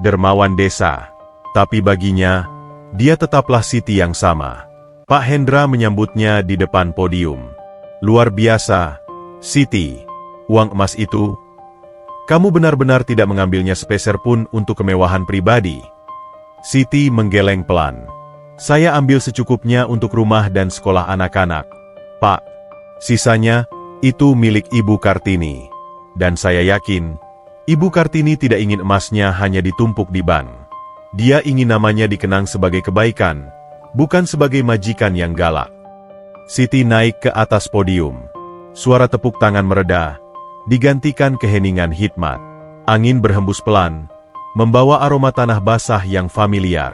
dermawan desa. Tapi baginya, dia tetaplah Siti yang sama. Pak Hendra menyambutnya di depan podium. Luar biasa, Siti. Uang emas itu, kamu benar-benar tidak mengambilnya sepeser pun untuk kemewahan pribadi. Siti menggeleng pelan. Saya ambil secukupnya untuk rumah dan sekolah anak-anak, Pak. Sisanya, itu milik Ibu Kartini. Dan saya yakin, Ibu Kartini tidak ingin emasnya hanya ditumpuk di bank. Dia ingin namanya dikenang sebagai kebaikan, bukan sebagai majikan yang galak. Siti naik ke atas podium. Suara tepuk tangan mereda, digantikan keheningan hikmat. Angin berhembus pelan, membawa aroma tanah basah yang familiar.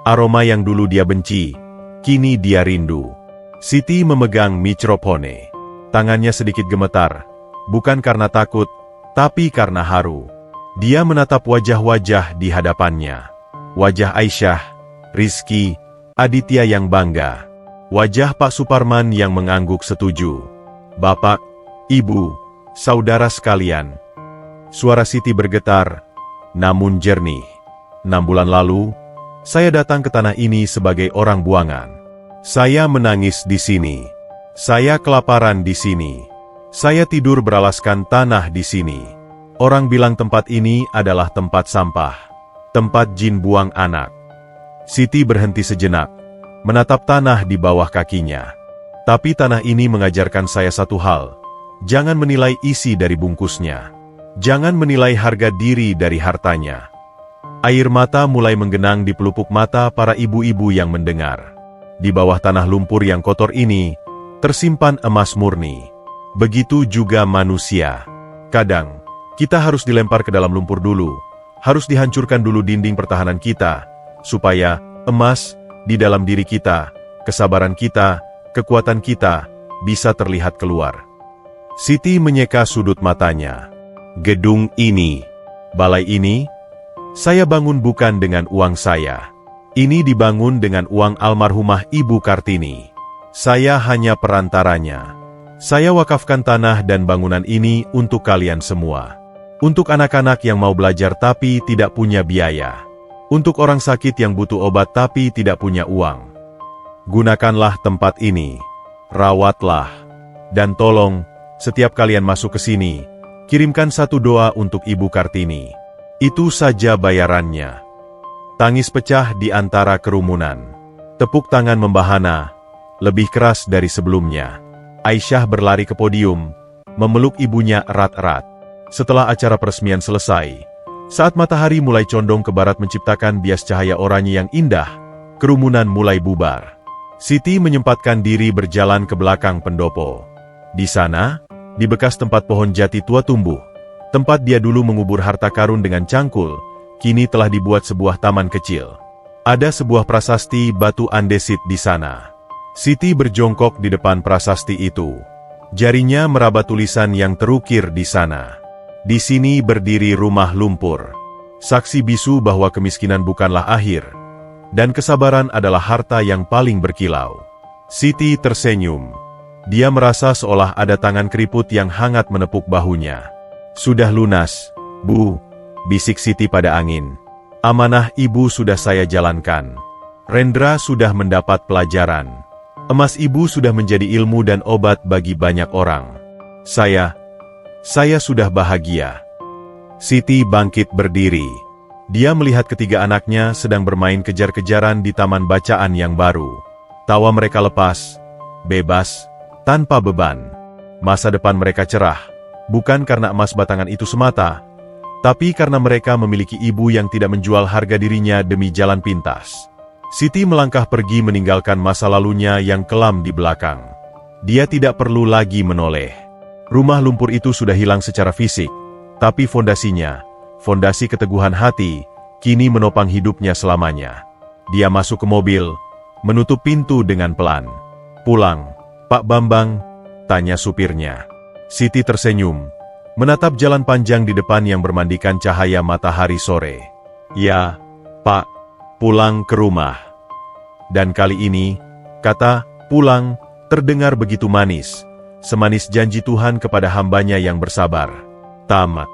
Aroma yang dulu dia benci, kini dia rindu. Siti memegang mikrofone. Tangannya sedikit gemetar, bukan karena takut, tapi karena haru. Dia menatap wajah-wajah di hadapannya. Wajah Aisyah, Rizky, Aditya yang bangga. Wajah Pak Suparman yang mengangguk setuju. Bapak, Ibu, saudara sekalian. Suara Siti bergetar, namun jernih. 6 bulan lalu, saya datang ke tanah ini sebagai orang buangan. Saya menangis di sini. Saya kelaparan di sini. Saya tidur beralaskan tanah di sini. Orang bilang tempat ini adalah tempat sampah. Tempat jin buang anak. Siti berhenti sejenak, menatap tanah di bawah kakinya. Tapi tanah ini mengajarkan saya satu hal. Jangan menilai isi dari bungkusnya. Jangan menilai harga diri dari hartanya. Air mata mulai menggenang di pelupuk mata para ibu-ibu yang mendengar. Di bawah tanah lumpur yang kotor ini, tersimpan emas murni. Begitu juga manusia. Kadang, kita harus dilempar ke dalam lumpur dulu. Harus dihancurkan dulu dinding pertahanan kita, supaya emas di dalam diri kita, kesabaran kita, kekuatan kita, bisa terlihat keluar. Siti menyeka sudut matanya. Gedung ini, balai ini, saya bangun bukan dengan uang saya. Ini dibangun dengan uang almarhumah Ibu Kartini. Saya hanya perantaranya. Saya wakafkan tanah dan bangunan ini untuk kalian semua. Untuk anak-anak yang mau belajar tapi tidak punya biaya. Untuk orang sakit yang butuh obat tapi tidak punya uang. Gunakanlah tempat ini. Rawatlah. Dan tolong, setiap kalian masuk ke sini, kirimkan satu doa untuk Ibu Kartini. Itu saja bayarannya. Tangis pecah di antara kerumunan. Tepuk tangan membahana, lebih keras dari sebelumnya. Aisyah berlari ke podium, memeluk ibunya erat-erat. Setelah acara peresmian selesai, saat matahari mulai condong ke barat menciptakan bias cahaya oranye yang indah, kerumunan mulai bubar. Siti menyempatkan diri berjalan ke belakang pendopo. Di sana, di bekas tempat pohon jati tua tumbuh, tempat dia dulu mengubur harta karun dengan cangkul, kini telah dibuat sebuah taman kecil. Ada sebuah prasasti batu andesit di sana. Siti berjongkok di depan prasasti itu. Jarinya meraba tulisan yang terukir di sana. Di sini berdiri rumah lumpur. Saksi bisu bahwa kemiskinan bukanlah akhir, dan kesabaran adalah harta yang paling berkilau. Siti tersenyum. Dia merasa seolah ada tangan keriput yang hangat menepuk bahunya. Sudah lunas, Bu, bisik Siti pada angin. Amanah Ibu sudah saya jalankan. Rendra sudah mendapat pelajaran. Emas Ibu sudah menjadi ilmu dan obat bagi banyak orang. Saya sudah bahagia. Siti bangkit berdiri. Dia melihat ketiga anaknya sedang bermain kejar-kejaran di taman bacaan yang baru. Tawa mereka lepas, bebas, tanpa beban. Masa depan mereka cerah, bukan karena emas batangan itu semata, tapi karena mereka memiliki ibu yang tidak menjual harga dirinya demi jalan pintas. Siti melangkah pergi meninggalkan masa lalunya yang kelam di belakang. Dia tidak perlu lagi menoleh. Rumah lumpur itu sudah hilang secara fisik, tapi fondasinya, fondasi keteguhan hati, kini menopang hidupnya selamanya. Dia masuk ke mobil, menutup pintu dengan pelan. Pulang, Pak Bambang, tanya supirnya. Siti tersenyum, menatap jalan panjang di depan yang bermandikan cahaya matahari sore. Ya, Pak, pulang ke rumah. Dan kali ini, kata pulang terdengar begitu manis. Semanis janji Tuhan kepada hambanya yang bersabar. Tamat.